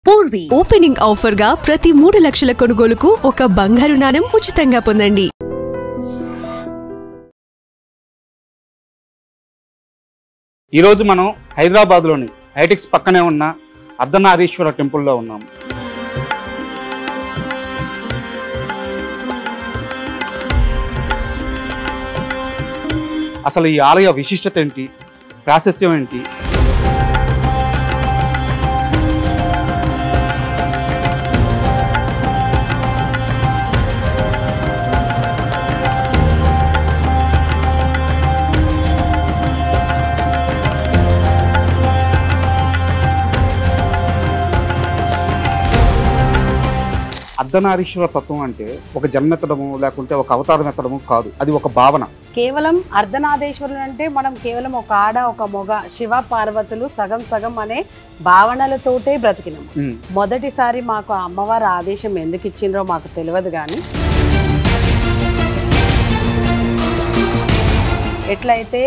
Purvi opening offer గా ప్రతి 3 లక్షల కొనుగోలుకు ఒక బంగారు నాణెం ఉచితంగా పొందండి. ఈ రోజు మనం హైదరాబాద్ లోని హైటెక్స్ పక్కనే ఉన్న అర్ధనారీశ్వర టెంపుల్లో ఉన్నాం. అసలు ఈ ఆలయ విశిష్టత ఏంటి, ప్రాశస్త్యం ఏంటి, అర్ధనారీశ్వర తత్వం అంటే ఒక జన్మెత్తడము లేకుంటే ఒక అవతారం ఎత్తడము కాదు, అది ఒక భావన. కేవలం అర్ధనారీశ్వరుడు అంటే మనం కేవలం ఒక ఆడ ఒక మొగ శివ పార్వతులు సగం సగం అనే భావనలతోటే బ్రతికినాము. మొదటిసారి మాకు అమ్మవారి ఆదేశం ఎందుకు ఇచ్చిండ్రో మాకు తెలియదు, కానీ ఎట్లయితే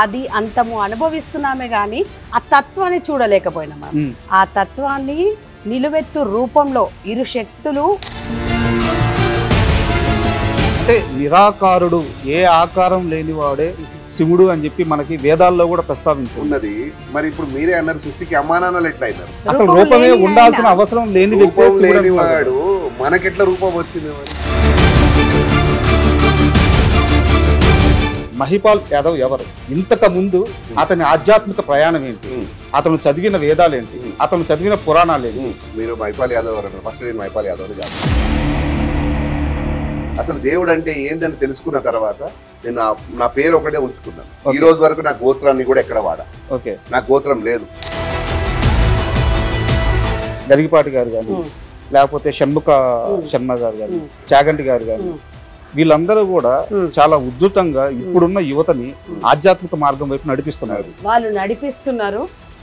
ఆది అంతము అనుభవిస్తున్నామే కానీ ఆ తత్వాన్ని చూడలేకపోయినాము. ఆ తత్వాన్ని నిలువెత్తు రూపంలో ఇరు శక్తులు అంటే నిరాకారుడు, ఏ ఆకారం లేనివాడే శివుడు అని చెప్పి మనకి వేదాల్లో కూడా ప్రస్తావించున్నది. మరి ఇప్పుడు మీరే అన్నారు సృష్టికి అమ్మానాన్నలు ఎట్లా అయినారు? అసలు రూపమే ఉండాల్సిన అవసరం లేని లేనివాడు మనకెట్లా రూపం వచ్చింది? మహిపాల్ యాదవ్ ఎవరు? ఇంతకు ముందు అతని ఆధ్యాత్మిక ప్రయాణం ఏంటి, అతను చదివిన వేదాలు ఏంటి, అతను చదివిన పురాణాలు ఏంటి? మీరు మహిపాల్ యాదవ్ అన్నారు. ఫస్ట్ నేను మహిపాల్ యాదవ్ కాదు. అసలు దేవుడు అంటే ఏందని తెలుసుకున్న తర్వాత నేను నా పేరు ఒకటే ఉంచుకున్నాను. ఈ రోజు వరకు నా గోత్రాన్ని కూడా ఎక్కడ వాడా. ఓకే, నా గోత్రం లేదు. గరిగిపాటి గారు కానీ, లేకపోతే షణ్ముఖ శర్మ గారు కానీ, చాగంటి గారు కానీ, వీళ్ళందరూ కూడా చాలా ఉద్ధృతంగా ఇప్పుడున్న యువతని ఆధ్యాత్మిక మార్గం వైపు నడిపిస్తున్నారు. వాళ్ళు నడిపిస్తున్నారు,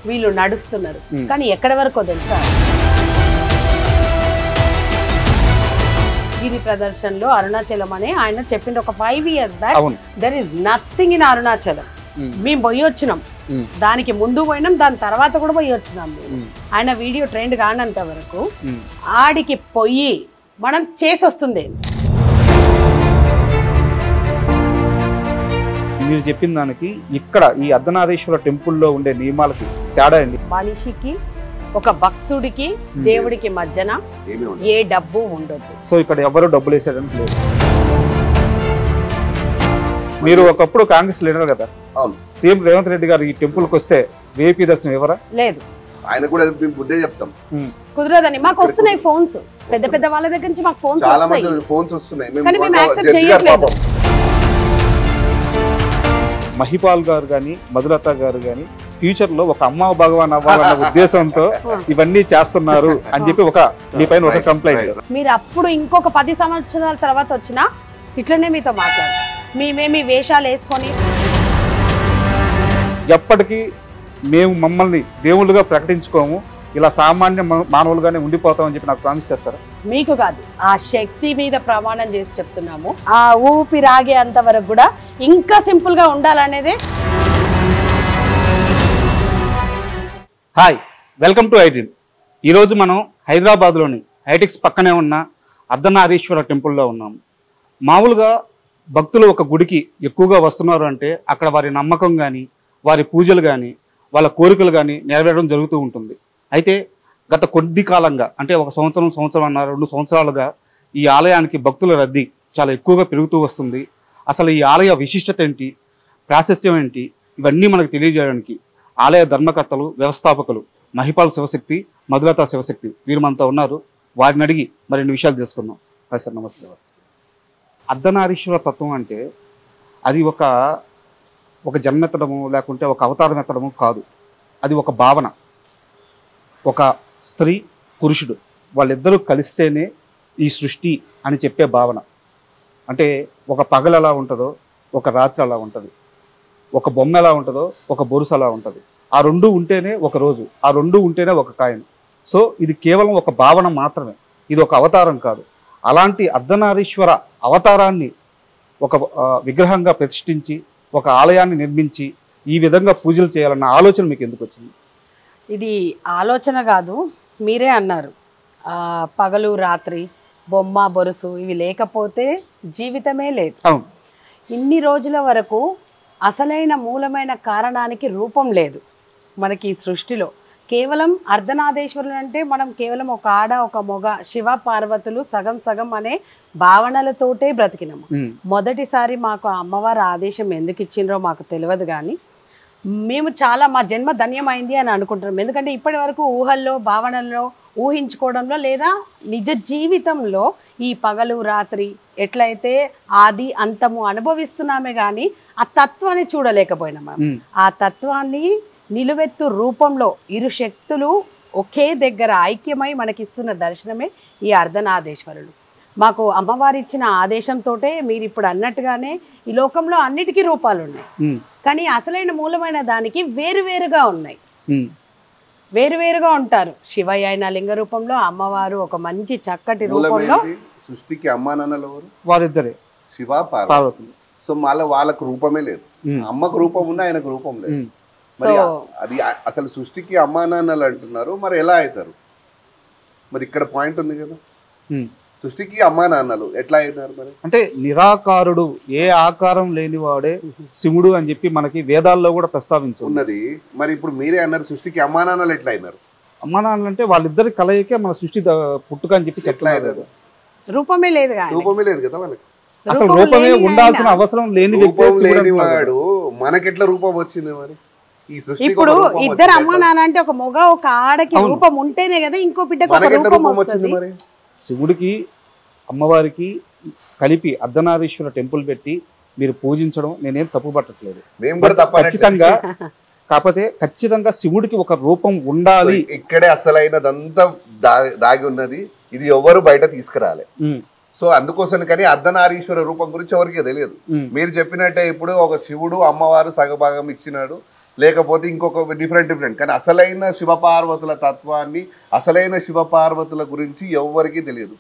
వీళ్ళు నడుస్తున్నారు. కానీ ఎక్కడి వరకు తెలుసా? గిరి ప్రదర్శనలో అరుణాచలం అనే ఆయన చెప్పింది ఒక 5 years back. There is nothing in Arunachalam. మేము పోయి వచ్చినాం, దానికి ముందు పోయినాం, దాని తర్వాత కూడా పోయి వచ్చినాం. ఆయన వీడియో ట్రెండ్ కానంత వరకు ఆడికి పోయి మనం చేసి వస్తుంది. మీరు చెప్పిన దానికి ఇక్కడ ఈ అర్ధనారీశ్వర టెంపుల్లో ఉండే నియమాలకి తేడా అండి. మనిషికి ఒక భక్తుడికి దేవుడికి మధ్యన ఏ డబ్బు ఉండదు. సో ఇక్కడ ఎవరు డబ్బులు వేసేయడానికి లేదు. మీరు ఒకప్పుడు కాంగ్రెస్ లీడర్ కదా, సీఎం రేవంత్ రెడ్డి గారు ఈ టెంపుల్ కి వస్తే విఐపీ దర్శనం ఎవరా? లేదు. ఆయన కూడా బుద్ధే చెప్తాం, కుదరదని. మాకు వస్తున్నాయి ఫోన్స్, పెద్ద పెద్ద వాళ్ళ దగ్గర నుంచి మాకు ఫోన్స్ చాలా మంది ఫోన్స్ వస్తున్నాయి. మహిపాల్ గారు కానీ, మధులత గారు కానీ ఫ్యూచర్ లో ఒక అమ్మ భగవాన్ అవ్వాలన్న ఉద్దేశంతో ఇవన్నీ చేస్తున్నారు అని చెప్పి ఒక మీ పైన ఒక కంప్లైంట్. మీరు అప్పుడు ఇంకొక 10 సంవత్సరాల తర్వాత వచ్చినా ఇట్లనే మీతో మాట్లాడతారు. మేమేమి వేషాలు వేసుకొని ఎప్పటికీ మేము మమ్మల్ని దేవుళ్ళుగా ప్రకటించుకోము, ఇలా సామాన్య మానవులుగానే ఉండిపోతామని చెప్పి నాకు ప్రామిస్ చేస్తారా? మీకు కాదు, ఆ శక్తి మీద ప్రమాణం చేసి చెప్తున్నాము. ఆ ఊపిరాగే అంతవరకు కూడా ఇంకా సింపుల్ గా ఉండాలనేదే. Hi, welcome to iDream. ఈరోజు మనం హైదరాబాద్లోని హైటెక్స్ పక్కనే ఉన్న అర్ధనారీశ్వర టెంపుల్లో ఉన్నాము. మామూలుగా భక్తులు ఒక గుడికి ఎక్కువగా వస్తున్నారు అంటే అక్కడ వారి నమ్మకం కానీ, వారి పూజలు కానీ, వాళ్ళ కోరికలు కానీ నెరవేరడం జరుగుతూ ఉంటుంది. అయితే గత కొద్ది కాలంగా, అంటే ఒక సంవత్సరం 2 సంవత్సరాలుగా ఈ ఆలయానికి భక్తుల రద్దీ చాలా ఎక్కువగా పెరుగుతూ వస్తుంది. అసలు ఈ ఆలయ విశిష్టత ఏంటి, ప్రాశస్త్యం ఏంటి, ఇవన్నీ మనకు తెలియజేయడానికి ఆలయ ధర్మకర్తలు, వ్యవస్థాపకులు మహిపాల్ శివశక్తి, మధులత శివశక్తి వీరు మనతో ఉన్నారు. వారిని అడిగి మరిన్ని విషయాలు తెలుసుకున్నాం. హాయ్ సార్, నమస్తే. అర్ధనారీశ్వర తత్వం అంటే అది ఒక జన్మెత్తడము లేకుంటే ఒక అవతారం ఎత్తడము కాదు, అది ఒక భావన. ఒక స్త్రీ, పురుషుడు వాళ్ళిద్దరూ కలిస్తేనే ఈ సృష్టి అని చెప్పే భావన. అంటే ఒక పగలు ఎలా ఉంటుందో ఒక రాత్రి అలా ఉంటుంది, ఒక బొమ్మ ఎలా ఉంటుందో ఒక బొరుసు అలా ఉంటుంది. ఆ రెండు ఉంటేనే ఒక రోజు, ఆ రెండు ఉంటేనే ఒక కాయం. సో ఇది కేవలం ఒక భావన మాత్రమే, ఇది ఒక అవతారం కాదు. అలాంటి అర్ధనారీశ్వర అవతారాన్ని ఒక విగ్రహంగా ప్రతిష్ఠించి ఒక ఆలయాన్ని నిర్మించి ఈ విధంగా పూజలు చేయాలన్న ఆలోచన మీకు ఎందుకు వచ్చింది? ఇది ఆలోచన కాదు, మీరే అన్నారు పగలు రాత్రి బొమ్మ బొరుసు ఇవి లేకపోతే జీవితమే లేదు. అవును. ఇన్ని రోజుల వరకు అసలైన మూలమైన కారణానికి రూపం లేదు మనకి ఈ సృష్టిలో. కేవలం అర్ధనాదేశ్వరులు అంటే మనం కేవలం ఒక ఆడ ఒక మొగ శివ పార్వతులు సగం సగం అనే భావనలతోటే బ్రతికినాము. మొదటిసారి మాకు అమ్మవారి ఆదేశం ఎందుకు ఇచ్చిండ్రో మాకు తెలియదు, కానీ మేము చాలా మా జన్మ ధన్యమైంది అని అనుకుంటున్నాం. ఎందుకంటే ఇప్పటి వరకు ఊహల్లో భావనల్లో ఊహించుకోవడంలో లేదా నిజ జీవితంలో ఈ పగలు రాత్రి ఎట్లయితే ఆది అంతము అనుభవిస్తున్నామే కానీ ఆ తత్వాన్ని చూడలేకపోయినాం. ఆ తత్వాన్ని నిలువెత్తు రూపంలో ఇరు శక్తులు ఒకే దగ్గర ఐక్యమై మనకిస్తున్న దర్శనమే ఈ అర్ధనాదేశ్వరులు. మాకు అమ్మవారు ఇచ్చిన ఆదేశంతో మీరు ఇప్పుడు అన్నట్టుగానే ఈ లోకంలో అన్నిటికీ రూపాలు ఉన్నాయి, కానీ అసలైన మూలమైన దానికి వేరువేరుగా ఉన్నాయి, వేరువేరుగా ఉంటారు. శివయ్య అయిన లింగ రూపంలో, అమ్మవారు ఒక మంచి చక్కటి రూపంలో. సృష్టికి అమ్మా నాన్నలు ఎవరు? వారిద్దరే, శివ పార్వతి. సో మళ్ళీ వాళ్ళకు రూపమే లేదు. అమ్మకు రూపం ఉన్నా ఆయనకు రూపం లేదు. మరి అది అసలు సృష్టికి అమ్మా నాన్నలు అంటున్నారు, మరి ఎలా అవుతారు? మరి ఇక్కడ పాయింట్ ఉంది కదా, సృష్టికి అమ్మా నాన్నలు ఎట్లా అయినారు? మరి అంటే నిరాకారుడు, ఏ ఆకారం లేనివాడే శివుడు అని చెప్పి మనకి వేదాల్లో కూడా ప్రస్తావించు ఉన్నది. మరి ఇప్పుడు మీరే అన్నారు సృష్టికి అమ్మా నాన్నలు ఎట్లా అయినారు? అమ్మా నాన్నలు అంటే వాళ్ళిద్దరి కలయికే మన సృష్టి పుట్టుక అని చెప్పి ఎట్లా అయినారు? రూపమే లేదు, రూపమే లేదు కదా వాళ్ళకి. అసలు రూపమే ఉండాల్సిన అవసరం లేని లేనివాడు మనకెట్లా రూపం వచ్చింది? మరి ఈ సృష్టి ఇప్పుడు ఇద్దరు అమ్మ నాన్న అంటే ఒక మొగ ఒక ఆడకి రూపం ఉంటేనే కదా ఇంకో బిడ్డకు రూపం వచ్చింది. మరి శివుడికి అమ్మవారికి కలిపి అర్ధనారీశ్వర టెంపుల్ పెట్టి మీరు పూజించడం నేనేం తప్పు పట్టట్లేదు, ఖచ్చితంగా. కాకపోతే ఖచ్చితంగా శివుడికి ఒక రూపం ఉండాలి. ఇక్కడే అసలైనదంతా దాగి ఉన్నది, ఇది ఎవరు బయట తీసుకురాలే. సో అందుకోసం కానీ అర్ధనారీశ్వర రూపం గురించి ఎవరికి తెలియదు. మీరు చెప్పినట్టే ఇప్పుడు ఒక శివుడు అమ్మవారు సగభాగం ఇచ్చినాడు, లేకపోతే ఇంకొక డిఫరెంట్ కానీ అసలైన శివపార్వతుల తత్వాన్ని, అసలైన శివపార్వతుల గురించి ఎవరికి తెలియదు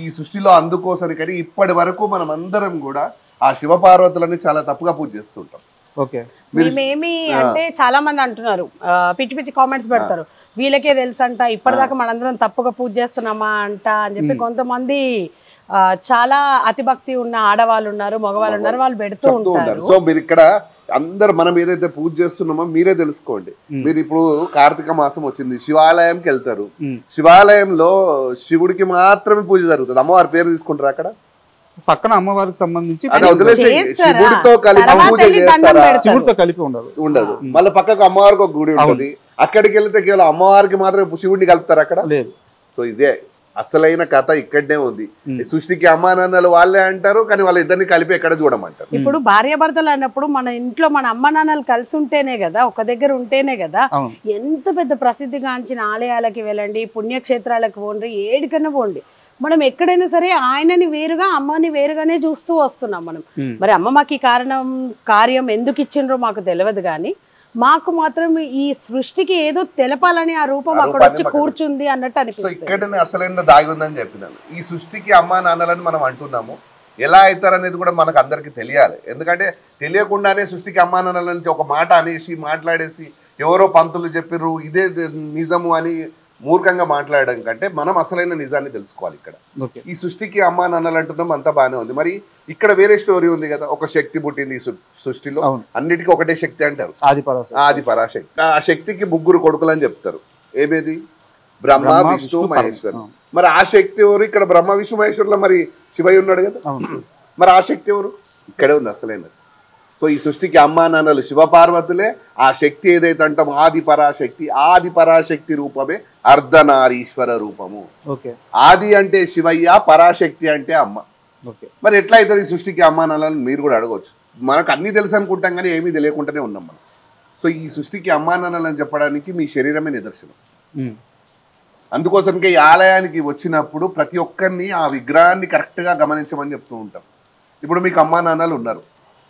ఈ సృష్టిలో. అందుకోసం కానీ ఇప్పటి వరకు మనం అందరం కూడా ఆ శివపార్వతులని చాలా తప్పుగా పూజ చేస్తుంటాం. మేమేమి అంటే చాలా మంది అంటున్నారు, పిచ్చి పిచ్చి కామెంట్స్ పెడతారు, వీళ్ళకే తెలుసు అంట, ఇప్పటిదాకా మనందరం తప్పుగా పూజ చేస్తున్నామా అంట అని చెప్పి కొంతమంది చాలా అతిభక్తి ఉన్న ఆడవాళ్ళు ఉన్నారు, మగవాళ్ళు ఉన్నారు, వాళ్ళు పెడుతూ ఉంటారు. సో మీరు ఇక్కడ అందరు మనం ఏదైతే పూజ చేస్తున్నామో మీరే తెలుసుకోండి. మీరు ఇప్పుడు కార్తీక మాసం వచ్చింది, శివాలయంకి వెళ్తారు, శివాలయంలో శివుడికి మాత్రమే పూజ జరుగుతుంది. అమ్మవారి పేరు తీసుకుంటారు అక్కడ పక్కన అమ్మవారికి సంబంధించి శివుడితో కలిపి పూజ చేస్తారా? శివుడితో కలిపి ఉండదు. మళ్ళీ పక్కకు అమ్మవారికి ఒక గుడి ఉంటుంది, అక్కడికి వెళ్తే కేవలం అమ్మవారికి మాత్రమే శివుడిని కలుపుతారు అక్కడ. లేదు. సో ఇదే అసలైన కథ ఇక్కడనే ఉంది. సృష్టికి అమ్మా నాన్నలు వాళ్ళే అంటారు, కానీ వాళ్ళ ఇద్దరిని కలిపి ఎక్కడ చూడమంటారు. ఇప్పుడు భార్యాభర్తలు అన్నప్పుడు మన ఇంట్లో మన అమ్మ నాన్నలు కలిసి ఉంటేనే కదా, ఒక దగ్గర ఉంటేనే కదా. ఎంత పెద్ద ప్రసిద్ధిగాంచిన ఆలయాలకి వెళ్ళండి, పుణ్యక్షేత్రాలకు పోండి, ఏడికన్నా పోండి, మనం ఎక్కడైనా సరే ఆయనని వేరుగా అమ్మని వేరుగానే చూస్తూ వస్తున్నాం మనం. మరి అమ్మ మాకు ఈ కార్యం ఎందుకు ఇచ్చిండ్రో మాకు తెలియదు, కానీ మాకు మాత్రం ఈ సృష్టికి ఏదో తెలపాలని ఆ రూపం అక్కడ వచ్చి కూర్చుంది అన్నట్టు అనిపిస్తుంది. ఇక్కడనే అసలైన దాగి ఉందని చెప్పినాను. ఈ సృష్టికి అమ్మా నాన్నలని మనం అంటున్నాము, ఎలా అవుతారనేది కూడా మనకు అందరికి తెలియాలి. ఎందుకంటే తెలియకుండానే సృష్టికి అమ్మా నాన్నలని ఒక మాట అనేసి మాట్లాడేసి ఎవరో పంతులు చెప్పిర్రు ఇదే నిజము అని మూర్ఖంగా మాట్లాడడం కంటే మనం అసలైన నిజాన్ని తెలుసుకోవాలి. ఇక్కడ ఈ సృష్టికి అమ్మా నాన్నలు అంటున్నాం, అంతా బాగానే ఉంది. మరి ఇక్కడ వేరే స్టోరీ ఉంది కదా, ఒక శక్తి పుట్టింది ఈ సృష్టిలో, అన్నిటికీ ఒకటే శక్తి అంటారు, ఆది పరాశక్తి. ఆ శక్తికి ముగ్గురు కొడుకులు అని చెప్తారు. ఏమేది? బ్రహ్మ విష్ణు మహేశ్వరు. మరి ఆ శక్తి ఎవరు? ఇక్కడ బ్రహ్మ విష్ణు మహేశ్వరులో మరి శివయ్య ఉన్నాడు కదా, మరి ఆ శక్తి ఎవరు? ఇక్కడే ఉంది అసలైనది. సో ఈ సృష్టికి అమ్మా నాన్నలు శివపార్వతులే. ఆ శక్తి ఏదైతే అంటాం ఆది పరాశక్తి, ఆది పరాశక్తి రూపమే అర్ధనారీశ్వర రూపము. ఆది అంటే శివయ్య, పరాశక్తి అంటే అమ్మ. మరి ఎట్లా అవుతుంది ఈ సృష్టికి అమ్మా నాన్నలను మీరు కూడా అడగవచ్చు. మనకు అన్ని తెలుసు అనుకుంటాం కానీ ఏమీ తెలియకుండానే ఉన్నాం మనం. సో ఈ సృష్టికి అమ్మా నాన్నలని చెప్పడానికి మీ శరీరమే నిదర్శనం. అందుకోసంకే ఈ ఆలయానికి వచ్చినప్పుడు ప్రతి ఒక్కరిని ఆ విగ్రహాన్ని కరెక్ట్గా గమనించమని చెప్తూ ఉంటాం. ఇప్పుడు మీకు అమ్మా నాన్నలు ఉన్నారు,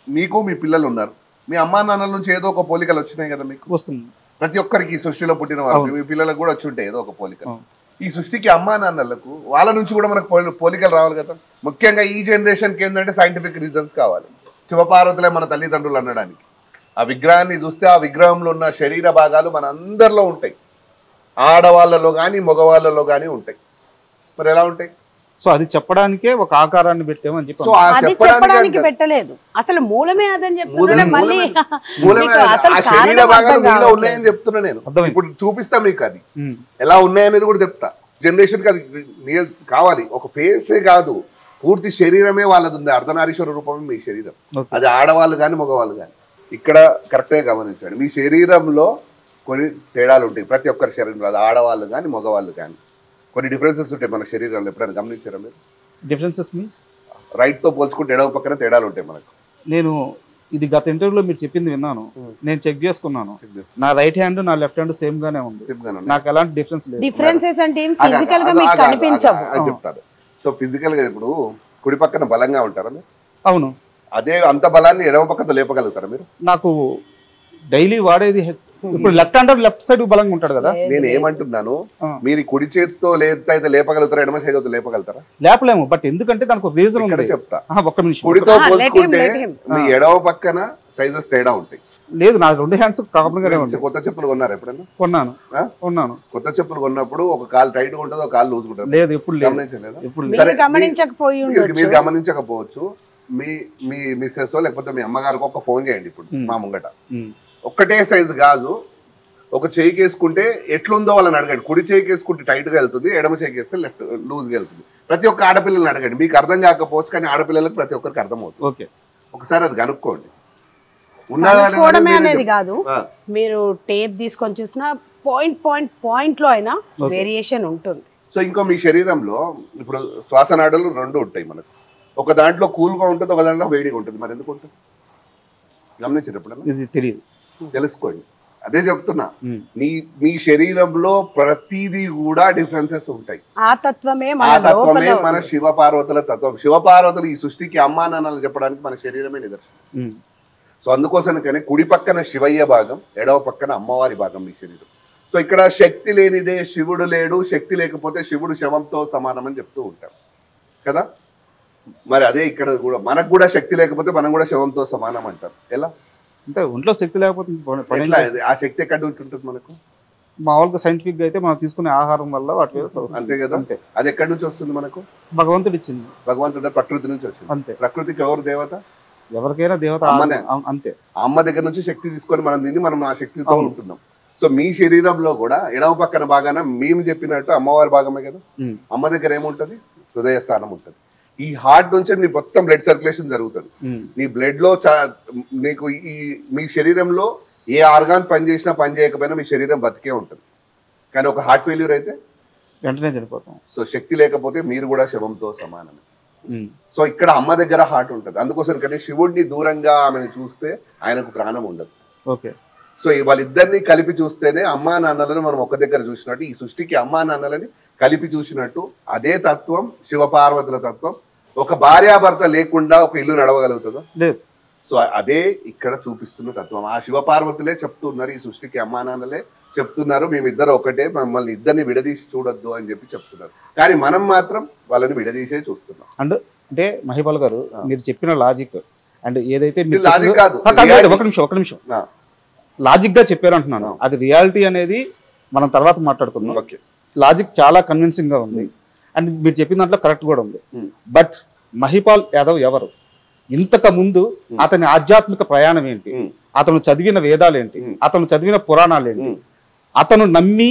మీకు మీ పిల్లలు ఉన్నారు, మీ అమ్మా నాన్నల నుంచి ఏదో ఒక పోలికలు వచ్చినాయి కదా మీకు వస్తుంది. ప్రతి ఒక్కరికి ఈ సృష్టిలో పుట్టిన వారు మీ పిల్లలకు కూడా వచ్చి ఉంటాయి ఏదో ఒక పోలిక. ఈ సృష్టికి అమ్మా నాన్నలకు వాళ్ళ నుంచి కూడా మనకు పోలికలు రావాలి కదా. ముఖ్యంగా ఈ జనరేషన్కి ఏంటంటే సైంటిఫిక్ రీజన్స్ కావాలి. శివపార్వతులే మన తల్లిదండ్రులు అనడానికి. ఆ విగ్రహాన్ని చూస్తే ఆ విగ్రహంలో ఉన్న శరీర భాగాలు మన అందరిలో ఉంటాయి. ఆడవాళ్ళలో కానీ మగవాళ్ళలో కానీ ఉంటాయి. మరి ఎలా ఉంటాయి? సో అది చెప్పడానికే ఒక ఆకారాన్ని పెట్టామని చెప్పి సో ఆ అది చెప్పడానికి పెట్టలేదు, అసలు మూలమే అదని చెప్తున్నా. మళ్ళీ ఆ శరీర భాగాలు మీలో ఉన్నాయని చెప్తున్నా నేను. ఇప్పుడు చూపిస్తా మీకు అది ఎలా ఉన్నాయనేది కూడా చెప్తా. జనరేషన్ కి అది కావాలి. ఒక ఫేసే కాదు, పూర్తి శరీరమే వాళ్ళది ఉంది. అర్ధనారీశ్వర రూపమే మీ శరీరం. అది ఆడవాళ్ళు కానీ మగవాళ్ళు కానీ. ఇక్కడ కరెక్ట్గా గమనించండి, మీ శరీరంలో కొన్ని తేడాలు ఉంటాయి. ప్రతి ఒక్కరి శరీరంలో, అది ఆడవాళ్ళు కానీ మగవాళ్ళు కానీ కొన్ని డిఫరెన్సెస్ ఉంటాయి మన శరీరంలో. ఎప్పుడైనా గమనించారా మీరు? డిఫరెన్సెస్ మీన్స్ రైట్తో పోల్చుకుంటే ఎడవ పక్కన తేడాలు ఉంటాయి మనకు. నేను ఇది గత ఇంటర్వ్యూలో మీరు చెప్పింది విన్నాను, నేను చెక్ చేసుకున్నాను. నా రైట్ హ్యాండ్ నా లెఫ్ట్ హ్యాండ్ సేమ్ గానే ఉంది, నాకు ఎలాంటి డిఫరెన్స్ లేదు. డిఫరెన్సెస్ అంటే ఏం ఫిజికల్ గా మీకు కనిపించవు అని చెప్తారు. సో ఫిజికల్ గా ఇప్పుడు కుడి పక్కన బలంగా ఉంటారా మీరు? అవును. అదే అంత బలాన్ని ఎడమ పక్కన లేపగలుగుతారా మీరు? నాకు డైలీ వాడేది ఇప్పుడు లెఫ్ట్ హ్యాండ్ లెఫ్ట్ సైడ్ బలంగా ఉంటాడు కదా. నేను ఏమంటున్నాను, మీరు కుడి చేతితో అయితే లేపగలుగుతారా, ఎడమ చేతితో లేపగలుగుతారా? లేపలేము. బట్ ఎందుకంటే దానికి ఒక రీజన్ ఉంది, చెప్తా. ఒక్క నిమిషం. కుడితో పోల్చుకుంటే మీ ఎడమ పక్కన సైజెస్ తేడా ఉంటాయి. లేదు, నా రెండు హ్యాండ్స్ కామన్ గానే ఉంటాయి. కొత్త చెప్పులు కొన్నారు ఎప్పుడైనా? కొన్నాను. కొత్త చెప్పులు కొన్నప్పుడు ఒక కాలు టైట్ గా ఉంటుంది, ఒక కాలు లూజ్ ఉంటుంది. లేదు, ఎప్పుడు గమనించలేదు. మీరు గమనించకపోవచ్చు. మీ మీ మిస్సెస్ లేకపోతే మీ అమ్మగారికి ఒక ఫోన్ చేయండి ఇప్పుడు మా ముంగట. ఒక్కటే సైజు కాదు, ఒక చేయికి వేసుకుంటే ఎట్లుందో వాళ్ళని అడగండి. కుడి చేయికి వేసుకుంటే టైట్ గా వెళ్తుంది, ఎడమ చేయికి వేస్తే లెఫ్ట్ లూజ్ గా వెళ్తుంది. ప్రతి ఒక్క ఆడపిల్లల్ని అడగండి, మీకు అర్థం కాకపోవచ్చు కానీ ఆడపిల్లలకు ప్రతి ఒక్కరికి అర్థమవుతుంది. ఒకసారి అది కనుక్కోండి. అనేది కాదు, మీరు టేప్ తీసుకొని చూసినా పాయింట్ లో అయినా వేరియేషన్ ఉంటుంది. సో ఇంకో మీ శరీరంలో ఇప్పుడు శ్వాసనాడులు రెండు ఉంటాయి మనకు. ఒక దాంట్లో కూల్గా ఉంటుంది, ఒక దాంట్లో వేడిగా ఉంటుంది. మరి ఎందుకు ఉంటుంది? గమనించారు ఎప్పుడన్నా? ఇది తెలియదు, తెలుసుకోండి. అదే చెప్తున్నా, మీ శరీరంలో ప్రతిదీ కూడా డిఫరెన్సెస్ ఉంటాయి. ఆ తత్వమే మన శివ పార్వతుల తత్వం. శివ పార్వతులు ఈ సృష్టికి అమ్మా నాన్నలు చెప్పడానికి మన శరీరమే నిదర్శనం. సో అందుకోసమనే కుడి పక్కన శివయ్య భాగం, ఎడవ పక్కన అమ్మవారి భాగం మీ శరీరం. సో ఇక్కడ శక్తి లేనిదే శివుడు లేడు, శక్తి లేకపోతే శివుడు శవంతో సమానం అని చెప్తూ ఉంటాం కదా. మరి అదే ఇక్కడ కూడా, మనకు కూడా శక్తి లేకపోతే మనం కూడా శవంతో సమానం అంటాం. ఎలా అంటే ఒంట్లో శక్తి లేకపోతే ఆ శక్తి ఎక్కడ ఉంటుంది మనకు? మామూలుగా సైంటిఫిక్ గా అయితే మనం తీసుకునే ఆహారం వల్ల వాటి అంతే కదా. అది ఎక్కడి నుంచి వస్తుంది మనకు? భగవంతుడు ఇచ్చింది. భగవంతుడు ప్రకృతి నుంచి వచ్చింది. అంతే. ప్రకృతికి ఎవరు దేవత? ఎవరికైనా దేవత అమ్మనే. అంతే. అమ్మ దగ్గర నుంచి శక్తి తీసుకొని మనం తిని మనం ఆ శక్తితో ఉంటున్నాం. సో మీ శరీరంలో కూడా ఎడమ పక్కన భాగాన మేము చెప్పినట్టు అమ్మవారి భాగమే కదా. అమ్మ దగ్గర ఏముంటది? హృదయ స్థానం ఉంటుంది. ఈ హార్ట్ నుంచి నీ మొత్తం బ్లడ్ సర్క్యులేషన్ జరుగుతుంది. నీ బ్లడ్ లో నీకు మీ శరీరంలో ఏ ఆర్గాన్ పని చేసినా పని చేయకపోయినా మీ శరీరం బతికే ఉంటుంది. కానీ ఒక హార్ట్ ఫెయిల్యూర్ అయితే వెంటనే చనిపోతాం. సో శక్తి లేకపోతే మీరు కూడా శవంతో సమానమే. సో ఇక్కడ అమ్మ దగ్గర హార్ట్ ఉంటుంది. అందుకోసం కానీ శివుడిని దూరంగా ఆమెను చూస్తే ఆయనకు ప్రాణం ఉండదు. ఓకే. సో వాళ్ళిద్దరిని కలిపి చూస్తేనే అమ్మా నాన్నలను మనం ఒక దగ్గర చూసినట్టు, ఈ సృష్టికి అమ్మా నాన్నలని కలిపి చూసినట్టు అదే తత్వం శివపార్వతుల తత్వం. ఒక భార్యాభర్త లేకుండా ఒక ఇల్లు నడవగలుగుతుందా? లేదు. సో అదే ఇక్కడ చూపిస్తున్న తత్వం. ఆ శివపార్వతులే చెప్తున్నారు, ఈ సృష్టికి అమ్మా నాన్నలే చెప్తున్నారు, మేమిద్దరు ఒకటే, మమ్మల్ని ఇద్దరిని విడదీసి చూడొద్దు అని చెప్పి చెప్తున్నారు. కానీ మనం మాత్రం వాళ్ళని విడదీసే చూస్తున్నాం. అంటే మహిపాల్ గారు మీరు చెప్పిన లాజిక్ అండ్ ఏదైతే లాజిక్ కాదు, ఒక నిమిషం లాజిక్ గా చెప్పారు అంటున్నాను, అది రియాలిటీ అనేది మనం తర్వాత మాట్లాడుకుందాం. లాజిక్ చాలా కన్విన్సింగ్ గా ఉంది అండ్ మీరు చెప్పిన దాంట్లో కరెక్ట్ కూడా ఉంది. బట్ మహిపాల్ యాదవ్ ఎవరు? ఇంతకు ముందు అతని ఆధ్యాత్మిక ప్రయాణం ఏంటి? అతను చదివిన వేదాలు ఏంటి? అతను చదివిన పురాణాలు ఏంటి? అతను నమ్మి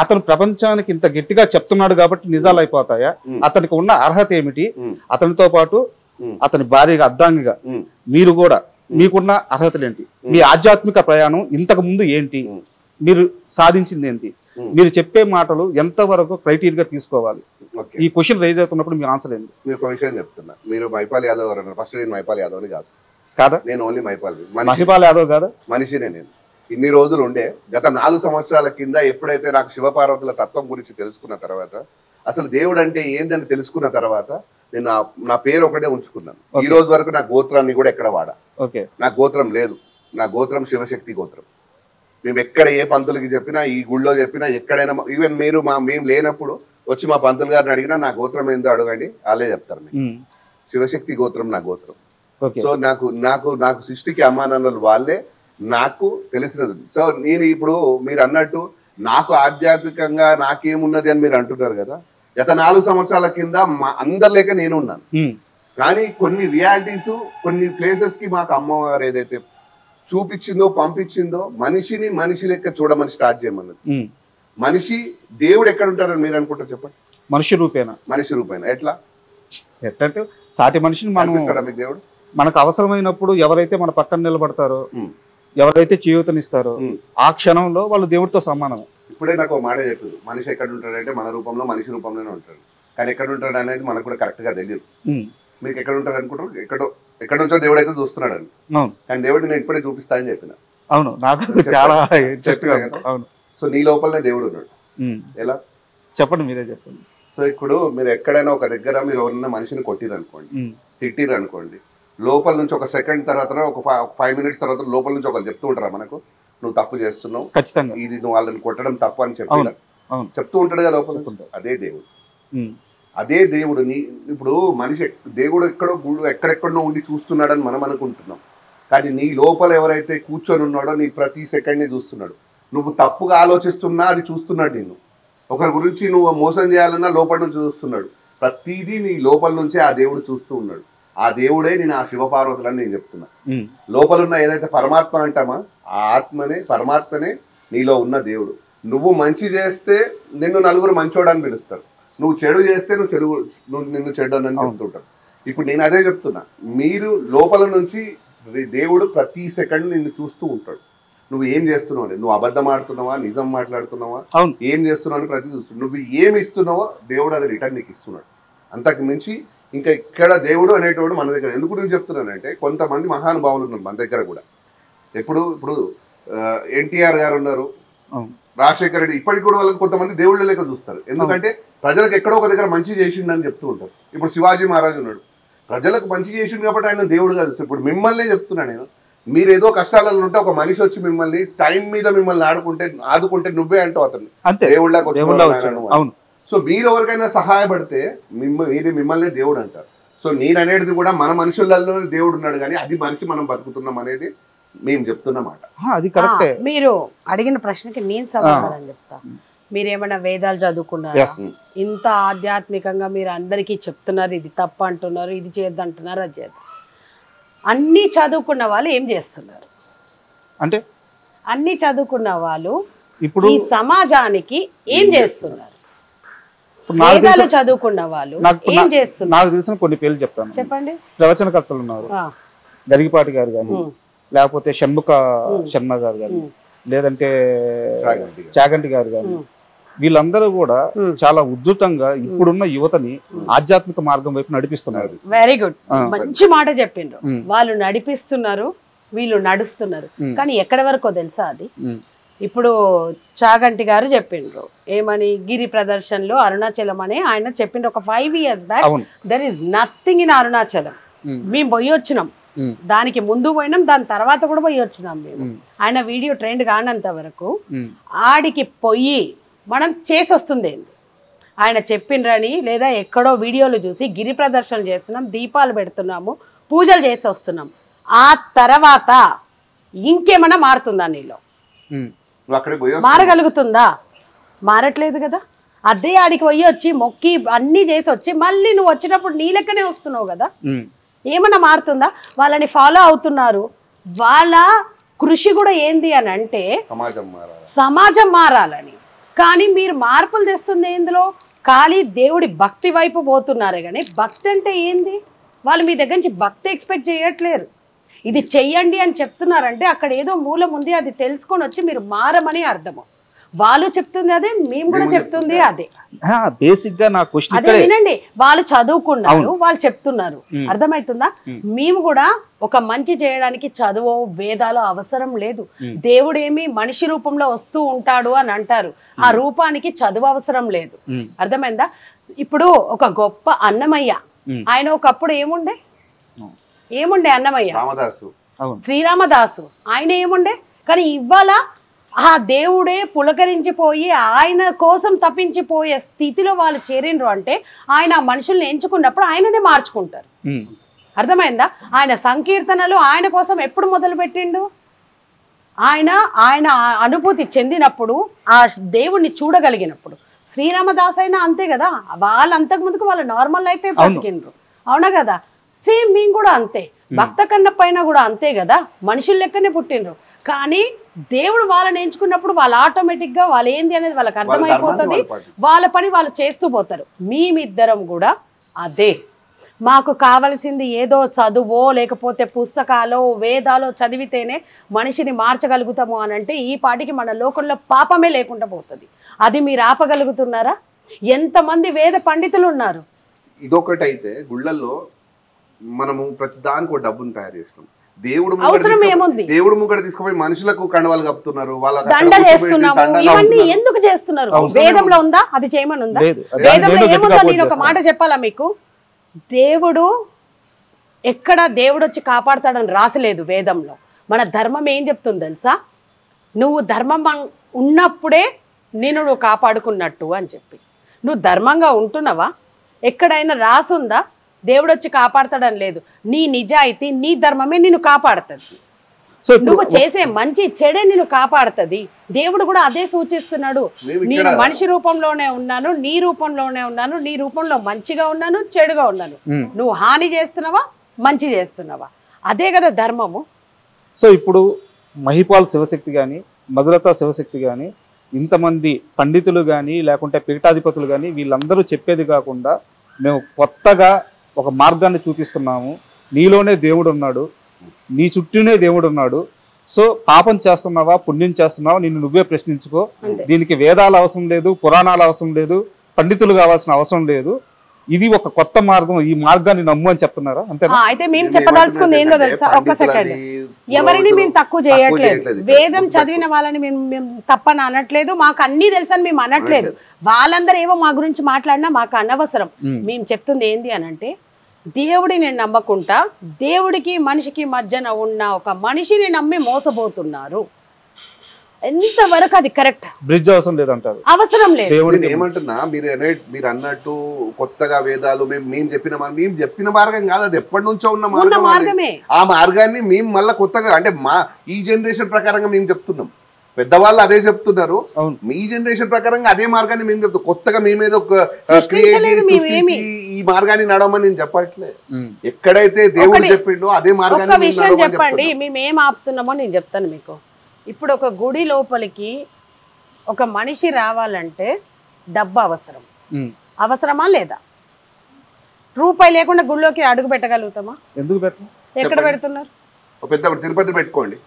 అతను ప్రపంచానికి ఇంత గట్టిగా చెప్తున్నాడు కాబట్టి నిజాలు అయిపోతాయా? అతనికి ఉన్న అర్హత ఏమిటి? అతనితో పాటు అతని భార్యగా అర్ధాంగిగా మీరు కూడా మీకున్న అర్హతలు ఏంటి? మీ ఆధ్యాత్మిక ప్రయాణం ఇంతకు ముందు ఏంటి? మీరు సాధించింది ఏంటి? మీరు చెప్పే మాటలు ఎంతవరకు క్రైటీరియా తీసుకోవాలి? ఈ క్వశ్చన్ రైజ్ అవుతున్నప్పుడు మీ ఆన్సర్ ఏంటి? మీరు ఒక విషయం చెప్తున్నా, మీరు మైపాల్ యాదవ్ అన్నారు. ఫస్ట్ నేను మైపాల్ యాదవ్ అని కాదు కాదా, నేను ఓన్లీ మహిపాల్ యాదవ్ కాదా, మనిషినే. నేను ఇన్ని రోజులు ఉండే గత 4 సంవత్సరాల కింద ఎప్పుడైతే నాకు శివపార్వతుల తత్వం గురించి తెలుసుకున్న తర్వాత, అసలు దేవుడు అంటే ఏందని తెలుసుకున్న తర్వాత నేను నా పేరు ఒకటే ఉంచుకున్నాను. ఈ రోజు వరకు నా గోత్రాన్ని కూడా ఎక్కడ వాడా. నా గోత్రం లేదు, నా గోత్రం శివశక్తి గోత్రం. మేము ఎక్కడ ఏ పంతులకి చెప్పినా, ఈ గుళ్ళో చెప్పినా, ఎక్కడైనా ఈవెన్ మీరు మేము లేనప్పుడు వచ్చి మా పంతులు గారిని అడిగినా నా గోత్రం ఏందో అడగండి, వాళ్ళే చెప్తారు. శివశక్తి గోత్రం నా గోత్రం. సో నాకు నాకు నాకు సృష్టికి అమ్మానాన్నలు వాళ్ళే, నాకు తెలిసినది. సో నేను ఇప్పుడు మీరు అన్నట్టు నాకు ఆధ్యాత్మికంగా నాకేమున్నది అని మీరు అంటున్నారు కదా. గత 4 సంవత్సరాల కింద అందరి లేక నేను ఉన్నాను. కానీ కొన్ని రియాలిటీస్ కొన్ని ప్లేసెస్ కి మాకు అమ్మవారు ఏదైతే చూపించిందో పంపించిందో మనిషిని మనిషి లెక్క చూడమని స్టార్ట్ చేయమన్నది. మనిషి దేవుడు ఎక్కడ ఉంటారని మీరు అనుకుంటారు చెప్పండి? మనిషి రూపేణ ఎట్లా సాటి మనిషిని మనం దేవుడు మనకు అవసరమైనప్పుడు ఎవరైతే మన పక్కన నిలబడతారో ఎవరైతే చేయూతనిస్తారో ఆ క్షణంలో వాళ్ళు దేవుడితో సమానమే. ఇప్పుడే నాకు మాట చెప్పారు, మనిషి ఎక్కడ ఉంటాడంటే మన రూపంలో మనిషి రూపంలోనే ఉంటాడు. కానీ ఎక్కడ ఉంటాడు అనేది మనకు కూడా కరెక్ట్ గా తెలియదు. మీకు ఎక్కడ ఉంటారు అనుకుంటారు? ఎక్కడ నుంచో దేవుడు అయితే చూస్తున్నాడు అని. కానీ దేవుడు నేను ఇప్పుడే చూపిస్తా అని చెప్పిన. అవును, నాకు చాలా అవును. సో నీ లోపలనే దేవుడు ఉన్నాడు. ఎలా చెప్పండి, మీరే చెప్పండి. సో ఇప్పుడు మీరు ఎక్కడైనా ఒక దగ్గర మీరు ఎవరైనా మనిషిని కొట్టిరు అనుకోండి, తిట్టిరు అనుకోండి, లోపల నుంచి ఒక సెకండ్ తర్వాత ఒక 5 minutes తర్వాత లోపల నుంచి ఒకరు చెప్తూ ఉంటారా మనకు, నువ్వు తప్పు చేస్తున్నావు, ఖచ్చితంగా ఇది నువ్వు వాళ్ళని కొట్టడం తప్పు అని చెప్తూ ఉంటాడు కదా లోపల. అదే దేవుడు. అదే దేవుడు ఇప్పుడు మనిషి దేవుడు ఎక్కడో ఎక్కడెక్కడో ఉండి చూస్తున్నాడని మనం అనుకుంటున్నాం. కానీ నీ లోపల ఎవరైతే కూర్చొని ఉన్నాడో నీ ప్రతి సెకండ్ని చూస్తున్నాడు. నువ్వు తప్పుగా ఆలోచిస్తున్నా అది చూస్తున్నాడు. నిన్ను ఒకరి గురించి నువ్వు మోసం చేయాలన్నా లోపల నుంచి చూస్తున్నాడు. ప్రతిదీ నీ లోపల నుంచే ఆ దేవుడు చూస్తూ ఉన్నాడు. ఆ దేవుడే నేను ఆ శివపార్వతులని నేను చెప్తున్నా. లోపలున్న ఏదైతే పరమాత్మ అంటామా ఆ ఆత్మనే పరమాత్మనే నీలో ఉన్న దేవుడు. నువ్వు మంచి చేస్తే నిన్ను నలుగురు మంచోడని పిలుస్తారు, నువ్వు చెడు చేస్తే నిన్ను చెడు అని చెప్తుంటారు. ఇప్పుడు నేను అదే చెప్తున్నా, మీరు లోపల నుంచి దేవుడు ప్రతి సెకండ్ నిన్ను చూస్తూ ఉంటాడు. నువ్వు ఏం చేస్తున్నావు, నువ్వు అబద్ధం ఆడుతున్నావా, నిజం మాట్లాడుతున్నావా, ఏం చేస్తున్నావు అని ప్రతి చూస్తున్నావు. నువ్వు ఏమి ఇస్తున్నావో దేవుడు అది రిటర్న్ నీకు ఇస్తున్నాడు. అంతకు మించి ఇంకా ఇక్కడ దేవుడు అనేటోడు మన దగ్గర ఎందుకు నేను చెప్తున్నానంటే, కొంతమంది మహానుభావులు ఉన్నారు మన దగ్గర కూడా. ఇప్పుడు ఎన్టీఆర్ గారు ఉన్నారు, రాజశేఖర రెడ్డి, ఇప్పటికి కూడా వాళ్ళకి కొంతమంది దేవుళ్ళ లెక్క చూస్తారు. ఎందుకంటే ప్రజలకు ఎక్కడో ఒక దగ్గర మంచి చేసిండని చెప్తూ ఉంటారు. ఇప్పుడు శివాజీ మహారాజు ఉన్నాడు, ప్రజలకు మంచి చేసిండు కాబట్టి ఆయన దేవుడుగా చూస్తారు. ఇప్పుడు మిమ్మల్నే చెప్తున్నా నేను, మీరు ఏదో కష్టాలలో ఉంటే ఒక మనిషి వచ్చి మిమ్మల్ని టైం మీద మిమ్మల్ని ఆదుకుంటే నువ్వే అంటావు అతన్ని దేవుళ్ళ. సో మీరు ఎవరికైనా సహాయపడితే మిమ్మల్ని దేవుడు అంటారు. సో నేను అనేది కూడా మన మనుషులలో దేవుడు ఉన్నాడు, కానీ అది మనిషి మనం బతుకుతున్నాం అనేది మేము చెప్తున్నమాట. అది కరెక్టే. మీరు అడిగిన ప్రశ్నకి నేను సమాధానం చెప్తా. మీరేమైనా వేదాలు చదువుకున్నారా? ఇంత ఆధ్యాత్మికంగా మీరు అందరికీ చెప్తున్నారు, ఇది తప్పు అంటున్నారు, ఇది చేద్దంటున్నారు, అది చేద్దాం. అన్నీ చదువుకున్న వాళ్ళు ఏం చేస్తున్నారు అంటే, అన్నీ చదువుకున్న వాళ్ళు ఇప్పుడు ఈ సమాజానికి ఏం చేస్తున్నారు? వేదాలు చదువుకున్న వాళ్ళు ఏం చేస్తున్నారు? నాకు తెలిసిన కొన్ని పేర్లు చెప్తాను, చెప్పండి. ప్రవచనకర్తలు ఉన్నారు, గరిగిపాటి గారు కానీ, లేకపోతే షణ్ముఖ శర్మ గారు కానీ, లేదంటే చాగంటి గారు కానీ, వీళ్ళందరూ కూడా చాలా ఉద్ధృతంగా ఇప్పుడున్న యువతని ఆధ్యాత్మిక మార్గం వైపు నడిపిస్తున్నారు. వెరీ గుడ్, మంచి మాట చెప్పిండ్రు. వాళ్ళు నడిపిస్తున్నారు, వీళ్ళు నడుస్తున్నారు. కానీ ఎక్కడి వరకు తెలుసా అది? ఇప్పుడు చాగంటి గారు చెప్పిండ్రు ఏమని, గిరి ప్రదర్శనలో అరుణాచలం అని ఆయన చెప్పిండ్రు ఒక 5 years back. There is nothing in Arunachalam. మేము పోయి వచ్చినాం, దానికి ముందు పోయినాం, దాని తర్వాత కూడా పోయి వచ్చినాం మేము. ఆయన వీడియో ట్రెండ్ కానంత వరకు ఆడికి పోయి మనం చేసి వస్తుంది ఏంది, ఆయన చెప్పిండ్రని లేదా ఎక్కడో వీడియోలు చూసి గిరి ప్రదర్శనలు చేస్తున్నాం, దీపాలు పెడుతున్నాము, పూజలు చేసి వస్తున్నాం. ఆ తర్వాత ఇంకేమన్నా మారుతుందా నీలో? మారగలుగుతుందా? మారట్లేదు కదా. అదే ఆడికి పోయి వచ్చి మొక్కి అన్నీ చేసి వచ్చి మళ్ళీ నువ్వు వచ్చినప్పుడు నీ లెక్కనే వస్తున్నావు కదా. ఏమన్నా మారుతుందా? వాళ్ళని ఫాలో అవుతున్నారు. వాళ్ళ కృషి కూడా ఏంది అని అంటే సమాజం మారాలని. కానీ మీరు మార్పులు తెస్తుంది ఏందులో? ఖాళీ దేవుడి భక్తి వైపు పోతున్నారే కానీ భక్తి అంటే ఏంది? వాళ్ళు మీ దగ్గర నుంచి భక్తి ఎక్స్పెక్ట్ చేయట్లేరు. ఇది చెయ్యండి అని చెప్తున్నారంటే అక్కడ ఏదో మూలం ఉంది, అది తెలుసుకొని వచ్చి మీరు మారమని అర్థము. వాళ్ళు చెప్తుంది అదే, మేము కూడా చెప్తుంది అదే. బేసిక్ గా నా క్వశ్చన్ అదే వినండి, వాళ్ళు చదువుకున్నారు, వాళ్ళు చెప్తున్నారు, అర్థమవుతుందా? మేము కూడా ఒక మంచి చేయడానికి చదువు వేదాలు అవసరం లేదు. దేవుడేమి మనిషి రూపంలో వస్తూ ఉంటాడు అని అంటారు, ఆ రూపానికి చదువు అవసరం లేదు. అర్థమైందా? ఇప్పుడు ఒక గొప్ప అన్నమయ్య, ఆయన ఒకప్పుడు ఏముండే అన్నమయ్య, శ్రీరామదాసు, ఆయన ఏముండే. కానీ ఇవాళ ఆ దేవుడే పులకరించిపోయి ఆయన కోసం తప్పించిపోయే స్థితిలో వాళ్ళు చేరిండ్రు అంటే ఆయన మనుషుల్ని ఎంచుకున్నప్పుడు ఆయననే మార్చుకుంటారు. అర్థమైందా? ఆయన సంకీర్తనలు ఆయన కోసం ఎప్పుడు మొదలు పెట్టిండు? ఆయన ఆయన అనుభూతి చెందినప్పుడు ఆ దేవుణ్ణి చూడగలిగినప్పుడు శ్రీరామదాస్ అయినా అంతే కదా, వాళ్ళు అంతకు ముందుకు వాళ్ళ నార్మల్ లైఫే బతికిండ్రు, అవునా కదా. సేమ్ మేము కూడా అంతే, భక్త కన్నప్పైనా కూడా అంతే కదా, మనుషుల లెక్కనే పుట్టిండ్రు. కానీ దేవుడు వాళ్ళని ఎంచుకున్నప్పుడు వాళ్ళు ఆటోమేటిక్గా వాళ్ళు ఏంది అనేది వాళ్ళకి అర్థమైపోతుంది, వాళ్ళ పని వాళ్ళు చేస్తూ పోతారు. మేమిద్దరం కూడా అదే. మాకు కావలసింది ఏదో చదువో లేకపోతే పుస్తకాలో వేదాలో చదివితేనే మనిషిని మార్చగలుగుతాము అని అంటే ఈ పాటికి మన లోకంలో పాపమే లేకుండా పోతుంది. అది మీరు ఆపగలుగుతున్నారా? ఎంతమంది వేద పండితులు ఉన్నారు. ఇదొకటి అయితే గుళ్ళల్లో మనము ప్రతి దానికి డబ్బును తయారు చేసినాం. దేవుడు ముంగడ తీసుకుపోయి మనుషులకు కండవాలు కప్పుతున్నారు, దండలు చేస్తున్నాము. ఇవన్నీ ఎందుకు చేస్తున్నారు? వేదంలో ఉందా అది చేయమని ఉందా? వేదంలో ఏముందో నేను ఒక మాట చెప్పాలా మీకు. దేవుడు ఎక్కడ దేవుడు వచ్చి కాపాడతాడని రాసలేదు వేదంలో. మన ధర్మం ఏం చెప్తుంది తెలుసా? నువ్వు ధర్మం ఉన్నప్పుడే నువ్వు కాపాడుకున్నట్టు అని చెప్పి. నువ్వు ధర్మంగా ఉంటున్నావా? ఎక్కడైనా రాసుందా దేవుడు వచ్చి కాపాడతాడని? లేదు. నీ నిజాయితీ నీ ధర్మమే నిన్ను కాపాడుతుంది. నువ్వు చేసే మంచి చెడే నిన్ను కాపాడుతుంది. దేవుడు కూడా అదే సూచిస్తున్నాడు. నేను మనిషి రూపంలోనే ఉన్నాను, నీ రూపంలోనే ఉన్నాను, నీ రూపంలో మంచిగా ఉన్నాను, చెడుగా ఉన్నాను. నువ్వు హాని చేస్తున్నావా మంచి చేస్తున్నావా? అదే కదా ధర్మము. సో ఇప్పుడు మహిపాల్ శివశక్తి కానీ మధురత శివశక్తి కానీ ఇంతమంది పండితులు కానీ లేకుంటే పీఠాధిపతులు కానీ వీళ్ళందరూ చెప్పేది కాకుండా మేము కొత్తగా ఒక మార్గాన్ని చూపిస్తున్నాము. నీలోనే దేవుడు ఉన్నాడు, నీ చుట్టూనే దేవుడు ఉన్నాడు. సో పాపం చేస్తున్నావా పుణ్యం చేస్తున్నావా నిన్ను నువ్వే ప్రశ్నించుకో. దీనికి వేదాలు అవసరం లేదు, పురాణాలు అవసరం లేదు, పండితులు కావాల్సిన అవసరం లేదు. ఇది ఒక కొత్త మార్గం, ఈ మార్గాన్ని నమ్ము అని చెప్తున్నారా? అంతేనా? అయితే మేము చెప్పదలుచుకుంది ఏంటో తెలుసా? ఒక్క సెకండ్. ఎవరిని మేము తక్కువ చేయట్లేదు. వేదం చదివిన వాళ్ళని మేము తప్పని అనట్లేదు, మాకు అన్ని తెలుసని మేము అనట్లేదు. వాళ్ళందరూ ఏవో మా గురించి మాట్లాడినా మాకు అనవసరం. మేము చెప్తుంది ఏంది అని అంటే, దేవుడిని నమ్మకుండా దేవుడికి మనిషికి మధ్యన ఉన్న ఒక మనిషిని నమ్మి మోసపోతున్నారు. ఎంతవరకు అది కరెక్ట్? బ్రిడ్జ్ అవసరం లేదంటారు. అవసరం లేదు. ఏమంటున్నా మీరు అన్నట్టు కొత్తగా వేదాలు మేము చెప్పిన మార్గం కాదు, అది ఎప్పటి నుంచో ఉన్న మార్గమే. ఆ మార్గాన్ని మేము మళ్ళీ కొత్తగా అంటే ఈ జనరేషన్ ప్రకారంగా మేము చెప్తున్నాం. పెద్దవాళ్ళు అదే చెప్తున్నారు, మీ జనరేషన్ ప్రకారంగా అదే మార్గాన్ని మేము చెప్తాం. కొత్తగా మేమేదో సృష్టించి ఈ మార్గాన్ని నడవమని నేను చెప్పట్లేదు. ఎక్కడైతే దేవుడు చెప్పిండో అదే మార్గాన్ని చెప్పండి. మేమేం ఆపుతున్నామో నేను చెప్తాను మీకు. ఇప్పుడు ఒక గుడి లోపలికి ఒక మనిషి రావాలంటే డబ్బు అవసరం. అవసరమా లేదా? రూపాయి లేకుండా గుడిలోకి అడుగు పెట్టగలుగుతామా? ఎందుకు పెట్టం? ఎక్కడ పెడుతున్నారు? పెద్ద తిరుపతి పెట్టుకోండి.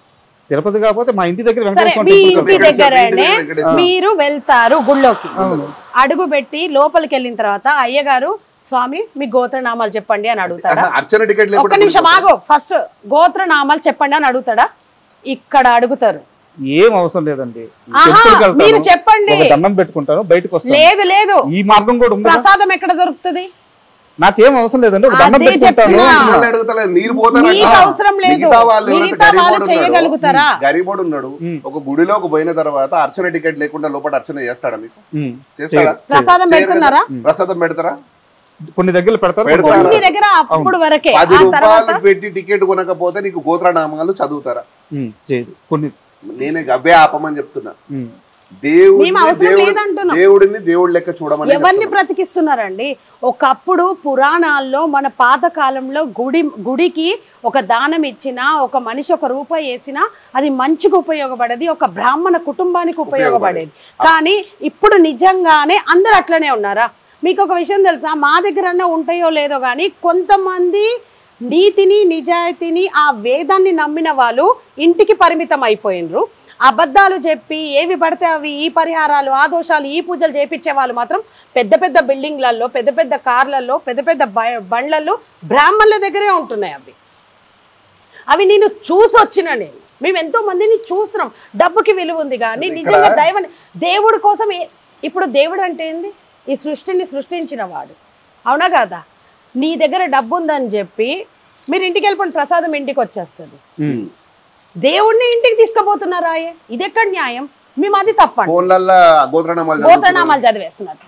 తిరుపతి కాకపోతే మా ఇంటి దగ్గర మీ ఇంటి దగ్గరనే మీరు వెళ్తారు గుళ్ళోకి, అడుగు పెట్టి లోపలికి వెళ్ళిన తర్వాత అయ్యగారు స్వామి మీ గోత్రనామాలు చెప్పండి అని అడుగుతాడా? ఒక్క నిమిషం ఆగు. ఫస్ట్ గోత్రనామాలు చెప్పండి అని అడుగుతాడా? ఇక్కడ అడుగుతారు. ఏం అవసరం లేదండి, మీరు చెప్పండి. దండం పెట్టుకుంటాను బయటకు వస్తాను. లేదు లేదు, ఈ మార్గం కూడా ఉంది. ప్రసాదం ఎక్కడ దొరుకుతుంది? నాకేం అవసరం లేదండి, దండం పెట్టుకుంటాను. గరీబోడు ఉన్నాడు, ఒక గుడిలోకి పోయిన తర్వాత అర్చన టికెట్ లేకుండా లోపల అర్చన చేస్తాడా? మీకు చేస్తాడా? ప్రసాదం పెడతారా? కొన్ని దగ్గర పెడతారు. 10 రూపాయలు పెట్టి టికెట్ కొనకపోతే నీకు గోత్రనామాలు చదువుతారా? కొన్ని నేనే అవే ఆపమని చెప్తున్నా. దేవుడిని దేవుడి లెక్క చూడమని ఎవరిని బ్రతికిస్తున్నారండి? ఒకప్పుడు పురాణాల్లో మన పాత కాలంలో గుడికి ఒక దానం ఇచ్చినా, ఒక మనిషి ఒక రూపాయి వేసినా అది మంచిగా ఉపయోగపడేది, ఒక బ్రాహ్మణ కుటుంబానికి ఉపయోగపడేది. కానీ ఇప్పుడు నిజంగానే అందరు అట్లనే ఉన్నారా? మీకు ఒక విషయం తెలుసా? మా దగ్గర ఉంటాయో లేదో కానీ కొంతమంది నీతిని నిజాయితీని ఆ వేదాన్ని నమ్మిన వాళ్ళు ఇంటికి పరిమితం అయిపోయినరు. అబద్ధాలు చెప్పి ఏవి పడితే అవి ఈ పరిహారాలు ఆ దోషాలు ఈ పూజలు చేపించే వాళ్ళు మాత్రం పెద్ద పెద్ద బిల్డింగ్లలో పెద్ద పెద్ద కార్లలో పెద్ద పెద్ద బండ్లలో బ్రాహ్మణుల దగ్గరే ఉంటున్నాయి. అవి నేను చూసి వచ్చిన మేము ఎంతో మందిని చూస్తున్నాం. డబ్బుకి విలువ ఉంది కానీ నిజంగా దేవుడి కోసం ఇప్పుడు దేవుడు అంటే ఏంది? ఈ సృష్టిని సృష్టించిన వాడు, అవునా కదా? నీ దగ్గర డబ్బు ఉందని చెప్పి మీరు ఇంటికి వెళ్ళిపోయిన ప్రసాదం ఇంటికి వచ్చేస్తుంది. దేవుడిని ఇంటికి తీసుకుపోతున్నారా? ఇది ఎక్కడ న్యాయం? మేము అది తప్పండి. గోత్రనామాలు చదివేస్తున్నారు.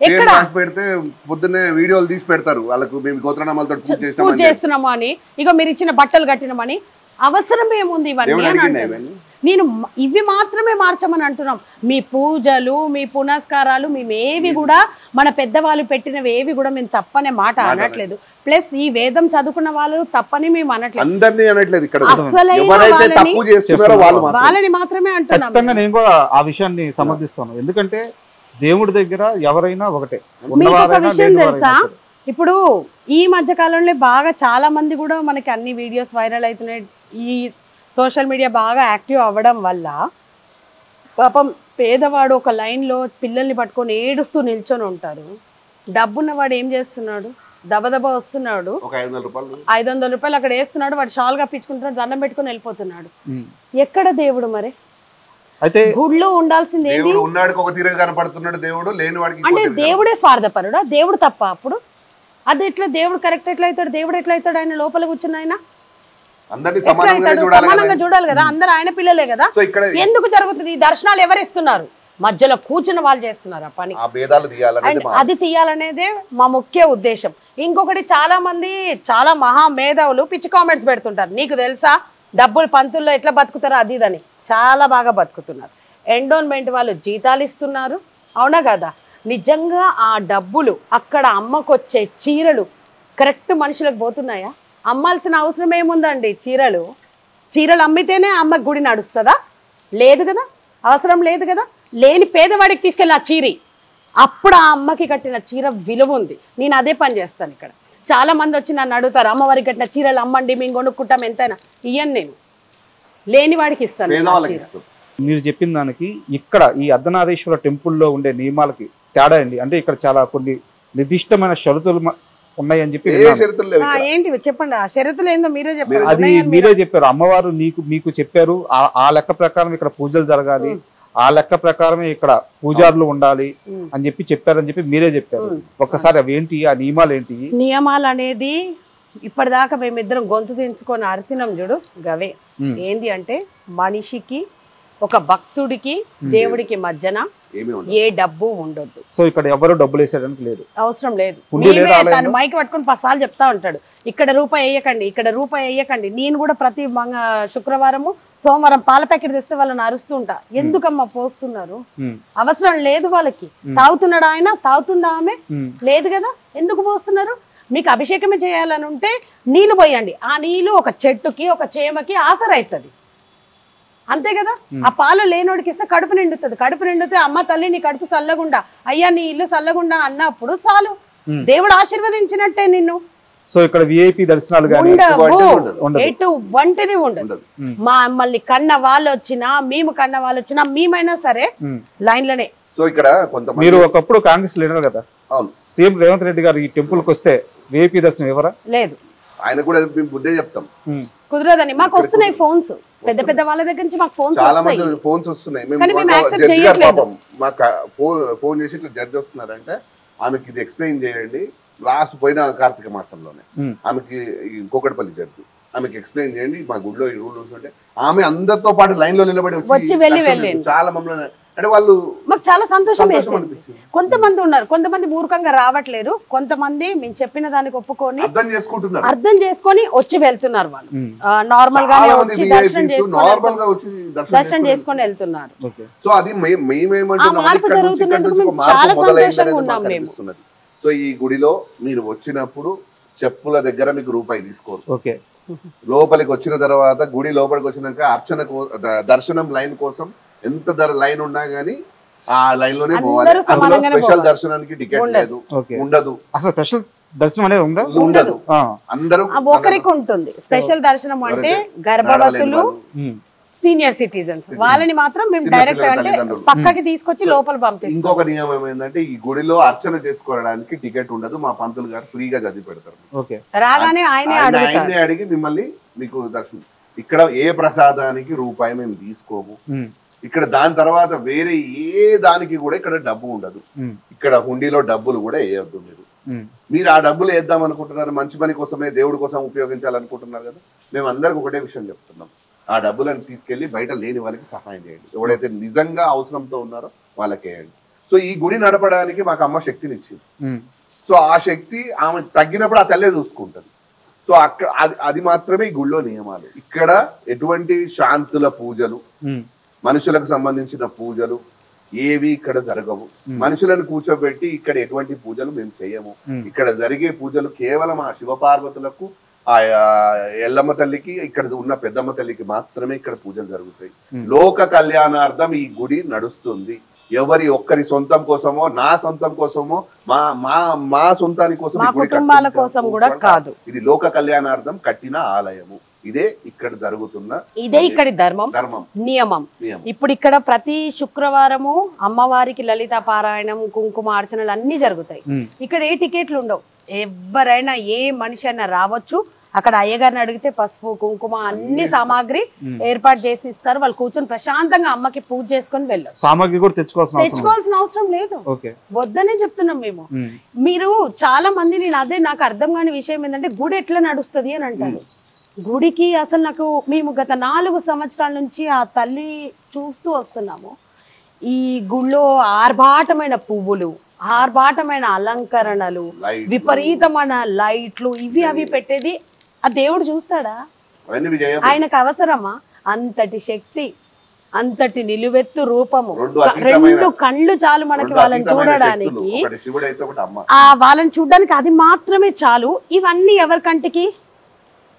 ఎక్కడ పెడితే పొద్దున్నే వీడియోలు తీసి పెడతారు వాళ్ళకు, మేము గోత్రనామాలతో పూజ చేస్తున్నాము అని, ఇగో మీరు ఇచ్చిన బట్టలు కట్టినామని. అవసరం ఏముంది ఇవన్నీ? నేను ఇవి మాత్రమే మార్చమని అంటున్నాం. మీ పూజలు, మీ పునస్కారాలు మేమేవి కూడా మన పెద్దవాళ్ళు పెట్టినవి ఏవి కూడా మేము తప్పనే మాట అనట్లేదు. ప్లస్ ఈ వేదం చదువుకున్న వాళ్ళు తప్పని మేము అనట్లేదు, అందరినీ అనట్లేదు. ఇక్కడ అసలైన వాళ్ళని మాత్రమే అంటున్నాం. ఖచ్చితంగా నేను కూడా ఆ విషయాన్ని సమర్థిస్తాను. ఎందుకంటే దేవుడి దగ్గర ఎవరైనా ఒకటే. మీకు ఒక విషయం తెలుసా, ఇప్పుడు ఈ మధ్య కాలంలో బాగా చాలా మంది కూడా మనకి అన్ని వీడియోస్ వైరల్ అవుతున్నాయి. ఈ సోషల్ మీడియా బాగా యాక్టివ్ అవ్వడం వల్ల పాపం పేదవాడు ఒక లైన్లో పిల్లల్ని పట్టుకొని ఏడుస్తూ నిల్చొని ఉంటారు. డబ్బున్నవాడు ఏం చేస్తున్నాడు, దబదబా వస్తున్నాడు, 500 రూపాయలు అక్కడ వేస్తున్నాడు, వాడు షాల్ కప్పించుకుంటున్నాడు, దండం పెట్టుకుని వెళ్ళిపోతున్నాడు. ఎక్కడ దేవుడు మరి? అయితే గుడిలో ఉండాల్సింది ఏంటి? అంటే దేవుడే స్వార్థపరుడా? దేవుడు తప్ప అప్పుడు? అది ఎట్లా దేవుడు కరెక్ట్ ఎట్లా అవుతాడు? దేవుడు ఎట్లా అవుతాడు? ఆయన లోపల కూర్చున్న ఆయన సమానంగా చూడాలి కదా, అందరు ఆయన పిల్లలే కదా. ఎందుకు జరుగుతుంది ఈ దర్శనాలు? ఎవరు ఇస్తున్నారు? మధ్యలో కూర్చున్న వాళ్ళు చేస్తున్నారు ఆ పని. అది తీయాలనేదే మా ముఖ్య ఉద్దేశం. ఇంకొకటి, చాలా మంది చాలా మహా మేధావులు పిచ్చి కామెంట్స్ పెడుతుంటారు. నీకు తెలుసా డబ్బులు పంతుల్లో ఎట్లా బతుకుతారో అది ఇదని. చాలా బాగా బతుకుతున్నారు. ఎండోన్మెంట్ వాళ్ళు జీతాలు ఇస్తున్నారు, అవునా కదా? నిజంగా ఆ డబ్బులు అక్కడ అమ్మకొచ్చే చీరలు కరెక్ట్ మనుషులకు పోతున్నాయా? అమ్మాల్సిన అవసరం ఏముందండి? చీరలు అమ్మితేనే అమ్మ గుడి నడుస్తుందా? లేదు కదా, అవసరం లేదు కదా. లేని పేదవాడికి తీసుకెళ్ళి ఆ చీరి, అప్పుడు ఆ అమ్మకి కట్టిన చీర విలువ ఉంది. నేను అదే పని చేస్తాను. ఇక్కడ చాలా మంది వచ్చి నన్ను అడుగుతారు, అమ్మవారికి కట్టిన చీరలు అమ్మండి, మేము కొనుక్కుంటాం, ఎంతైనా ఇయ్యను. నేను లేని వాడికి ఇస్తాను. మీరు చెప్పిన దానికి ఇక్కడ ఈ అర్ధనారీశ్వర టెంపుల్లో ఉండే నియమాలకి తేడా అండి. అంటే ఇక్కడ చాలా కొన్ని నిర్దిష్టమైన షరతులు ఉన్నాయని చెప్పి ఏంటి చెప్పండి. ఆ షరతులు ఏందో మీరే చెప్పారు. అది మీరే చెప్పారు. అమ్మవారు మీకు చెప్పారు ఆ లెక్క ప్రకారం ఇక్కడ పూజలు జరగాలి, ఆ లెక్క ప్రకారమే ఇక్కడ పూజారులు ఉండాలి అని చెప్పారని చెప్పి మీరే చెప్పారు. ఒక్కసారి అవి ఏంటి, ఆ నియమాలు ఏంటి? నియమాలు అనేది ఇప్పటిదాకా మేమిద్దరం గొంతు దించుకొని అరిసినాం చూడు, గవే. ఏంది అంటే మనిషికి, ఒక భక్తుడికి, దేవుడికి మధ్యన ఏ డబ్బు ఉండొద్దు. సో ఇక్కడ ఎవరు డబ్బులు వేసేయడానికి లేదు, అవసరం లేదు. తను మైక్ పట్టుకుని 10 సార్లు చెప్తా ఉంటాడు, ఇక్కడ రూపాయి వేయకండి, ఇక్కడ రూపాయి వేయకండి. నేను కూడా ప్రతి శుక్రవారము సోమవారం పాల ప్యాకెట్ తెస్తే వాళ్ళని అరుస్తూ ఉంటా. ఎందుకమ్మా పోస్తున్నారు? అవసరం లేదు వాళ్ళకి. తాగుతున్నాడు ఆయన, తాగుతుందా ఆమె? లేదు కదా, ఎందుకు పోస్తున్నారు? మీకు అభిషేకమే చేయాలని ఉంటే నీళ్ళు పోయండి. ఆ నీళ్ళు ఒక చెట్టుకి, ఒక చేమకి ఆసరైతుంది, అంతే కదా. ఆ పాలు లేనోడికి ఇస్తే కడుపు నిండుతుంది. కడుపు నిండితే అమ్మ తల్లి నీ కడుపు చల్లగుండా, అయ్యా నీ ఇల్లు చల్లగుండా అన్నప్పుడు చాలు, దేవుడు ఆశీర్వదించినట్టే నిన్ను. సో ఇక్కడ విఐపి దర్శనాలు ఎటువంటిది ఉండదు. మమ్మల్ని కన్న వాళ్ళు వచ్చినా, మేము కన్న వాళ్ళు వచ్చినా, మేమైనా సరే లైన్లనే. సో ఇక్కడ మీరు ఒకప్పుడు కాంగ్రెస్ లీడర్ కదా, సీఎం రేవంత్ రెడ్డి గారు ఈ టెంపుల్ కి వస్తే విఐపి దర్శనం ఎవరా? లేదు, ఆయన కూడా బుద్ధే చెప్తాం, కుదరదని. మాకు వస్తున్నాయి ఫోన్స్, పెద్ద పెద్ద వాళ్ళ దగ్గర నుంచి మాకు ఫోన్స్ చాలా మంది ఫోన్స్ వస్తున్నాయి. మాకు ఫోన్ చేసి ఇట్లా జడ్జి వస్తున్నారంటే ఆమెకి ఇది ఎక్స్ప్లెయిన్ చేయండి. లాస్ట్ పోయిన కార్తీక మాసంలోనే ఆమెకి కోకటపల్లి జడ్జి ఆమెకి ఎక్స్ప్లెయిన్ చేయండి, మా గుడిలో ఈ రూల్స్ ఉంటే ఆమె అందరితో పాటు లైన్ లో నిలబడి వచ్చి చాలా మమ్మల్ని అంటే వాళ్ళు మాకు చాలా సంతోషం వేసింది. కొంతమంది ఉన్నారు, కొంతమంది మూర్ఖంగా రావట్లేరు, కొంతమంది మేము చెప్పిన దానికి ఒప్పుకొని అర్థం చేసుకొని వచ్చి వెళ్తున్నారు. వాళ్ళు నార్మల్ గానే వచ్చి దర్శనం చేసుకొని వెళ్తున్నారు. సో అది మార్పు జరుగుతున్నందుకు చాలా సంతోషంగా ఉన్నాం మేము. సో ఈ గుడిలో మీరు వచ్చినప్పుడు చెప్పుల దగ్గర మీకు రూపాయి తీసుకోరు. లోపలికి వచ్చిన తర్వాత గుడి లోపలికి వచ్చినాక అర్చన దర్శనం లైన్ కోసం ఎంత లైన్ ఉన్నా గానీ ఆ లైన్ లోనే పోవాలి. అందులో స్పెషల్ దర్శనానికి టికెట్ లేదు, ఉండదు. అసలు స్పెషల్ దర్శనం అనేది ఉండదు. అందరూ ఒకరికి ఉంటుంది స్పెషల్ దర్శనం. అంటే గర్భవతులు, సీనియర్ సిటిజన్స్ వాళ్ళని మాత్రం మేము డైరెక్ట్ అంటే పక్కకి తీసుకొచ్చి లోపల పంపిస్తాం. ఇంకొక నియమం ఏంటంటే ఈ గుడిలో అర్చన చేసుకోవడానికి టికెట్ ఉండదు. మా పంతులు గారు ఫ్రీగా చదివి పెడతారు. రాగానే ఆయనే అడిగి మిమ్మల్ని మీకు దర్శనం. ఇక్కడ ఏ ప్రసాదానికి రూపాయి మేము తీసుకోము. ఇక్కడ దాని తర్వాత వేరే ఏ దానికి కూడా ఇక్కడ డబ్బు ఉండదు. ఇక్కడ హుండీలో డబ్బులు కూడా వేయొద్దు. మీరు ఆ డబ్బులు వేద్దాం అనుకుంటున్నారు, మంచి పని కోసమే, దేవుడి కోసం ఉపయోగించాలనుకుంటున్నారు కదా. మేము అందరికి ఒకటే విషయం చెప్తున్నాం, ఆ డబ్బులను తీసుకెళ్లి బయట లేని వాళ్ళకి సహాయం చేయండి. ఎవడైతే నిజంగా అవసరంతో ఉన్నారో వాళ్ళకి వేయండి. సో ఈ గుడి నడపడానికి మాకు అమ్మ శక్తిని ఇచ్చింది. సో ఆ శక్తి ఆమె తగ్గినప్పుడు ఆ తల్లే చూసుకుంటుంది. సో అక్కడ అది మాత్రమే ఈ గుళ్ళో నియమాలు. ఇక్కడ ఎటువంటి శాంతుల పూజలు, మనుషులకు సంబంధించిన పూజలు ఏవి ఇక్కడ జరగవు. మనుషులను కూర్చోబెట్టి ఇక్కడ ఎటువంటి పూజలు మేము చేయము. ఇక్కడ జరిగే పూజలు కేవలం ఆ శివపార్వతులకు, ఆ ఎల్లమ్మ తల్లికి, ఇక్కడ ఉన్న పెద్దమ్మ తల్లికి మాత్రమే ఇక్కడ పూజలు జరుగుతాయి. లోక కళ్యాణార్థం ఈ గుడి నడుస్తుంది. ఎవరి ఒక్కరి సొంతం కోసమో, నా సొంతం కోసమో, మా సొంతాని కోసం కుటుంబాల కోసం కూడా కాదు. ఇది లోక కళ్యాణార్థం కట్టిన ఆలయము. ఇదే ఇక్కడ జరుగుతున్న, ఇదే ఇక్కడి ధర్మం నియమం. ఇప్పుడు ఇక్కడ ప్రతి శుక్రవారము అమ్మవారికి లలిత పారాయణం, కుంకుమార్చనలు అన్ని జరుగుతాయి. ఇక్కడ ఏ టికెట్లు ఉండవు. ఎవరైనా ఏ మనిషి అయినా రావచ్చు. అక్కడ అయ్యగారిని అడిగితే పసుపు, కుంకుమ అన్ని సామాగ్రి ఏర్పాటు చేసి ఇస్తారు. వాళ్ళు కూర్చొని ప్రశాంతంగా అమ్మకి పూజ చేసుకొని వెళ్ళారు. సామాగ్రి కూడా తెచ్చుకోవాల్సిన అవసరం లేదు. వద్దనే చెప్తున్నాం మేము. మీరు చాలా మంది, నాకు అర్థం కాని విషయం ఏంటంటే గుడి ఎట్లా నడుస్తుంది అని అంటారు. గుడికి అసలు మేము గత 4 సంవత్సరాల నుంచి ఆ తల్లి చూస్తూ వస్తున్నాము. ఈ గుళ్ళో ఆర్భాటమైన పువ్వులు, ఆర్భాటమైన అలంకరణలు, విపరీతమైన లైట్లు, ఇవి అవి పెట్టేది ఆ దేవుడు చూస్తాడా? ఆయనకు అవసరమా? అంతటి శక్తి, అంతటి నిలువెత్తు రూపము, 2 కళ్ళు చాలు మనకి వాళ్ళని చూడడానికి. వాళ్ళని చూడడానికి అది మాత్రమే చాలు. ఇవన్నీ ఎవరి కంటికి?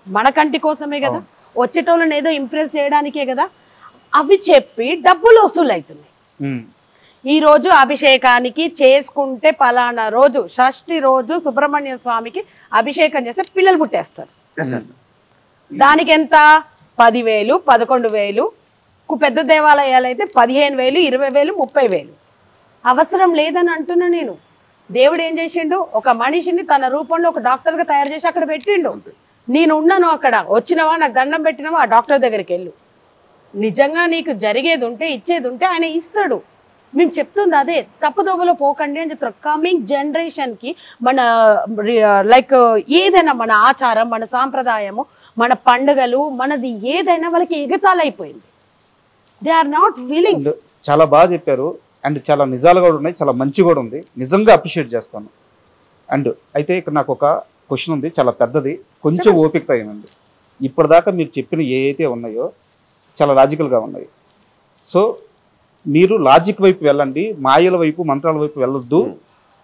మన కంటి కోసమే కదా, వచ్చేటోళ్ళని ఏదో ఇంప్రెస్ చేయడానికే కదా. అవి చెప్పి డబ్బులు వసూలు అవుతున్నాయి. ఈ రోజు అభిషేకానికి చేసుకుంటే పలానా రోజు, షష్ఠి రోజు సుబ్రహ్మణ్య స్వామికి అభిషేకం చేస్తే పిల్లలు పుట్టేస్తారు. దానికి ఎంత? 10,000, 11,000. పెద్ద దేవాలయాలు అయితే 15,000, 20,000, 30,000. అవసరం లేదని అంటున్నా నేను. దేవుడు ఏం చేసిండు? ఒక మనిషిని తన రూపంలో ఒక డాక్టర్ గా తయారు చేసి అక్కడ పెట్టిండు. నేను ఉన్నాను అక్కడ, వచ్చినవా, నాకు దండం పెట్టినవా, ఆ డాక్టర్ దగ్గరికి వెళ్ళు. నిజంగా నీకు జరిగేది ఉంటే, ఇచ్చేది ఉంటే ఆయన ఇస్తాడు. మేము చెప్తుంది అదే, తప్పుదోవలో పోకండి అని చెప్తారు. కమింగ్ జనరేషన్కి మన లైక్ ఏదైనా మన ఆచారం, మన సాంప్రదాయము, మన పండుగలు, మనది ఏదైనా వాళ్ళకి ఎగతాలైపోయింది. They are not willing. చాలా బాగా చెప్పారు. అండ్ చాలా నిజాలు కూడా ఉన్నాయి, చాలా మంచి కూడా ఉంది. నిజంగా అప్రిషియేట్ చేస్తాను. అండ్ అయితే ఇక్కడ నాకు ఒక క్వశ్చన్ ఉంది, చాలా పెద్దది, కొంచెం ఓపిక అయిందండి. ఇప్పటిదాకా మీరు చెప్పిన ఏవైతే ఉన్నాయో చాలా లాజికల్గా ఉన్నాయి. సో మీరు లాజిక్ వైపు వెళ్ళండి, మాయల వైపు, మంత్రాల వైపు వెళ్ళొద్దు,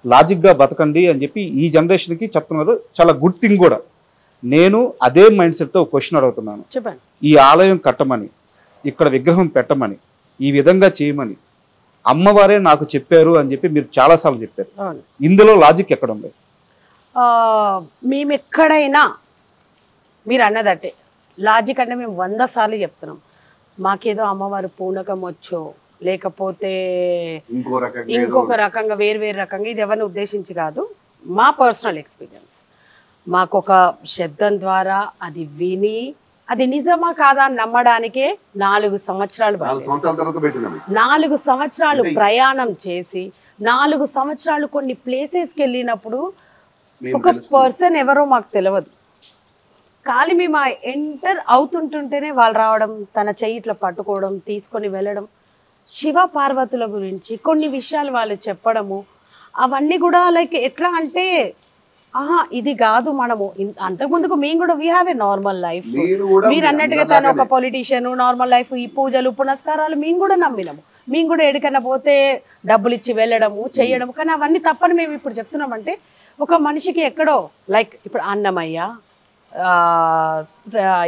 లాజిక్గా బతకండి అని చెప్పి ఈ జనరేషన్కి చెప్తున్నారు. చాలా గుడ్ థింగ్ కూడా. నేను అదే మైండ్ సెట్తో క్వశ్చన్ అడుగుతున్నాను. ఈ ఆలయం కట్టమని, ఇక్కడ విగ్రహం పెట్టమని, ఈ విధంగా చేయమని అమ్మవారే నాకు చెప్పారు అని చెప్పి మీరు చాలాసార్లు చెప్పారు. ఇందులో లాజిక్ ఎక్కడ ఉంది? మేము ఎక్కడైనా మీరు అన్నదట్టే లాజిక్ అంటే మేము 100 సార్లు చెప్తున్నాం. మాకేదో అమ్మవారు పూనకం వచ్చో, లేకపోతే ఇంకొక రకంగా వేరు రకంగా, ఇది ఎవరిని ఉద్దేశించి కాదు, మా పర్సనల్ ఎక్స్పీరియన్స్. మాకు ఒక శబ్దం ద్వారా అది విని అది నిజమా కాదా అని నమ్మడానికే 4 సంవత్సరాలు 4 సంవత్సరాలు ప్రయాణం చేసి 4 సంవత్సరాలు కొన్ని ప్లేసెస్కి వెళ్ళినప్పుడు ఒక పర్సన్ ఎవరో మాకు తెలియదు. ఖాళీ మేము ఎంటర్ అవుతుంటుంటేనే వాళ్ళు రావడం, తన చెయ్యి ఇట్లా పట్టుకోవడం, తీసుకొని వెళ్ళడం, శివ పార్వతుల గురించి కొన్ని విషయాలు వాళ్ళు చెప్పడము, అవన్నీ కూడా లైక్ ఎట్లా అంటే ఇది కాదు. మనము అంతకుముందుకు మేము కూడా we have a normal life. మీరు అన్నట్టుగా తను ఒక పొలిటీషియన్, నార్మల్ లైఫ్, ఈ పూజలు పునస్కారాలు మేము కూడా నమ్మినాము. మేము కూడా ఎక్కడికైనా పోతే డబ్బులు ఇచ్చి వెళ్ళడము, చేయడము. కానీ అవన్నీ తప్పని మేము ఇప్పుడు చెప్తున్నామంటే, ఒక మనిషికి ఎక్కడో లైక్ ఇప్పుడు అన్నమయ్య,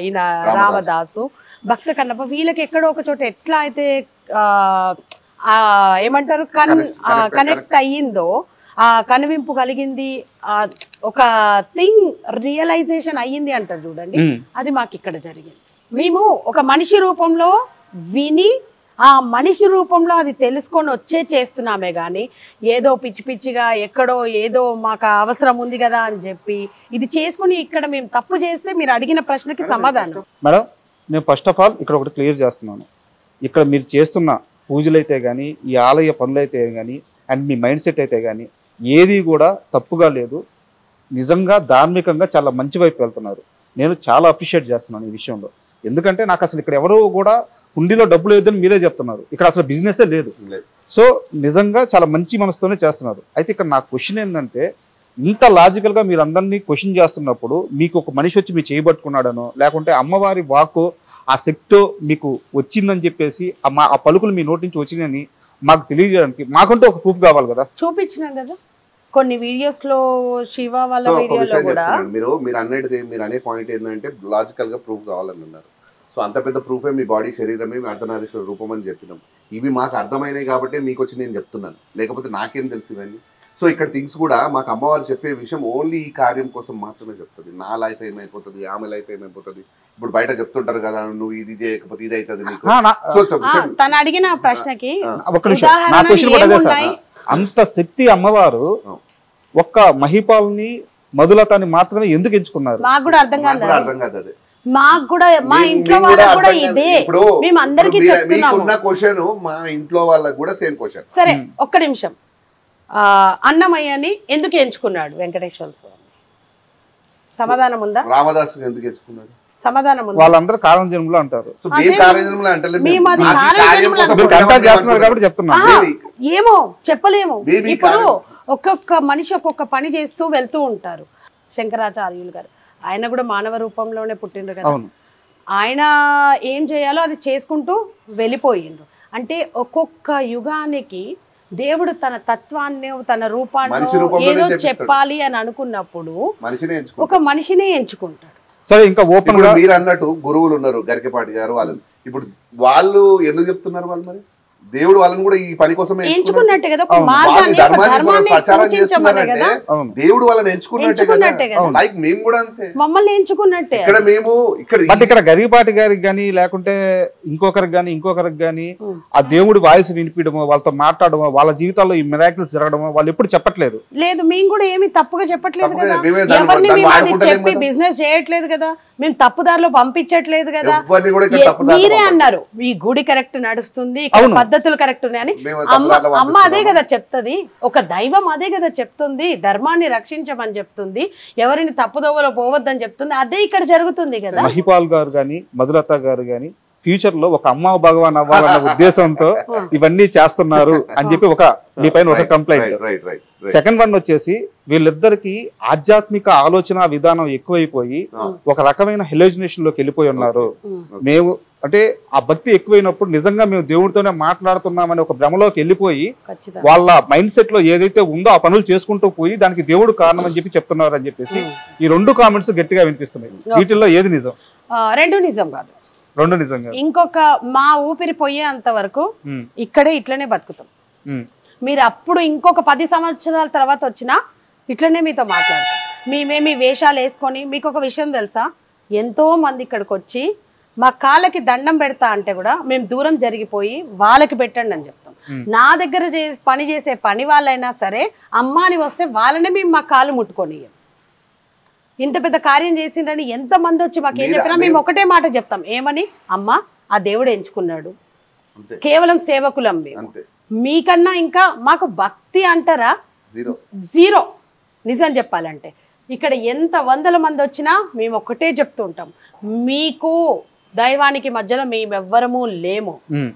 ఈయన రామదాసు, భక్త కన్నప్ప, వీళ్ళకి ఎక్కడో ఒక చోట ఎట్లా అయితే ఏమంటారు కనెక్ట్ అయ్యిందో, ఆ కనువింపు కలిగింది, ఒక థింగ్ రియలైజేషన్ అయ్యింది అంటారు చూడండి, అది మాకు ఇక్కడ జరిగింది. మేము ఒక మనిషి రూపంలో విని ఆ మనిషి రూపంలో అది తెలుసుకొని వచ్చే చేస్తున్నామే కానీ ఏదో పిచ్చి పిచ్చిగా ఎక్కడో ఏదో మాకు అవసరం ఉంది కదా అని చెప్పి ఇది చేసుకుని ఇక్కడ మేము తప్పు చేస్తే మీరు అడిగిన ప్రశ్నకి సమాధానం. మేడం, నేను ఫస్ట్ ఆఫ్ ఆల్ ఇక్కడ ఒకటి క్లియర్ చేస్తున్నాను. ఇక్కడ మీరు చేస్తున్న పూజలైతే కానీ, ఈ ఆలయ పనులైతే కానీ, అండ్ మీ మైండ్ సెట్ అయితే కానీ ఏది కూడా తప్పుగా లేదు. నిజంగా ధార్మికంగా చాలా మంచి వైపు వెళ్తున్నారు. నేను చాలా అప్రిషియేట్ చేస్తున్నాను ఈ విషయంలో. ఎందుకంటే నాకు అసలు ఇక్కడ ఎవరో కూడా హుండీలో డబ్బులు లేదని మీరే చెప్తున్నారు. ఇక్కడ అసలు బిజినెసే లేదు. సో నిజంగా చాలా మంచి మనసుతోనే చేస్తున్నారు. అయితే ఇక్కడ నా క్వశ్చన్ ఏంటంటే, ఇంత లాజికల్ గా మీరు అందరినీ క్వశ్చన్ చేస్తున్నప్పుడు మీకు ఒక మనిషి వచ్చి మీరు చేయబట్టుకున్నాడనో లేకుంటే అమ్మవారి వాక్కు ఆ శక్తి మీకు వచ్చిందని చెప్పేసి ఆ పలుకులు మీ నోటి నుంచి వచ్చినాయని మాకు తెలియజేయడానికి మాకంటే ఒక ప్రూఫ్ కావాలి కదా. చూపించినాం కదా కొన్ని వీడియోస్ లో, శివ వాళ్ళ వీడియోలో కూడా. మీరు అనే పాయింట్ ఏంటంటే లాజికల్ గా ప్రూఫ్ కావాలని అన్నారు. సో అంత పెద్ద ప్రూఫే మీ బాడీ శరీరమే మీ అర్ధనారీశ్వర రూపం అని చెప్పినాం. ఇవి మాకు అర్థమైనాయి కాబట్టి మీకు వచ్చి నేను చెప్తున్నాను, లేకపోతే నాకేం తెలుసు ఇవన్నీ. సో ఇక్కడ థింగ్స్ కూడా మాకు అమ్మవారు చెప్పే విషయం ఓన్లీ ఈ కార్యం కోసం మాత్రమే చెప్తుంది. నా లైఫ్ ఏమైపోతుంది, ఆమె లైఫ్ ఏమైపోతుంది, ఇప్పుడు బయట చెప్తుంటారు కదా నువ్వు ఇది చేయకపోతే ఇది అవుతుంది నీకు. తను అడిగిన ప్రశ్నకి ఒక్క నిమిషం, నా క్వశ్చన్ కూడా అదే సార్. అంత శక్తి అమ్మవారు ఒక్క మహిపాల్ని మధులతని మాత్రమే ఎందుకు ఎంచుకున్నారు? మాకు కూడా అర్థం కాదు అదే. మాకు కూడా మా ఇంట్లో వాళ్ళకి కూడా ఇదే, మేము అందరికీ మీకున్న క్వశ్చన్ మా ఇంట్లో వాళ్ళకి కూడా సేమ్ క్వశ్చన్. సరే ఒక్క నిమిషం, అన్నమయ్యని ఎందుకు ఎంచుకున్నాడు వెంకటేశ్వర స్వామి? సమాధానం ఉందా? రామదాస్ ఎందుకు ఎంచుకున్నాడు? సమాధానం ఉందా? వాళ్ళందరూ కారణ జన్మలో అంటారు. ఏమో చెప్పలేము. ఇప్పుడు ఒక్కొక్క మనిషి ఒక్కొక్క పని చేస్తూ వెళ్తూ ఉంటారు. శంకరాచార్యులు గారు ఆయన కూడా మానవ రూపంలోనే పుట్టిండ్రు కదా. ఆయన ఏం చేయాలో అది చేసుకుంటూ వెళ్ళిపోయిండ్రు. అంటే ఒక్కొక్క యుగానికి దేవుడు తన తత్వాన్ని తన రూపాన్ని ఏదో చెప్పాలి అని అనుకున్నప్పుడు ఒక మనిషినే ఎంచుకుంటాడు. సరే ఇంకా ఓపెన్ గా మీరు అన్నట్టు గురువులు ఉన్నారు, గరికపాటి గారు వాళ్ళు. ఇప్పుడు వాళ్ళు ఎందుకు చెప్తున్నారు? వాళ్ళు మరి దేవుడు వాళ్ళని కూడా ఈ పని కోసం ఎంచుకున్నట్టే కదా, ప్రచారం చేస్తున్నారంటే దేవుడు వాళ్ళని ఎంచుకున్నట్టే కదా. లైక్ మేము కూడా అంతే, మమ్మల్ని ఎంచుకున్నట్టే. ఇక్కడ మేము ఇక్కడ గరికపాటి గారికి గానీ లేకుంటే ఇంకొకరికి గానీ ఆ దేవుడి వాయిస్ వినిపించడమో, వాళ్ళతో మాట్లాడమో, వాళ్ళ జీవితాల్లో ఈ మిరాకిల్స్ జరగడమో వాళ్ళు ఎప్పుడు చెప్పట్లేదు. లేదు, మేము కూడా ఏమి తప్పుగా చెప్పట్లేదు కదా, ఎవరిని చెప్పి బిజినెస్ చేయట్లేదు కదా, మేము తప్పుదారిలో పంపించట్లేదు కదా. మీరే అన్నారు ఈ గుడి కరెక్ట్ నడుస్తుంది, పద్ధతులు కరెక్ట్ ఉన్నాయని. అమ్మ అదే కదా చెప్తుంది, ఒక దైవం అదే కదా చెప్తుంది, ధర్మాన్ని రక్షించమని చెప్తుంది, ఎవరిని తప్పుదోవలో పోవద్దని చెప్తుంది. అదే ఇక్కడ జరుగుతుంది కదా. మహిపాల్ గారు గాని మధులత గారు గాని ఫ్యూచర్ లో ఒక అమ్మ భగవాన్ అవ్వాలన్న ఉద్దేశంతో ఇవన్నీ చేస్తున్నారు అని చెప్పి ఒక మీ పైన ఒక కంప్లైంట్. సెకండ్ వన్ వచ్చేసి వీళ్ళిద్దరికి ఆధ్యాత్మిక ఆలోచన విధానం ఎక్కువైపోయి ఒక రకమైన హెలోజినేషన్ లోకి వెళ్ళిపోయి ఉన్నారు. మేము అంటే ఆ భక్తి ఎక్కువైనప్పుడు నిజంగా మేము దేవుడితోనే మాట్లాడుతున్నామని ఒక భ్రమలోకి వెళ్ళిపోయి వాళ్ళ మైండ్ సెట్ లో ఏదైతే ఉందో ఆ పనులు చేసుకుంటూ పోయి దానికి దేవుడు కారణం అని చెప్పి చెప్తున్నారు అని చెప్పేసి ఈ రెండు కామెంట్స్ గట్టిగా వినిపిస్తున్నాయి. వీటిల్లో ఏది నిజం? రెండు నిజం కాదు, రెండు నిజంగా. ఇంకొక మా ఊపిరి పోయేంత వరకు ఇక్కడే ఇట్లనే బతుకుతాం. మీరు అప్పుడు ఇంకొక 10 సంవత్సరాల తర్వాత వచ్చినా ఇట్లనే మీతో మాట్లాడతాం. మేమేమి వేషాలు వేసుకొని. మీకు ఒక విషయం తెలుసా, ఎంతో మంది ఇక్కడికి వచ్చి మా కాళ్ళకి దండం పెడతా అంటే కూడా మేము దూరం జరిగిపోయి వాళ్ళకి పెట్టండి అని చెప్తాం. నా దగ్గర పని చేసే పని వాళ్ళైనా సరే అమ్మాని వస్తే వాళ్ళనే మేము మా కాళ్ళు ముట్టుకొని. ఇంత పెద్ద కార్యం చేసిండ్రని ఎంతమంది వచ్చి మాకేం చెప్పినా మేము ఒకటే మాట చెప్తాం, ఏమని? అమ్మ ఆ దేవుడు ఎంచుకున్నాడు, కేవలం సేవకులం మేము. మీకన్నా ఇంకా మాకు భక్తి అంటారా? జీరో. నిజం చెప్పాలంటే ఇక్కడ ఎంత వందల మంది వచ్చినా మేము ఒకటే చెప్తూ ఉంటాం, మీకు దైవానికి మధ్యలో మేమెవ్వరము లేము,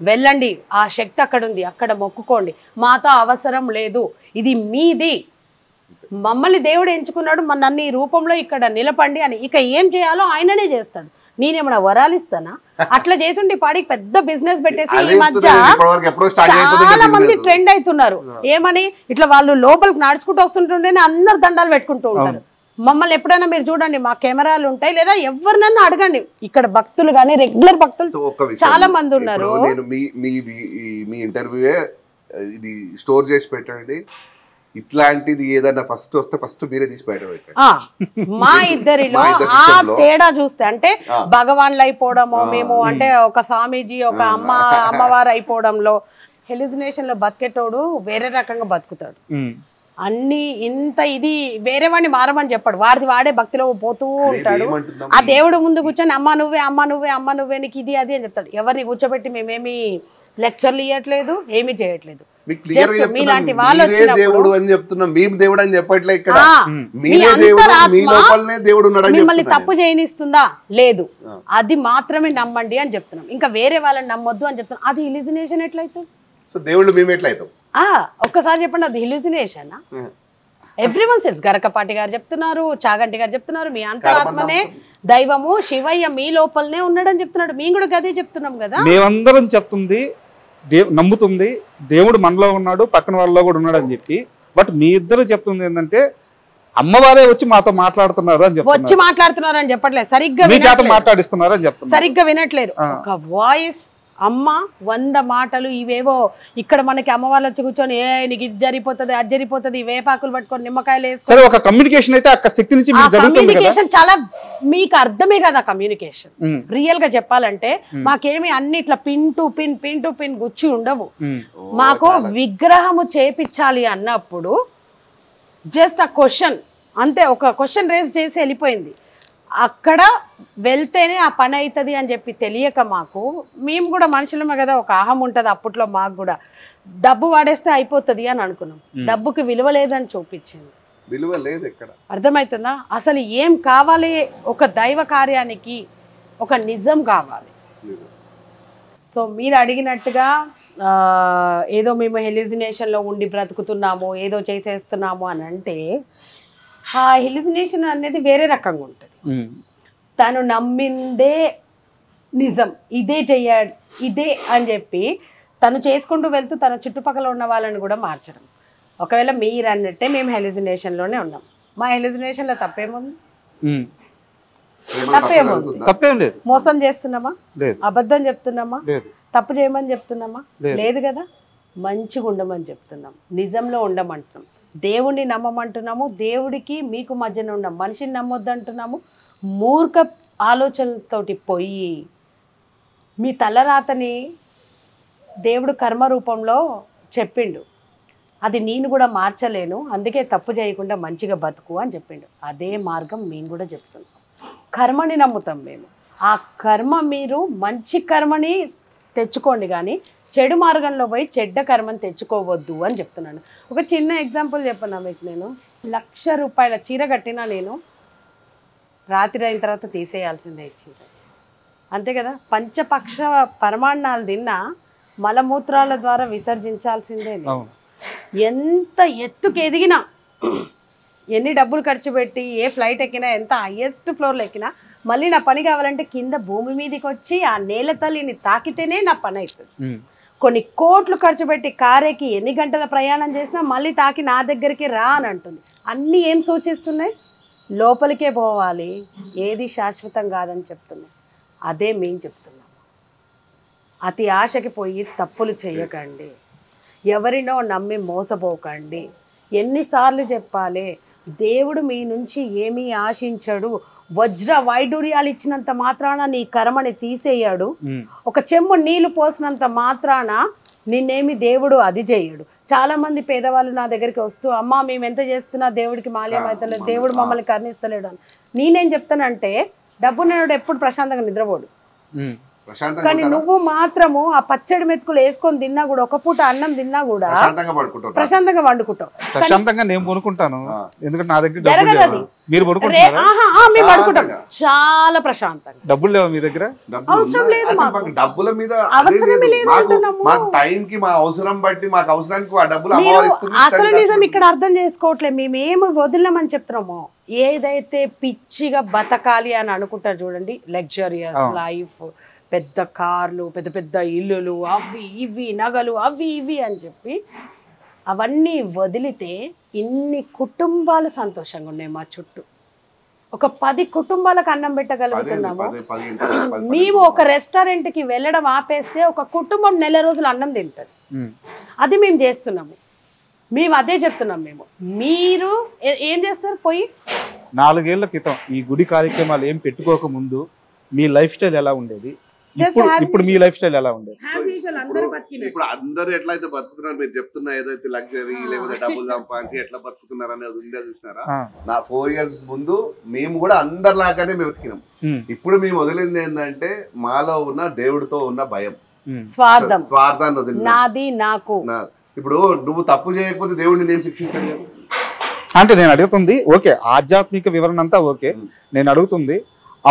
వెళ్ళండి, ఆ శక్తి అక్కడ ఉంది, అక్కడ మొక్కుకోండి, మాతో అవసరం లేదు, ఇది మీది. మమ్మల్ని దేవుడు ఎంచుకున్నాడు, నన్ను ఈ రూపంలో ఇక్కడ నిలపండి అని. ఇక ఏం చేయాలో ఆయననే చేస్తాడు. నేనేమన్నా వరాలు ఇస్తానా? అట్లా చేస్తుంటే పాడికి పెద్ద బిజినెస్ పెట్టేసి ఈ మధ్య చాలా మంది ట్రెండ్ అవుతున్నారు. ఏమని? ఇట్లా వాళ్ళు లోపలికి నడుచుకుంటూ వస్తుంటుంటేనే అందరు దండాలు పెట్టుకుంటూ ఉంటారు. మమ్మల్ని ఎప్పుడైనా మీరు చూడండి, మా కెమెరాలు ఉంటాయి, లేదా ఎవరినన్నా అడగండి, ఇక్కడ భక్తులు కానీ రెగ్యులర్ భక్తులు చాలా మంది ఉన్నారు. నేను మీ ఇంటర్వ్యూయే ఇది స్టోర్ చేసి పెట్టండి, ఇట్లాంటిది ఏదన్నా ఫస్ట్ వస్తే ఫస్ట్ మీరే తీసి బయట పెట్టండి. మా ఇద్దరిలో ఆ తేడా చూస్తే అంటే భగవాన్లు అయిపోవడము, మేము అంటే ఒక స్వామీజీ ఒక అమ్మవారు అయిపోవడంలో, హెలిజినేషన్ లో బతికేటోడు వేరే రకంగా బతుకుతాడు. అన్ని ఇంత ఇది వేరే వాడిని మారమని చెప్పాడు, వాడిది వాడే భక్తిలో పోతూ ఉంటాడు. ఆ దేవుడు ముందు కూర్చొని అమ్మ నువ్వే అమ్మ నువ్వే అమ్మ నువ్వే నీకు ఇది అది అని చెప్తాడు. ఎవరిని కూర్చోబెట్టి మేమేమి లెక్చర్లు ఇవ్వట్లేదు, ఏమి చేయట్లేదు. మీలాంటి వాళ్ళు దేవుడు అని చెప్తున్నాం, మేము దేవుడు అని చెప్పట్లే. ఇక్కడ మిమ్మల్ని తప్పు చేయనిస్తుందా? లేదు, అది మాత్రమే నమ్మండి అని చెప్తున్నాం. ఇంకా వేరే వాళ్ళని నమ్మొద్దు అని చెప్తున్నాం. అది హిలిజినేషన్ ఎట్లయితే? సో దేవుళ్ళు మేము ఎట్లయితాం? ఒక్కసారి చెప్పండి, అది హిలిజినేషన్? Everyone sense. గరకపాటి గారు చెప్తున్నారు, చాగంటి గారు చెప్తున్నారు, మీ అంతరాత్మనే దైవము శివయ్య మీ లోపలనే ఉన్నాడని చెప్తున్నాడు. మేము కూడా గదే చెప్తున్నాం కదా. మేమందరం చెప్తుంది నమ్ముతుంది దేవుడు మనలో ఉన్నాడు, పక్కన వాళ్ళలో కూడా ఉన్నాడు అని చెప్పి. బట్ మీ ఇద్దరు చెప్తుంది ఏంటంటే అమ్మవారే వచ్చి మాతో మాట్లాడుతున్నారు అని చెప్పి, వచ్చి మాట్లాడుతున్నారు అని చెప్పట్లేదు, సరిగ్గా మీ చేత మాట్లాడిస్తున్నారు అని చెప్తున్నారు. సరిగ్గా వినట్లేరు. ఒక వాయిస్ అమ్మ 100 మాటలు ఇవేవో ఇక్కడ మనకి అమ్మవాళ్ళు వచ్చి కూర్చొని నీకు ఇది జరిగిపోతుంది అది జరిగిపోతుంది వేపాకులు పట్టుకొని నిమ్మకాయలు వేసుకొని. సరే, ఒక కమ్యూనికేషన్ అయితే అక్క శక్తి నుంచి కమ్యూనికేషన్ చాలా మీకు అర్థమే కదా కమ్యూనికేషన్. రియల్ గా చెప్పాలంటే మాకేమి అన్ని ఇట్లా పిన్ టు పిన్ గుచ్చి ఉండవు. మాకు విగ్రహము చేపించాలి అన్నప్పుడు జస్ట్ ఆ క్వశ్చన్ అంతే, ఒక క్వశ్చన్ రేస్ చేసి వెళ్ళిపోయింది. అక్కడ వెళ్తేనే ఆ పని అవుతుంది అని చెప్పి తెలియక మాకు, మేము కూడా మనుషులమే కదా, ఒక అహం ఉంటుంది అప్పట్లో మాకు కూడా. డబ్బు వాడేస్తే అయిపోతుంది అని అనుకున్నాం, డబ్బుకి విలువ లేదని చూపించింది. విలువ లేదు ఎక్కడ, అర్థమవుతుందా? అసలు ఏం కావాలి, ఒక దైవ కార్యానికి ఒక నిజం కావాలి. సో మీరు అడిగినట్టుగా ఏదో మేము హెలిజినేషన్లో ఉండి బ్రతుకుతున్నాము, ఏదో చేసేస్తున్నాము అని అంటే, ఆ హెలిజినేషన్ అనేది వేరే రకంగా ఉంటుంది. తను నమ్మిందే నిజం, ఇదే చెయ్యాడు ఇదే అని చెప్పి తను చేసుకుంటూ వెళ్తూ తన చుట్టుపక్కల ఉన్న వాళ్ళని కూడా మార్చడం. ఒకవేళ మీరు అన్నట్టే మేము హెలిజినేషన్లోనే ఉన్నాం, మా హెలిజినేషన్లో తప్పేముంది? తప్పేం లేదు. మోసం చేస్తున్నామా? అబద్ధం చెప్తున్నామా? తప్పు చేయమని చెప్తున్నామా? లేదు కదా. మంచిగా ఉండమని చెప్తున్నాం, నిజంలో ఉండమంటున్నాం, దేవుణ్ణి నమ్మమంటున్నాము, దేవుడికి మీకు మధ్యన ఉన్నాం, మనిషిని నమ్మొద్దు అంటున్నాము. మూర్ఖ ఆలోచనలతోటి పోయి మీ తలరాతని దేవుడు కర్మ రూపంలో చెప్పిండు, అది నేను కూడా మార్చలేను, అందుకే తప్పు చేయకుండా మంచిగా బతుకు అని చెప్పిండు. అదే మార్గం మేము కూడా చెప్తున్నాం. కర్మని నమ్ముతాం మేము. ఆ కర్మ మీరు మంచి కర్మని తెచ్చుకోండి, కానీ చెడు మార్గంలో పోయి చెడ్డ కర్మని తెచ్చుకోవద్దు అని చెప్తున్నాను. ఒక చిన్న ఎగ్జాంపుల్ చెప్పన్నా మీకు. నేను 1,00,000 రూపాయల చీర కట్టినా నేను రాత్రి అయిన తర్వాత తీసేయాల్సిందే చీర, అంతే కదా. పంచపక్ష పరమాన్నాలు తిన్నా మలమూత్రాల ద్వారా విసర్జించాల్సిందే. ఎంత ఎత్తుకు ఎదిగినా, ఎన్ని డబ్బులు ఖర్చు పెట్టి ఏ ఫ్లైట్ ఎక్కినా, ఎంత హైయెస్ట్ ఫ్లోర్లో ఎక్కినా, మళ్ళీ నా పని కావాలంటే కింద భూమి మీదకి వచ్చి ఆ నేల తల్లిని తాకితేనే నా పని అవుతుంది. కొన్ని కోట్లు ఖర్చు పెట్టి కారేకి ఎన్ని గంటల ప్రయాణం చేసినా మళ్ళీ తాకి నా దగ్గరికి రా అని అంటుంది. అన్నీ ఏం సూచిస్తున్నాయి? లోపలికే పోవాలి, ఏది శాశ్వతం కాదని చెప్తున్నాయి. అదే మేము చెప్తున్నాము. అతి ఆశకి పోయి తప్పులు చేయకండి, ఎవరినో నమ్మి మోసపోకండి. ఎన్నిసార్లు చెప్పాలి, దేవుడు మీ నుంచి ఏమీ ఆశించడు. వజ్ర వైడూర్యాలు ఇచ్చినంత మాత్రాన నీ కర్మని తీసేయాడు, ఒక చెంబు నీళ్లు పోసినంత మాత్రాన నిన్నేమి దేవుడు అది చేయడు. చాలా మంది పేదవాళ్ళు నా దగ్గరికి వస్తూ, అమ్మ మేము ఎంత చేస్తున్నా దేవుడికి మాల్యం అవుతలేదు, దేవుడు మమ్మల్ని కరుణిస్తలేడు అని. నేనేం చెప్తానంటే, డబ్బున్నాడు ఎప్పుడు ప్రశాంతంగా నిద్రపోడు, కానీ నువ్వు మాత్రము ఆ పచ్చడి మెతుకులు వేసుకొని తిన్నా కూడా, ఒక పూట అన్నం తిన్నా కూడా ప్రశాంతంగా వండుకుంటావు. ప్రశాంతంగా నేను కొనుక్కుంటాను, ఎందుకంటే నా దగ్గర మేము వండుకుంటాం చాలా ప్రశాంతంగా. డబ్బులు లేవా మీ దగ్గర? అవసరం లేదు, డబ్బుల మీద అవసరమే లేదు. అసలు నిజం ఇక్కడ అర్థం చేసుకోవట్లేదు. మేమేమి వదిలేమని చెప్తున్నామో, ఏదైతే పిచ్చిగా బతకాలి అని అనుకుంటారు చూడండి, లగ్జరియస్ లైఫ్, పెద్ద కార్లు, పెద్ద పెద్ద ఇల్లులు, అవి ఇవి నగలు, అవి ఇవి అని చెప్పి అవన్నీ వదిలితే ఇన్ని కుటుంబాలు సంతోషంగా ఉన్నాయి మా చుట్టూ. ఒక 10 కుటుంబాలకు అన్నం పెట్టగలుగుతున్నాము. మేము ఒక రెస్టారెంట్కి వెళ్ళడం ఆపేస్తే ఒక కుటుంబం నెల రోజులు అన్నం తింటుంది. అది మేము చేస్తున్నాము, మేము అదే చెప్తున్నాం. మీరు ఏం చేస్తారు? పోయి 4 ఏళ్ల క్రితం ఈ గుడి కార్యక్రమాలు ఏం పెట్టుకోక ముందు మీ లైఫ్ స్టైల్ ఎలా ఉండేది? ఇప్పుడు మీ లైఫ్ స్టైల్ ఎలా ఉండేది? ఇప్పుడు అందరూ ఎట్లయితే బతుకుతున్నారు మీరు చెప్తున్నా, ఏదైతే లగ్జరీ లేకపోతే డబ్బులు సంపాదించి ఎట్లా బతుకుతున్నారు అనేది ఉందే చూసినారా? నా 4 years ముందు మేము కూడా అందరిలాగానే మేము బతికినాం. ఇప్పుడు మేము వదిలింది ఏంటంటే, మాలో ఉన్న దేవుడితో ఉన్న భయం, స్వార్థాన్ని వదిలినా. ఇప్పుడు నువ్వు తప్పు చేయకపోతే దేవుడిని నేను శిక్షించలేదు అంటే నేను అడుగుతుంది. ఓకే, ఆధ్యాత్మిక వివరణ అంతా ఓకే, నేను అడుగుతుంది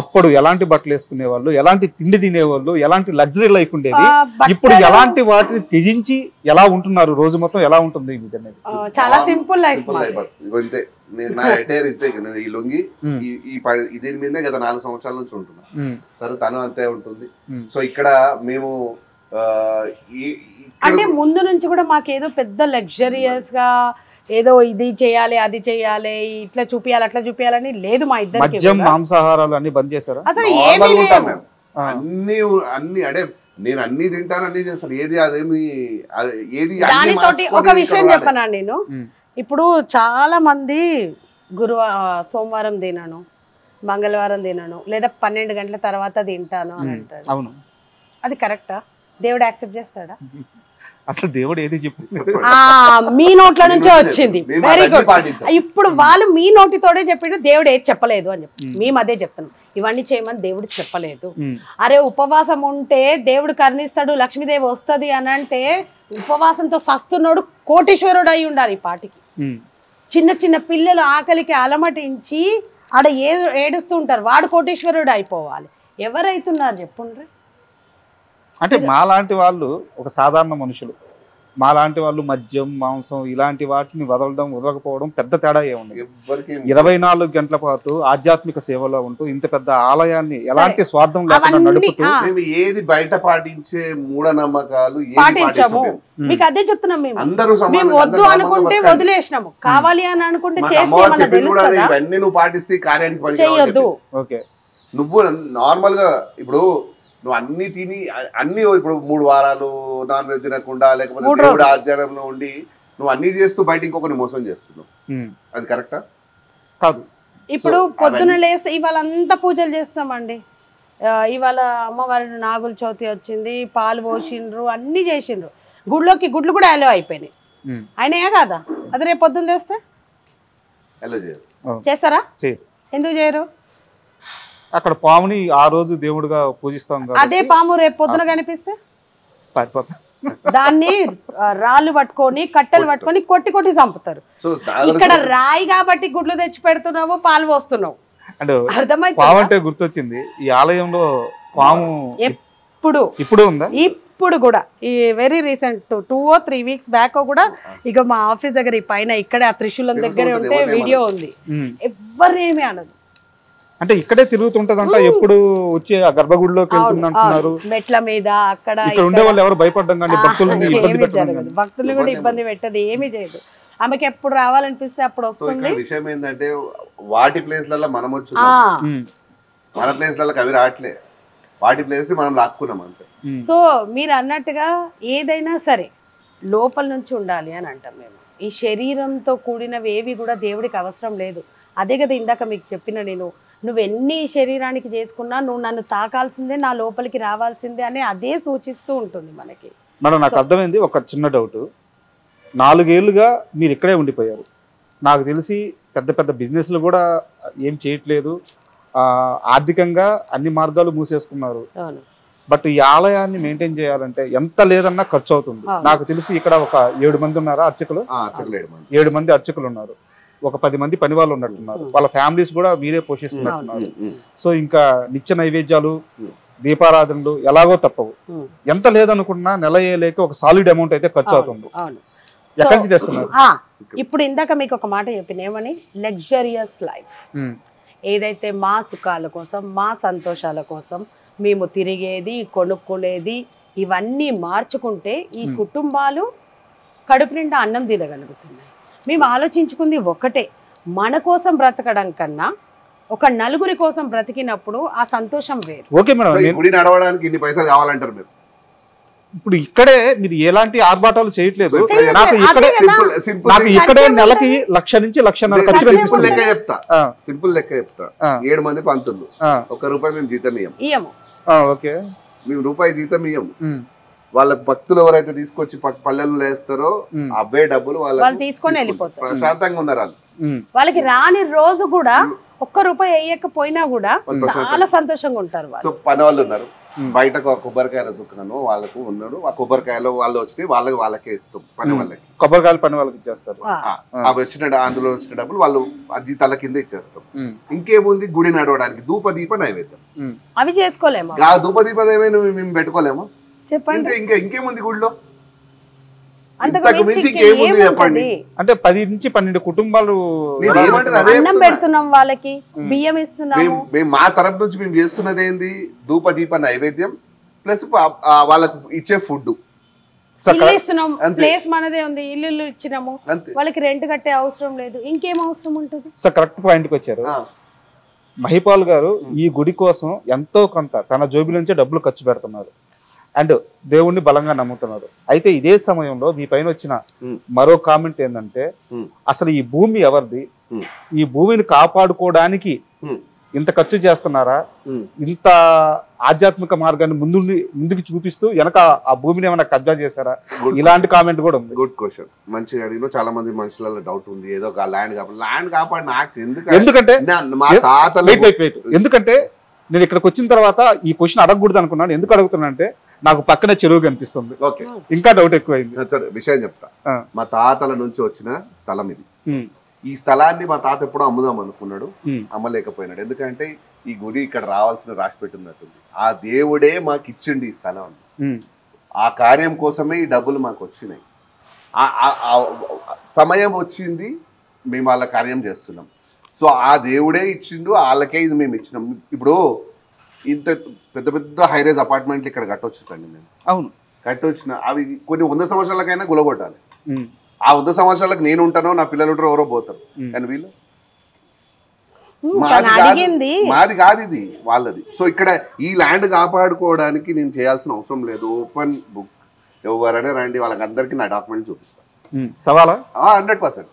అప్పుడు ఎలాంటి బట్టలు వేసుకునే వాళ్ళు, ఎలాంటి తిండి తినేవాళ్ళు, ఎలాంటి లగ్జరీ లైఫ్ ఉండేది, ఇప్పుడు బట్టలు- ఎలాంటి వాటిని త్యజించి ఎలా ఉంటున్నారు, రోజు మొత్తం ఎలా ఉంటుంది మీకు అనేది? చాలా సింపుల్ లైఫ్ సింపుల్ లైఫ్ ఇంతే. నేను నా ఎటైర్ ఇంతే. నేను ఈ లొంగి దీని మీదనే గత 4 సంవత్సరాల నుంచి ఉంటున్నా. సరే తను అంతే ఉంటుంది. సో ఇక్కడ మేము అంటే ముందు నుంచి కూడా మాకేదో పెద్ద లగ్జరియస్ గా ఏదో ఇది చేయాలి అది చేయాలి ఇట్లా చూపియాలి అట్లా చూపియాలని లేదు మా ఇద్దరికి. మద్యం మాంసాహారాలు అన్ని బంద్ చేశారా? అసలు నార్మల్ ఏమీ ఉంటాం లేవు. మేము. అన్ని అంటే నేను అన్ని తింటాను, అన్ని చేస్తాను. ఏది అదేమి ఏది దానితోటి ఒక విషయం చెప్పనా నేను. ఇప్పుడు చాలా మంది సోమవారం తినను, మంగళవారం తినను, లేదా 12 గంటల తర్వాత తింటాను అని అంటారు. అవును, అది కరెక్టా? దేవుడు యాక్సెప్ట్ చేస్తాడా? అసలు దేవుడు ఏది చెప్పారు? మీ నోట్ల నుంచే వచ్చింది. Very good. ఇప్పుడు వాళ్ళు మీ నోటితోడే చెప్పిండు, దేవుడు ఏది చెప్పలేదు అని చెప్పి మేము అదే చెప్తున్నాం. ఇవన్నీ చేయమని దేవుడు చెప్పలేదు. అరే ఉపవాసం ఉంటే దేవుడు కరుణిస్తాడు, లక్ష్మీదేవి వస్తుంది అని అంటే ఉపవాసంతో సస్తున్నాడు కోటీశ్వరుడు అయి ఉండాలి ఈ పాటికి. చిన్న చిన్న పిల్లలు ఆకలికి అలమటించి ఆడ ఏడుస్తూ ఉంటారు, వాడు కోటీశ్వరుడు అయిపోవాలి. ఎవరైతున్నారు చెప్పుండ్రి? అంటే మాలాంటి వాళ్ళు ఒక సాధారణ మనుషులు, మాలాంటి వాళ్ళు మద్యం మాంసం ఇలాంటి వాటిని వదలకపోవడం పెద్ద తేడా ఏముంది? 24 గంటల పాటు ఆధ్యాత్మిక సేవలో ఉంటూ ఇంత పెద్ద ఆలయాన్ని ఎలాంటి స్వార్థం లేకుండా నడుపుతూ మేము ఏది బయట పాటించే మూఢనమ్మకాలు పాటించాము. మీకు అదే చెప్తున్నాం. మేము వద్దు అనుకుంటే వదిలేసినాము, కావాలి అని అనుకుంటే ఇవన్నీ నువ్వు పాటిస్తే కార్యానికి చేయొద్దు. ఓకే, నువ్వు నార్మల్ గా ఇప్పుడు నువ్వు అన్ని తిని అన్ని ఇప్పుడు 3 వారాలు నాన్ వెజ్ తినకుండా లేకపోతే దేవుడు ఆధ్వర్యంలో ఉండి నువ్వు అన్ని చేస్తూ బయట ఇంకొకరిని మోసం చేస్తున్నావు. అది కరెక్టా? కాదు. ఇప్పుడు పొద్దున లేస్తే ఇవాళ అంతా పూజలు చేస్తామండి. ఇవాళ అమ్మవారి నాగుల చవితి వచ్చింది, పాలు పోసిండ్రు, అన్ని చేసిండ్రు. గుడిలోకి గుడ్లు కూడా అలో అయిపోయినాయి. అయినాయా కాదా? అది రేపు పొద్దున్న చేస్తే చేస్తారా? ఎందుకు చేయరు? అక్కడ పాముని ఆ రోజు దేవుడిగా పూజిస్తాం, అదే పాము రేపు పొద్దున కనిపిస్తే దాన్ని రాళ్ళు పట్టుకొని కట్టెలు పట్టుకొని కొట్టి కొట్టి చంపుతారు. ఇక్కడ రాయి కాబట్టి గుడ్లు తెచ్చి పెడుతున్నావు, పాలు పోస్తున్నావు. అర్థమైతే గుర్తొచ్చింది, ఈ ఆలయంలో పాము ఇప్పుడు ఉందా? ఇప్పుడు కూడా ఈ very recent 2 or 3 weeks back కూడా ఇక మా ఆఫీస్ దగ్గర ఈ పైన ఇక్కడే ఆ త్రిశూలం దగ్గరే ఉంటే వీడియో ఉంది. ఎవరేమీ అనదు. అంటే ఇక్కడే తిరుగుతుంటదంట, ఎప్పుడు వచ్చి ఆ గర్భగుడిలోకి వెళ్తుందంటున్నారు. మెట్ల మీద అక్కడ ఉండే వాళ్ళు ఎవరు భయపడ్డం కానీ భక్తులు కూడా ఇబ్బంది పెట్టదు, ఏమీ చేయదు. ఆమెకి ఎప్పుడు రావాలనిపిస్తే అప్పుడు వస్తుంది. విషయం ఏంటంటే వాటి ప్లేస్లలో మనం వచ్చి మన ప్లేస్లలో అవి రావట్లే, వాటి ప్లేస్ ని మనం లాక్కున్నాం అంతే. సో మీరు అన్నట్టుగా ఏదైనా సరే లోపల నుంచి ఉండాలి అని అంటాం మేము. ఈ శరీరంతో కూడినవి ఏవి కూడా దేవుడికి అవసరం లేదు. అదే కదా ఇందాక మీకు చెప్పిన నేను, నువ్వు ఎన్ని శరీరానికి చేసుకున్నా నువ్వు నన్ను తాకాల్సిందే, నా లోపలికి రావాల్సిందే అని అదే సూచిస్తూ ఉంటుంది మనకి. మేడం నాకు అర్థమైంది. ఒక చిన్న డౌట్, 4 ఏళ్ళుగా మీరు ఇక్కడే ఉండిపోయారు. నాకు తెలిసి పెద్ద పెద్ద బిజినెస్లు కూడా ఏం చేయట్లేదు, ఆర్థికంగా అన్ని మార్గాలు మూసేసుకున్నారు. బట్ ఈ ఆలయాన్ని మెయింటైన్ చేయాలంటే ఎంత లేదన్నా ఖర్చు అవుతుంది. నాకు తెలిసి ఇక్కడ ఒక 7 మంది ఉన్నారా అర్చకులు? 7 మంది అర్చకులు ఉన్నారు, ఒక 10 మంది పని వాళ్ళు ఉన్నట్టున్నారు, వాళ్ళ ఫ్యామిలీస్ కూడా మీరే పోషిస్తున్నట్టున్నారు. సో ఇంకా నిత్య నైవేద్యాలు దీపారాధనలు ఎలాగో తప్పవు. ఎంత లేదనుకున్నా నెల లేక ఒక సాలిడ్ అమౌంట్ అయితే ఖర్చు అవుతుంది. ఎక్కడి నుంచి తెస్తున్నారు? ఇప్పుడు ఇందాక మీకు ఒక మాట చెప్పిన ఏమని, లగ్జరియస్ లైఫ్ ఏదైతే మా సుఖాల కోసం మా సంతోషాల కోసం మేము తిరిగేది కొనుక్కునేది ఇవన్నీ మార్చుకుంటే ఈ కుటుంబాలు కడుపు నిండా అన్నం తినగలుగుతున్నాయి. మేము ఆలోచించుకుంది ఒకటే, మన కోసం బ్రతకడం కన్నా ఒక నలుగురి కోసం బ్రతికినప్పుడు ఆ సంతోషం వేరు. ఓకే మేడం, గుడి నడవడానికి ఇన్ని పైసలు కావాలంటారు మీరు. ఇప్పుడు ఇక్కడే మీరు ఎలాంటి ఆర్భాటాలు చేయట్లేదు. నాకు ఇక్కడే నెలకి 1,00,000 నుంచి 1,50,000 ఖర్చు సింపుల్ లెక్క చెప్తా. 7 మంది పంతులు, ₹1 మేము జీతం ఇయ్యము. ఓకే, మేము ₹1 జీతం ఇయ్యము. వాళ్ళ భక్తులు ఎవరైతే తీసుకొచ్చి పల్లెలు వేస్తారో అవే డబ్బులు వాళ్ళు తీసుకొని వెళ్ళిపోతారు. ప్రశాంతంగా ఉన్నారు వాళ్ళకి రాని రోజు కూడా ₹1 వేయకపోయినా కూడా చాలా సంతోషంగా ఉంటారు. సో పని వాళ్ళు ఉన్నారు, బయట కొబ్బరికాయల దుకాణం వాళ్ళకు ఉన్నాడు, ఆ కొబ్బరికాయలు వాళ్ళు వచ్చినాయి వాళ్ళకే ఇస్తాం పని వాళ్ళకి, కొబ్బరికాయలు పని వాళ్ళకి ఇచ్చేస్తారు. అవి వచ్చిన అందులో వచ్చిన డబ్బులు వాళ్ళు ఆ జీతాల కింద ఇచ్చేస్తాం. ఇంకేముంది, గుడి నడవడానికి ధూపదీప నైవేద్యం అవి చేసుకోలేము. ఆ ధూపదీప నైవేద్యం మేము పెట్టుకోలేము చెప్పండి. ఇంకేముంది గుడిలో, ఇంతకు మించి ఇంకేముంది చెప్పండి. అంటే 10 నుంచి 12 కుటుంబాలు అన్నం పెడుతున్నాం, వాళ్ళకి బియ్యం ఇస్తున్నాము. మేము మా తరపు నుంచి మేము చేస్తున్నది ఏంది, ధూపదీప నైవేద్యం ప్లస్ వాళ్ళకు ఇచ్చే ఫుడ్ ఇస్తున్నాం. ప్లేస్ మనదే ఉంది, ఇల్లు ఇచ్చినాము, వాళ్ళకి రెంట్ కట్టే అవసరం లేదు, ఇంకేం అవసరం ఉంటుంది. సో కరెక్ట్ పాయింట్కి వచ్చారు. మహిపాల్ గారు ఈ గుడి కోసం ఎంతో కొంత తన జోబి నుంచే డబ్బులు ఖర్చు పెడుతున్నారు అండ్ దేవుణ్ణి బలంగా నమ్ముతున్నారు. అయితే ఇదే సమయంలో మీ పైన వచ్చిన మరో కామెంట్ ఏంటంటే, అసలు ఈ భూమి ఎవరిది, ఈ భూమిని కాపాడుకోవడానికి ఇంత ఖర్చు చేస్తున్నారా, ఇంత ఆధ్యాత్మిక మార్గాన్ని ముందుకు చూపిస్తూ వెనక ఆ భూమిని ఏమైనా కబ్జా చేశారా, ఇలాంటి కామెంట్ కూడా ఉంది. గుడ్ క్వశ్చన్, మంచిగా అడిగిన. చాలా మంది మనుషులలో డౌట్ ఉంది, ఏదో ఒక ల్యాండ్ కాపాడు నాకు ఎందుకంటే మా తాతలు. ఎందుకంటే నేను ఇక్కడికి వచ్చిన తర్వాత ఈ క్వశ్చన్ అడగకూడదు అనుకున్నాను. ఎందుకు అడుగుతున్నా అంటే నాకు పక్కనే చెరువు కనిపిస్తుంది, ఇంకా డౌట్ ఎక్కువైంది. సరే విషయం చెప్తా. మా తాతల నుంచి వచ్చిన స్థలం ఇది. ఈ స్థలాన్ని మా తాత ఎప్పుడో అమ్ముదాం అనుకున్నాడు, అమ్మలేకపోయినాడు. ఎందుకంటే ఈ గుడి ఇక్కడ రావాల్సిన రాసి పెట్టినట్టుంది. ఆ దేవుడే మాకు ఇచ్చిండి ఈ స్థలం. ఆ కార్యం కోసమే ఈ డబ్బులు మాకు వచ్చినాయి. సమయం వచ్చింది, మేము వాళ్ళ కార్యం చేస్తున్నాం. సో ఆ దేవుడే ఇచ్చిండు, వాళ్ళకే ఇది మేము ఇచ్చినాం. ఇప్పుడు ఇంత పెద్ద పెద్ద హైరేజ్ అపార్ట్మెంట్లు ఇక్కడ కట్టొచ్చుండి మేము. అవును, కట్టొచ్చిన అవి కొన్ని 100 సంవత్సరాలకైనా గులగొట్టాలి. ఆ 100 సంవత్సరాలకు నేను ఉంటానో, నా పిల్లలు ఉంటారో, ఎవరో పోతారు. కానీ వీళ్ళు మాది కాదు, ఇది వాళ్ళది. సో ఇక్కడ ఈ ల్యాండ్ కాపాడుకోవడానికి నేను చేయాల్సిన అవసరం లేదు. ఓపెన్ బుక్, ఎవరైనా రండి, వాళ్ళకి అందరికీ నా డాక్యుమెంట్ చూపిస్తాను. సవాలా? 100%.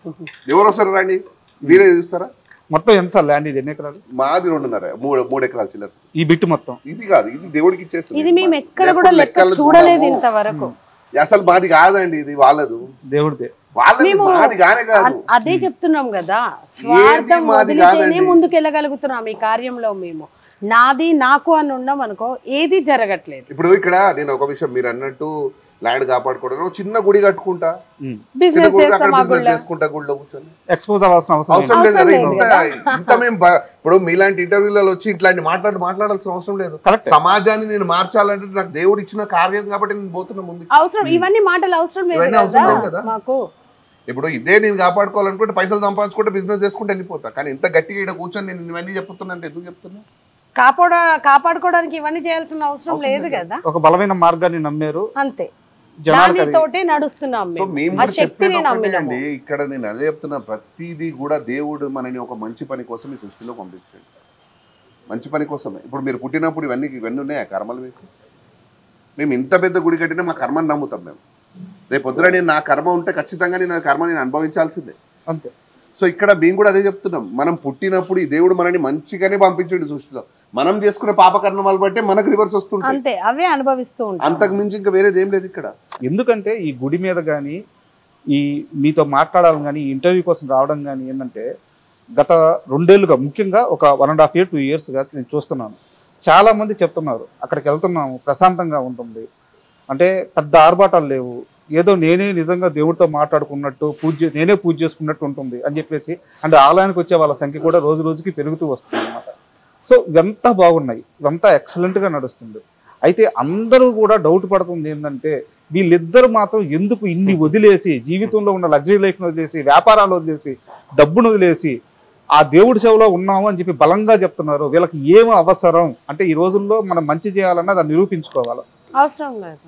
ఎవరు వస్తారు రండి, మీరే చూస్తారా? మొత్తం ఎంత సార్ ల్యాండ్? ఇది ఎన్ని ఎకరాలు? మాది 2.5 ఎకరాలు చిల్లర. ఈ బిట్టు మొత్తం ఇది కాదు, ఇది దేవుడికి ఇచ్చేస్తుంది. ఇది మేము ఎక్కడ కూడా లెక్క చూడలేదు ఇంతవరకు. అసలు మాది కాదండి, ఇది వాళ్ళదు, దేవుడిదే. వాళ్ళది, మాది కానే కాదు. అదే చెప్తున్నాం కదా, స్వార్థం వదిలితేనే ముందుకు వెళ్ళగలుగుతున్నాం ఈ కార్యంలో. మేము నాది నాకు అని ఉన్నాం అనుకో, ఏది జరగట్లేదు. ఇప్పుడు ఇక్కడ నేను ఒక విషయం, మీరు అన్నట్టు ల్యాండ్ కాపాడుకోవడం, చిన్న గుడి కట్టుకుంటా, బిజినెస్ చేసుకుంటా, గుడిలో కూర్చొని ఎక్స్పోజ్ అవ్వాల్సిన అవసరం లేదు కదా. ఇంత మేము ఇప్పుడు మీలాంటి ఇంటర్వ్యూలలో వచ్చి ఇట్లాంటి మాట్లాడాల్సిన అవసరం లేదు. సమాజాన్ని నేను మార్చాలంటే నాకు దేవుడు ఇచ్చిన కార్యం కాబట్టి నేను పోతున్నా ముందు. అవసరం ఇవన్నీ మాటలు అవసరం లేదు కదా మాకు. ఇప్పుడు ఇదే నేను కాపాడుకోవాలనుకుంటే పైసలు సంపాదించుకుంటే బిజినెస్ చేసుకుంటే వెళ్ళిపోతా. కానీ ఇంత గట్టిగా ఇక్కడ కూర్చొని నేను ఇవన్నీ చెప్తున్నా అంటే ఎందుకు చెప్తున్నా? కాపాడుకోవడానికి ఇవన్నీ చేయాల్సిన అవసరం లేదు కదా. ఒక బలమైన మార్గాన్ని నమ్మారు, అంతే, దానితోటే నడుస్తున్నాం. సో మేము కూడా చెప్పేది ఇక్కడ నేను అదే చెప్తున్నా, ప్రతిదీ కూడా దేవుడు మనని ఒక మంచి పని కోసం ఈ సృష్టిలో పంపించాడు, మంచి పని కోసమే. ఇప్పుడు మీరు పుట్టినప్పుడు ఇవన్నీ ఉన్నాయా కర్మలు మీకు? మేము ఇంత పెద్ద గుడి కట్టినా మా కర్మని నమ్ముతాం మేము. రేపు పొద్దున నేను నా కర్మ ఉంటే ఖచ్చితంగా నేను ఆ కర్మ నేను అనుభవించాల్సిందే, అంతే. సో ఇక్కడ మేము కూడా అదే చెప్తున్నాం, మనం పుట్టినప్పుడు ఈ దేవుడు మనని మంచిగానే పంపించాడు సృష్టిలో. మనం చేసుకున్న పాపకర్మాలు బట్టే మనకు రివర్స్ వస్తుంటాయి, అవే అనుభవిస్తూ ఉంటాం. అంతకు మించి ఇంకా వేరేది ఏం లేదు ఇక్కడ. ఎందుకంటే ఈ గుడి మీద కానీ ఈ మీతో మాట్లాడాలని కానీ ఇంటర్వ్యూ కోసం రావడం కానీ ఏంటంటే, గత 2 ఏళ్ళుగా ముఖ్యంగా ఒక 1.5 year 2 yearsగా నేను చూస్తున్నాను. చాలామంది చెప్తున్నారు అక్కడికి వెళ్తున్నాము ప్రశాంతంగా ఉంటుంది, అంటే పెద్ద ఆర్భాటాలు లేవు, ఏదో నేనే నిజంగా దేవుడితో మాట్లాడుకున్నట్టు నేనే పూజ చేసుకున్నట్టు ఉంటుంది అని చెప్పేసి, అంటే ఆలయానికి వచ్చే వాళ్ళ సంఖ్య కూడా రోజు రోజుకి పెరుగుతూ వస్తుంది అన్నమాట. సో ఇవంతా బాగున్నాయి, ఇవంతా ఎక్సలెంట్గా నడుస్తుంది. అయితే అందరూ కూడా డౌట్ పడుతుంది ఏంటంటే, వీళ్ళిద్దరు మాత్రం ఎందుకు ఇన్ని వదిలేసి, జీవితంలో ఉన్న లగ్జరీ లైఫ్ను వదిలేసి, వ్యాపారాలు వదిలేసి, డబ్బును వదిలేసి ఆ దేవుడి సేవలో ఉన్నాము అని చెప్పి బలంగా చెప్తున్నారు? వీళ్ళకి ఏం అవసరం? అంటే ఈ రోజుల్లో మనం మంచి చేయాలన్నా దాన్ని నిరూపించుకోవాలి. అవసరం లేదు,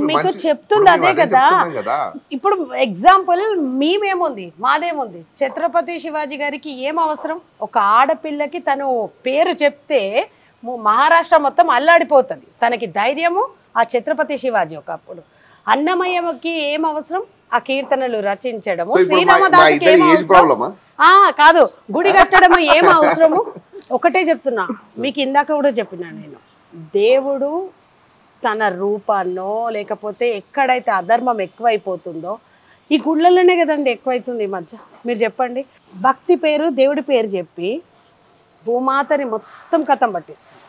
మీకు చెప్తుంది అదే కదా. ఇప్పుడు ఎగ్జాంపుల్ మేమేముంది, మాదేముంది, ఛత్రపతి శివాజీ గారికి ఏం అవసరం? ఒక ఆడపిల్లకి తను పేరు చెప్తే మహారాష్ట్ర మొత్తం అల్లాడిపోతుంది. తనకి ధైర్యము ఆ ఛత్రపతి శివాజీ. ఒకప్పుడు అన్నమయ్యకి ఏం అవసరం? ఆ కీర్తనలు రచించడము. శ్రీరామదాసుకి ఏం అవసరం? కాదు, గుడి కట్టడము ఏం అవసరము? ఒకటే చెప్తున్నా మీకు, ఇందాక కూడా చెప్పినా నేను, దేవుడు తన రూపాన్నో లేకపోతే ఎక్కడైతే అధర్మం ఎక్కువైపోతుందో ఈ గుళ్ళలోనే కదండి ఎక్కువైతుంది ఈ మధ్య. మీరు చెప్పండి, భక్తి పేరు దేవుడి పేరు చెప్పి భూమాతని మొత్తం కథం పట్టిస్తుంది.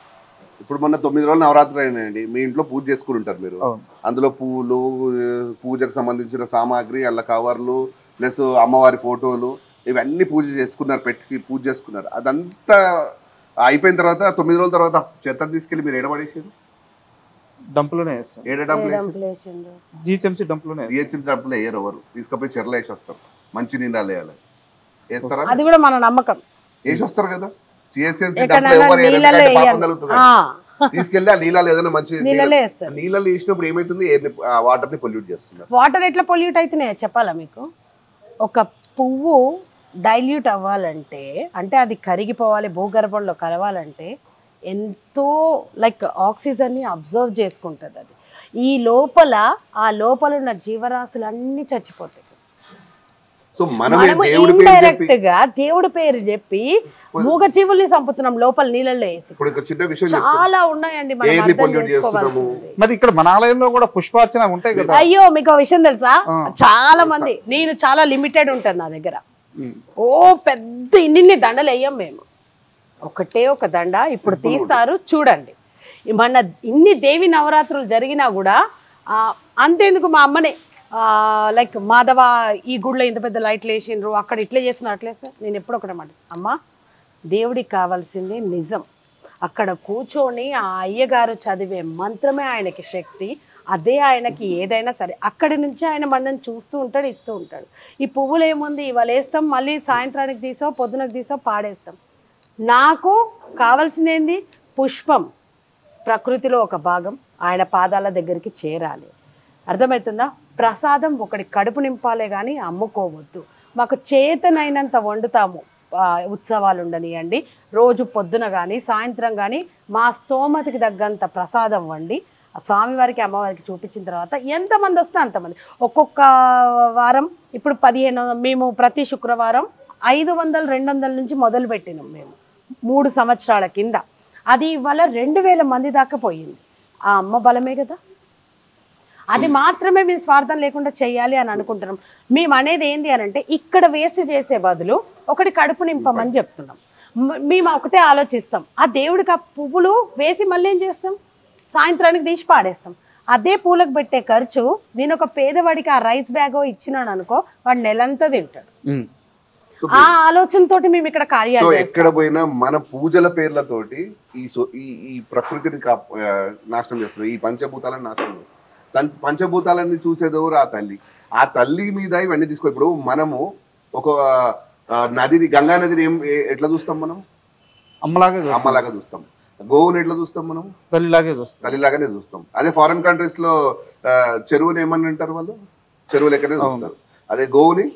ఇప్పుడు మొన్న 9 రోజులు నవరాత్రులు అయినాయండి, మీ ఇంట్లో పూజ చేసుకుని ఉంటారు మీరు. అందులో పూలు, పూజకు సంబంధించిన సామాగ్రి, అల్ల కవర్లు, ప్లస్ అమ్మవారి ఫోటోలు, ఇవన్నీ పూజ చేసుకున్నారు, పెట్టి పూజ చేసుకున్నారు. అదంతా అయిపోయిన తర్వాత 9 రోజుల తర్వాత చెత్త తీసుకెళ్ళి మీరు ఎడబడేసారు. డంపులోనే జిహెచ్ఎంసీ డంపులోనే జిహెచ్ఎంసీ డంపులో వేయరు ఎవరు, తీసుకుపోయి చెర్ల వేసి వస్తారు. మంచి నీళ్ళు వేయాలి, వేస్తారా? అది కూడా మన నమ్మకం. వేసి వస్తారు కదా జిహెచ్ఎంసీ డంపులో ఎవరు పాపం కలుగుతుంది. తీసుకెళ్ళి ఆ నీళ్ళలో ఏదైనా మంచి నీళ్ళలో వేసినప్పుడు ఏమైతుంది, వాటర్ ని పొల్యూట్ చేస్తున్నారు. వాటర్ ఎట్లా పొల్యూట్ అవుతున్నాయో చెప్పాలా మీకు? ఒక పువ్వు డైల్యూట్ అవ్వాలంటే, అంటే అది కరిగిపోవాలి, భూగర్భంలో కలవాలంటే ఎంతో లైక్ ఆక్సిజన్ని అబ్జర్వ్ చేసుకుంటుంది. అది ఈ లోపల ఆ లోపల ఉన్న జీవరాశులు అన్నీ చచ్చిపోతాయి. సో మనమే ఇండైరెక్ట్ గా దేవుడి పేరు చెప్పి మూగ జీవుల్ని చంపుతున్నాం లోపల నీళ్ళలో వేసి. చాలా ఉన్నాయండి. మరి ఇక్కడ మన ఆలయంలో కూడా పుష్పార్చన ఉంటాయి కదా. అయ్యో మీకు ఒక విషయం తెలుసా, చాలా మంది, నేను చాలా లిమిటెడ్ ఉంటాను నా దగ్గర. ఓ పెద్ద ఇన్ని దండలు వేయం మేము, ఒకటే ఒక దండ ఇప్పుడు తీస్తారు చూడండి. మన ఇన్ని దేవి నవరాత్రులు జరిగినా కూడా అంతేందుకు మా అమ్మనే లైక్ మాధవ ఈ గుడిలో ఇంత పెద్ద లైట్లు వేసిండ్రు, అక్కడ ఇట్లా చేస్తున్నారు, అట్లే. నేను ఎప్పుడు ఒకటే మాట, అమ్మ దేవుడికి కావాల్సింది నిజం. అక్కడ కూర్చొని ఆ అయ్యగారు చదివే మంత్రమే ఆయనకి శక్తి, అదే ఆయనకి ఏదైనా సరే. అక్కడి నుంచి ఆయన మనల్ని చూస్తూ ఉంటాడు, ఇస్తూ ఉంటాడు. ఈ పువ్వులు ఏముంది, ఇవాళ వేస్తాం, మళ్ళీ సాయంత్రానికి తీసాం, పొద్దునకు తీసాం, పాడేస్తాం. నాకు కావాల్సింది ఏంది, పుష్పం ప్రకృతిలో ఒక భాగం, ఆయన పాదాల దగ్గరికి చేరాలి. అర్థమవుతుందా? ప్రసాదం ఒకటి కడుపు నింపాలే కానీ అమ్ముకోవద్దు. మాకు చేతనైనంత వండుతాము. ఉత్సవాలు ఉండనియండి, రోజు పొద్దున కానీ సాయంత్రం కానీ మా స్తోమతికి తగ్గంత ప్రసాదం వండి స్వామివారికి అమ్మవారికి చూపించిన తర్వాత ఎంతమంది వస్తే అంతమంది. ఒక్కొక్క వారం ఇప్పుడు 15, మేము ప్రతి శుక్రవారం 500, 200 నుంచి మొదలు పెట్టినాం మేము 3 సంవత్సరాల కింద. అది ఇవాళ 2000 మంది దాకా పోయింది. ఆ అమ్మ బలమే కదా. అది మాత్రమే మేము స్వార్థం లేకుండా చేయాలి అని అనుకుంటున్నాం. మేము అనేది ఏంది అని అంటే, ఇక్కడ వేస్ట్ చేసే బదులు ఒకటి కడుపు నింపమని చెప్తున్నాం. మేము ఒకటే ఆలోచిస్తాం, ఆ దేవుడికి ఆ పువ్వులు వేసి మళ్ళీ ఏం చేస్తాం, సాయంత్రానికి తీసి పాడేస్తాం. అదే పూలకు పెట్టే ఖర్చు నేను ఒక పేదవాడికి ఆ రైస్ బ్యాగో ఇచ్చినాను అనుకో, వాడు నెలంతా తింటాడు. ఆ ఆలోచనతో మేము ఇక్కడ కార్యాలు ఎక్కడ పోయినా మన పూజల పేర్లతోటి ఈ ప్రకృతిని నాశనం చేస్తున్నారు, ఈ పంచభూతాలను నాశనం చేస్తారు. పంచభూతాలన్నీ చూసేదెవరు, ఆ తల్లి. ఆ తల్లి మీద ఇవన్నీ తీసుకో. ఇప్పుడు మనము ఒక నదిని, గంగా నదిని ఎట్లా చూస్తాం మనం, అమ్మలాగా చూస్తాం. గోవుని ఎట్లా చూస్తాం మనం, తల్లిలాగానే చూస్తాం. అదే ఫారెన్ కంట్రీస్ లో చెరువుని ఏమని అంటారు వాళ్ళు, చెరువు లెక్కనే చూస్తారు. అదే గోవుని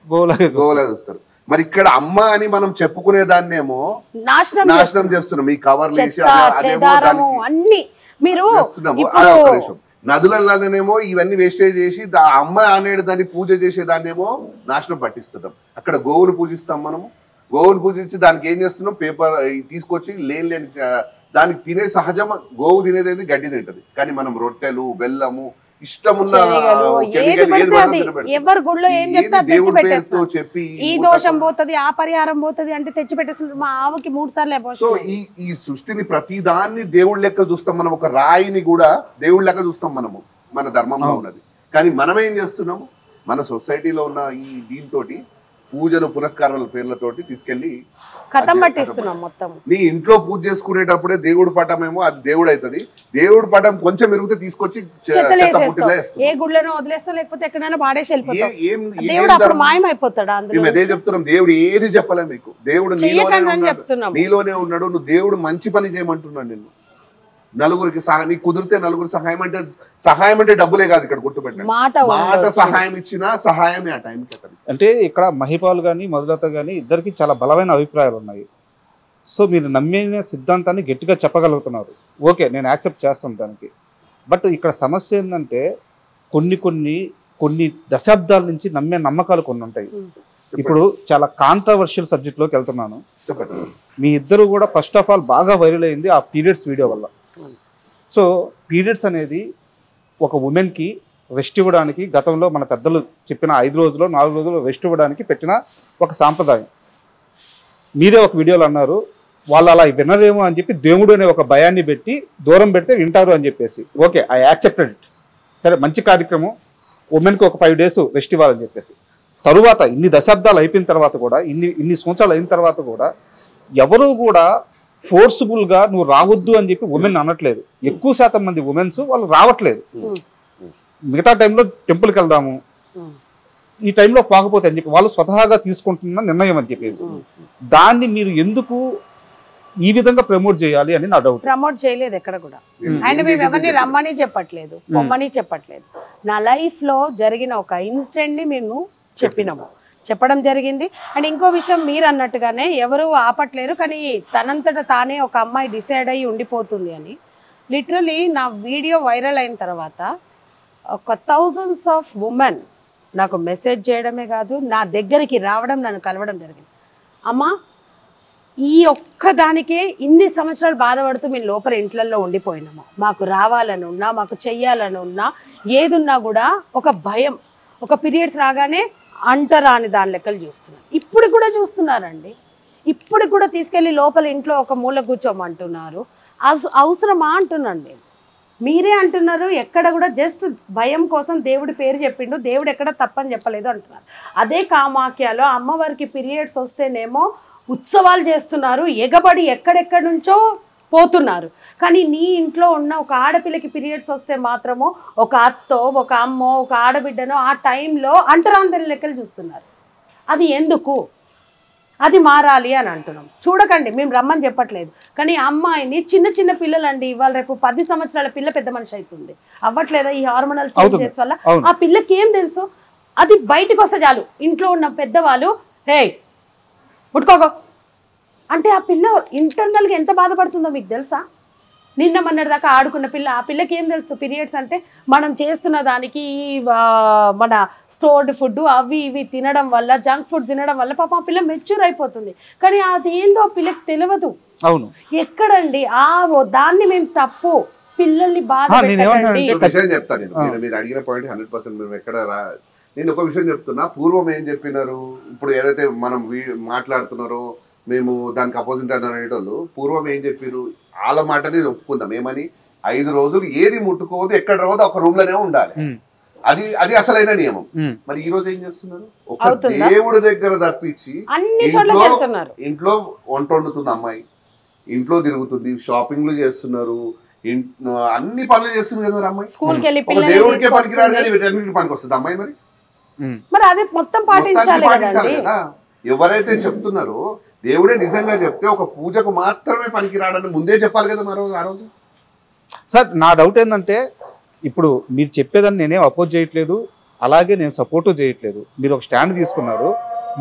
గోవులాగా చూస్తారు. మరి ఇక్కడ అమ్మ అని మనం చెప్పుకునే దాన్నేమో నాశనం చేస్తున్నాం. ఈ కవర్లు వేసి నదులలోనేమో ఇవన్నీ వేస్టేజ్ చేసి అమ్మ అనేది దాన్ని పూజ చేసేదాన్నేమో నాశనం పట్టిస్తున్నాం. అక్కడ గోవును పూజిస్తాం మనము. గోవును పూజించి దానికి ఏం చేస్తున్నాం, పేపర్ తీసుకొచ్చి లేని దానికి తినే సహజం. గోవు తినేది గడ్డి తింటది, కానీ మనం రొట్టెలు, బెల్లము, ఇష్టమున్న ఎవరు గుళ్ళో ఏం దేవుడి పేరుతో చెప్పి ఈ దోషం పోతుంది, ఆ పరిహారం పోతుంది అంటే తెచ్చి పెట్టేస్తున్నారు. మా ఆవుకి 3 సార్లు. సో ఈ సృష్టిని ప్రతి దాన్ని దేవుడి లెక్క చూస్తాం మనం. ఒక రాయిని కూడా దేవుడి లెక్క చూస్తాం మనము, మన ధర్మంలో ఉన్నది. కానీ మనం ఏం చేస్తున్నాము, మన సొసైటీలో ఉన్న ఈ దీంతో పూజలు పునస్కారాల పేర్లతోటి తీసుకెళ్లి కథం పట్టిస్తున్నాం మొత్తం. నీ ఇంట్లో పూజ చేసుకునేటప్పుడే దేవుడి పటం ఏమో అది దేవుడు అవుతుంది. దేవుడి పటం కొంచెం మెరుగుతే తీసుకొచ్చి ఏ గుళ్ళను వదిలేస్తాం, లేకపోతే ఎక్కడైనా పాడేసి వెళ్ళిపోతాం. మాయమైపోతాడు. మేము అదే చెప్తున్నాం, దేవుడు ఏది చెప్పలే మీకు. దేవుడు నీలోనే ఉన్నాడు. నువ్వు దేవుడు మంచి పని చేయమంటున్నాడు నిన్ను. నలుగురికి నీకు కుదిరితే నలుగురు సహాయం అంటే డబ్బులే కాదు, ఇక్కడ గుర్తుపెట్టండి. మాట సహాయం ఇచ్చినా సహాయమే ఆ టైంకి. అంటే ఇక్కడ మహిపాల్ కానీ మధులత కానీ ఇద్దరికి చాలా బలమైన అభిప్రాయాలు ఉన్నాయి. సో మీరు నమ్మిన సిద్ధాంతాన్ని గట్టిగా చెప్పగలుగుతున్నారు, ఓకే, నేను యాక్సెప్ట్ చేస్తాను దానికి. బట్ ఇక్కడ సమస్య ఏంటంటే కొన్ని దశాబ్దాల నుంచి నమ్మే నమ్మకాలు కొన్ని ఉంటాయి. ఇప్పుడు చాలా కాంట్రవర్షియల్ సబ్జెక్ట్లోకి వెళ్తున్నాను. మీ ఇద్దరు కూడా ఫస్ట్ ఆఫ్ ఆల్ బాగా వైరల్ అయింది ఆ పీరియడ్స్ వీడియో వల్ల. సో పీరియడ్స్ అనేది ఒక ఉమెన్కి రెస్ట్ ఇవ్వడానికి గతంలో మన పెద్దలు చెప్పిన 5 రోజులు 4 రోజులు రెస్ట్ ఇవ్వడానికి పెట్టిన ఒక సాంప్రదాయం. మీరే ఒక వీడియోలో అన్నారు, వాళ్ళు అలా వినరేమో అని చెప్పి దేవుడు అనే ఒక భయాన్ని పెట్టి దూరం పెడితే వింటారు అని చెప్పేసి ఓకే ఐ యాక్సెప్టెడ్ ఇట్. సరే మంచి కార్యక్రమం, ఉమెన్కి ఒక 5 days రెస్ట్ ఇవ్వాలని చెప్పేసి. తరువాత ఇన్ని దశాబ్దాలు అయిపోయిన తర్వాత కూడా ఇన్ని సంవత్సరాలు అయిన తర్వాత కూడా ఎవరు కూడా ఫోర్స్ఫుల్గా నువ్వు రావద్దు అని చెప్పి ఉమెన్ అనట్లేదు. ఎక్కువ శాతం మంది ఉమెన్స్ వాళ్ళు రావట్లేదు. మిగతా టైంలో టెంపుల్కి వెళ్దాము, ఈ టైంలో పోకపోతే అని చెప్పి వాళ్ళు స్వతహాగా తీసుకుంటున్న నిర్ణయం అని చెప్పేసి దాన్ని మీరు ఎందుకు ఈ విధంగా ప్రమోట్ చేయాలి అని నా డౌట్. ప్రమోట్ చేయలేదు ఎక్కడ కూడా. అండ్ మేము ఎవరిని రమ్మని చెప్పట్లేదు, పొమ్మని చెప్పట్లేదు. నా లైఫ్ లో జరిగిన ఒక ఇన్సిడెంట్ ని మేము చెప్పడం జరిగింది. అండ్ ఇంకో విషయం మీరు అన్నట్టుగానే ఎవరు ఆపట్లేరు, కానీ తనంతట తానే ఒక అమ్మాయి డిసైడ్ అయ్యి ఉండిపోతుంది అని. లిటరలీ నా వీడియో వైరల్ అయిన తర్వాత ఒక thousands of women నాకు మెసేజ్ చేయడమే కాదు, నా దగ్గరికి రావడం, నన్ను కలవడం జరిగింది. అమ్మా ఈ ఒక్కదానికే ఇన్ని సంవత్సరాలు బాధపడుతూ మేము లోపల ఇంట్లల్లో ఉండిపోయినాము. మాకు రావాలని ఉన్నా, మాకు చెయ్యాలని ఉన్నా, ఏదున్నా కూడా ఒక భయం. ఒక పీరియడ్స్ రాగానే అంటరాని దాని లెక్కలు చూస్తున్నారు. ఇప్పుడు కూడా చూస్తున్నారండి. ఇప్పుడు కూడా తీసుకెళ్ళి లోపల ఇంట్లో ఒక మూల కూర్చోమంటున్నారు. అవసరమా అంటున్నాను నేను. మీరే అంటున్నారు ఎక్కడ కూడా జస్ట్ భయం కోసం దేవుడి పేరు చెప్పిండు, దేవుడు ఎక్కడ తప్పని చెప్పలేదు అంటున్నారు. అదే కామాఖ్యలో అమ్మవారికి పీరియడ్స్ వస్తేనేమో ఉత్సవాలు చేస్తున్నారు, ఎగబడి ఎక్కడెక్కడి నుంచో పోతున్నారు. కానీ నీ ఇంట్లో ఉన్న ఒక ఆడపిల్లకి పీరియడ్స్ వస్తే మాత్రము ఒక అత్తో, ఒక అమ్మో, ఒక ఆడబిడ్డనో ఆ టైంలో అంటరాంతరి లెక్కలు చూస్తున్నారు. అది ఎందుకు? అది మారాలి అని అంటున్నాం. చూడకండి, మేము రమ్మని చెప్పట్లేదు, కానీ అమ్మాయిని చిన్న పిల్లలండి, ఇవాళ రేపు 10 సంవత్సరాల పిల్ల పెద్ద మనిషి అవుతుంది. అవ్వట్లేదా ఈ హార్మోనల్ చేంజెస్ వల్ల? ఆ పిల్లకి ఏం తెలుసు? అది బయటకు వస్తే చాలు ఇంట్లో ఉన్న పెద్దవాళ్ళు హే పుట్టుకోగో అంటే ఆ పిల్ల ఇంటర్నల్గా ఎంత బాధపడుతుందో మీకు తెలుసా? నిన్న మొన్నటి దాకా ఆడుకున్న పిల్ల, ఆ పిల్లకి ఏం తెలుసు పీరియడ్స్ అంటే? మనం చేస్తున్న దానికి మన స్టోర్డ్ ఫుడ్ అవి ఇవి తినడం వల్ల, జంక్ ఫుడ్ తినడం వల్ల పాపం ఆ పిల్ల మెచ్యూర్ అయిపోతుంది. కానీ అది ఏందో ఆ పిల్లకి తెలియదు. అవును, ఎక్కడండి దాన్ని మేము తప్పు పిల్లల్ని బాధ చెప్తాను. మీరు అడిగిన పాయింట్ 100% మేము ఎక్కడ నేను ఒక విషయం చెప్తున్నా. పూర్వం ఏం చెప్పినారు, ఇప్పుడు ఏదైతే మనం మాట్లాడుతున్నారో మేము దానికి అపోజిట్ అని అనేటోళ్ళు పూర్వం ఏం చెప్పారు, వాళ్ళ మాటని ఒప్పుకుందాం. ఏమని 5 రోజులు ఏది ముట్టుకోవద్దు, ఎక్కడ రోజు ఒక రూమ్ లోనే ఉండాలి. అది అసలైన నియమం. మరి ఈ రోజు ఏం చేస్తున్నారు? ఒక దేవుడి దగ్గర తప్పించి ఇంట్లో వంట వండుతుంది అమ్మాయి, ఇంట్లో తిరుగుతుంది, షాపింగ్లు చేస్తున్నారు, అన్ని పనులు చేస్తుంది కదా అమ్మాయి. ఒక దేవుడికే పనికిరాడు కానీ వీటన్నిటికి పనికి వస్తుంది అమ్మాయి. మరి అదే మొత్తం పాటించాలి కదా. ఎవరైతే చెప్తున్నారో దేవుడే నిజంగా చెప్తే ఒక పూజకు మాత్రమే పనికిరాడని ముందే చెప్పాలి కదా ఆ రోజు. సార్ నా డౌట్ ఏంటంటే, ఇప్పుడు మీరు చెప్పేదాన్ని నేనేం అపోజ్ చేయట్లేదు, అలాగే నేను సపోర్టు చేయట్లేదు. మీరు ఒక స్టాండ్ తీసుకున్నారు.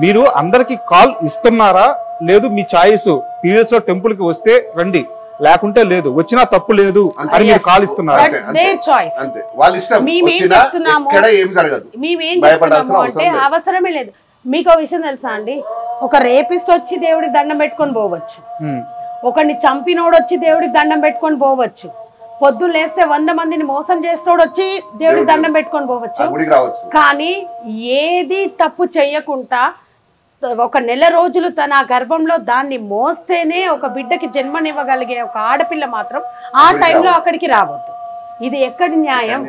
మీరు అందరికి కాల్ ఇస్తున్నారా? లేదు మీ చాయిస్, పీరియడ్స్ లో టెంపుల్ కి వస్తే రండి, లేకుంటే లేదు, వచ్చినా తప్పు లేదు అని మీరు కాల్ ఇస్తున్నారు. అవసరమే లేదు. మీకు విషయం తెలుసా అండి, ఒక రేపిస్ట్ వచ్చి దేవుడికి దండం పెట్టుకొని పోవచ్చు, ఒకరిని చంపినోడు వచ్చి దేవుడికి దండం పెట్టుకొని పోవచ్చు, పొద్దున్న లేస్తే 100 మందిని మోసం చేసినోడు వచ్చి దేవుడికి దండం పెట్టుకొని పోవచ్చు. కానీ ఏది తప్పు చెయ్యకుండా ఒక నెల రోజులు తన గర్భంలో దాన్ని మోస్తేనే ఒక బిడ్డకి జన్మనివ్వగలిగే ఒక ఆడపిల్ల మాత్రం ఆ టైంలో అక్కడికి రావద్దు. ఇది ఎక్కడి న్యాయం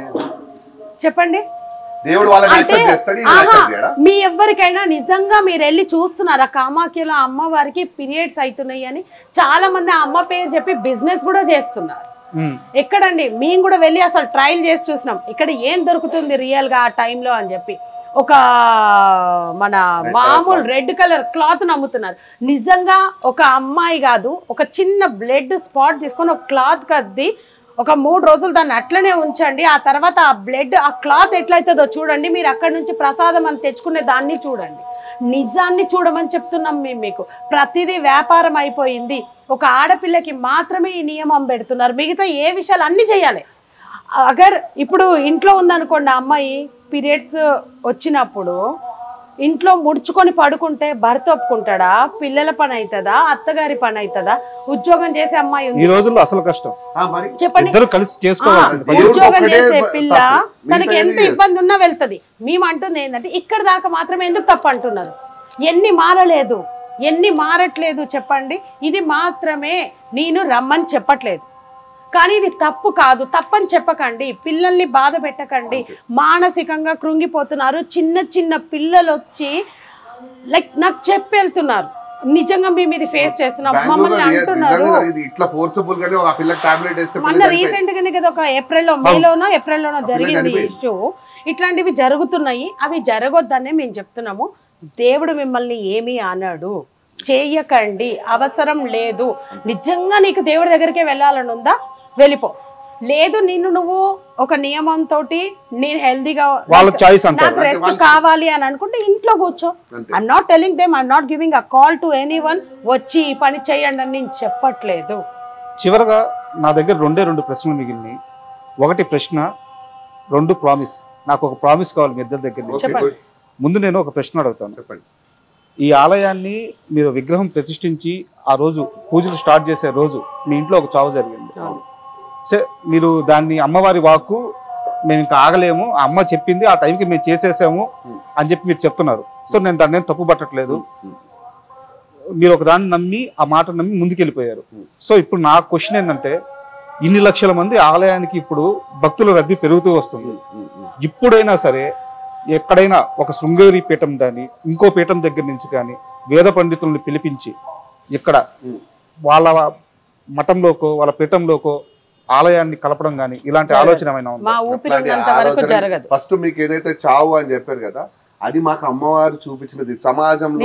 చెప్పండి? మీ ఎవరికైనా నిజంగా మీరు వెళ్ళి చూస్తున్నారా కామాఖ్యలో అమ్మవారికి పీరియడ్స్ అవుతున్నాయి అని చాలా మంది అమ్మ పేరు చెప్పి బిజినెస్ కూడా చేస్తున్నారు. ఎక్కడండి? మేము కూడా వెళ్ళి అసలు ట్రయల్ చేసి చూసినాం, ఇక్కడ ఏం దొరుకుతుంది రియల్ గా ఆ టైంలో అని చెప్పి. ఒక మన మామూలు రెడ్ కలర్ క్లాత్ నమ్ముతున్నారు. నిజంగా ఒక అమ్మాయి కాదు, ఒక చిన్న బ్లడ్ స్పాట్ తీసుకొని ఒక క్లాత్ కద్ది ఒక 3 రోజులు దాన్ని అట్లనే ఉంచండి. ఆ తర్వాత ఆ బ్లడ్ ఆ క్లాత్ ఎట్లయితుందో చూడండి. మీరు అక్కడి నుంచి ప్రసాదం అని తెచ్చుకునే దాన్ని చూడండి. నిజాన్ని చూడమని చెప్తున్నాం మేము మీకు. ప్రతిదీ వ్యాపారం అయిపోయింది. ఒక ఆడపిల్లకి మాత్రమే ఈ నియమం పెడుతున్నారు. మిగతా ఏ విషయాలు అన్ని చేయాలి. అగర్ ఇప్పుడు ఇంట్లో ఉందనుకోండి, అమ్మాయి పీరియడ్స్ వచ్చినప్పుడు ఇంట్లో ముడుచుకొని పడుకుంటే భర్త ఒప్పుకుంటాడా? పిల్లల పని అవుతుందా? అత్తగారి పని అవుతుందా? ఉద్యోగం చేసే అమ్మాయి ఈ రోజుల్లో అసలు కష్టం చెప్పండి. ఉద్యోగం చేసే పిల్ల తనకి ఎంత ఇబ్బంది ఉన్నా వెళ్తుంది. మేము అంటుంది ఏంటంటే ఇక్కడ దాకా మాత్రమే ఎందుకు తప్పు అంటున్నారు? ఎన్ని మారలేదు. ఎన్ని మారట్లేదు చెప్పండి. ఇది మాత్రమే నేను రమ్మని చెప్పట్లేదు, కానీ ఇది తప్పు కాదు, తప్పని చెప్పకండి, పిల్లల్ని బాధ పెట్టకండి. మానసికంగా కృంగిపోతున్నారు. చిన్న చిన్న పిల్లలు వచ్చి లైక్ నాకు చెప్పి వెళ్తున్నారు, నిజంగా మేము ఇది ఫేస్ చేస్తున్నాం మమ్మల్ని అంటున్నారు. మొన్న రీసెంట్ గానే కదా ఒక ఏప్రిల్లోనో జరిగింది ఇష్యూ. ఇట్లాంటివి జరుగుతున్నాయి, అవి జరగొద్దనే మేము చెప్తున్నాము. దేవుడు మిమ్మల్ని ఏమీ అన్నాడు, చేయకండి, అవసరం లేదు. నిజంగా నీకు దేవుడి దగ్గరికే వెళ్ళాలని ఉందా వెళ్ళిపో, లేదు నిన్ను నువ్వు ఒక నియమంతో నేను హెల్దీగా నాకు రెస్ట్ కావాలి అని అనుకుంటే ఇంట్లో కూర్చో. I'm not telling them, I'm not giving a call to anyone వచ్చి ఈ పని చేయండి అని నేను చెప్పట్లేదు. చివరగా నా దగ్గర రెండు ప్రశ్నలు మిగిలినాయి. ఒకటి ప్రశ్న, రెండు ప్రామిస్. నాకు ఒక ప్రామిస్ కావాలి మీ ఇద్దరి దగ్గర నుంచి. ముందు నేను ఒక ప్రశ్న అడుగుతాను. చెప్పండి. ఈ ఆలయాన్ని మీరు విగ్రహం ప్రతిష్ఠించి ఆ రోజు పూజలు స్టార్ట్ చేసే రోజు మీ ఇంట్లో ఒక చావు జరిగింది. సరే, మీరు దాన్ని అమ్మవారి వాక్కు మేము ఇంకా ఆగలేము, అమ్మ చెప్పింది ఆ టైంకి మేము చేసేసాము అని చెప్పి మీరు చెప్తున్నారు. సో నేను దాన్ని తప్పు పట్టట్లేదు. మీరు ఒక దాన్ని నమ్మి ఆ మాట నమ్మి ముందుకెళ్ళిపోయారు. సో ఇప్పుడు నా క్వశ్చన్ ఏంటంటే, ఇన్ని లక్షల మంది ఆలయానికి ఇప్పుడు భక్తుల రద్దీ పెరుగుతూ వస్తుంది. ఇప్పుడైనా సరే ఎక్కడైనా ఒక శృంగేరి పీఠం కానీ ఇంకో పీఠం దగ్గర నుంచి కానీ వేద పండితుల్ని పిలిపించి ఇక్కడ వాళ్ళ మఠంలోకో వాళ్ళ పీఠంలోకో ఆలయాన్ని కలపడం కానీ ఇలాంటి ఆలోచన ఏమైనా ఉందా? ఫస్ట్ మీకు ఏదైతే చావు అని చెప్పారు కదా, అది మాకు అమ్మవారు చూపించినది సమాజంలో.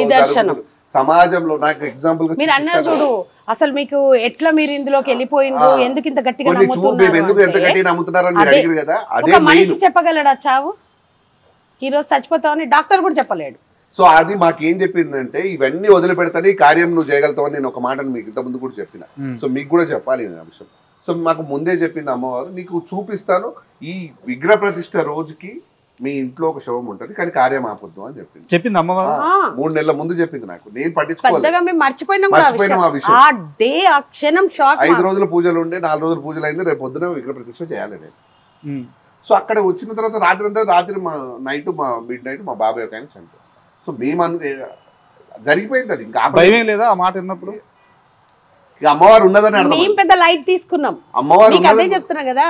నాకు ఎగ్జాంపుల్ మీరు అన్నారు చూడు, అసలు మీకు ఎట్లా మీరు ఇందులోకి వెళ్ళిపోయిండ్రు, ఎందుకు ఇంత గట్టిగా మనిషి చెప్పగలడా చావు? ఈ రోజు చచ్చిపోతావని డాక్టర్ కూడా చెప్పలేడు. సో అది మాకేం చెప్పిందంటే, ఇవన్నీ వదిలిపెడతాను, ఈ కార్యం నువ్వు చేయగలుగుతావని నేను ఒక మాటను మీకు ఇంత ముందు కూడా చెప్పిన. సో మీకు కూడా చెప్పాలి ఆ విషయం. సో మాకు ముందే చెప్పింది అమ్మవారు, నీకు చూపిస్తాను, ఈ విగ్రహ ప్రతిష్ఠ రోజుకి మీ ఇంట్లో ఒక శవం ఉంటది, కానీ కార్యం ఆపొద్దు అని చెప్పింది అమ్మవారు. 3 నెలల ముందు చెప్పింది నాకు, నేను పట్టించుకోలేదు, మర్చిపోయినాం ఆ విషయం. 5 రోజుల పూజలు ఉండే, 4 రోజుల పూజలు అయింది, రేపు పొద్దున విగ్రహ ప్రతిష్ఠ చేయాలి నేను. సో అక్కడ వచ్చిన తర్వాత రాత్రి నైట్ మిడ్ నైట్ మా బాబాయ్ ఒక ఆయన చనిపోయారు. సో మేము జరిగిపోయింది అది. ఇంకా భయం లేదా ఆ మాట విన్నప్పుడు? అమ్మవారు ఉన్నదని అర్థం, పెద్ద లైట్ తీసుకున్నాం, అమ్మవారు చెప్తున్నా కదా.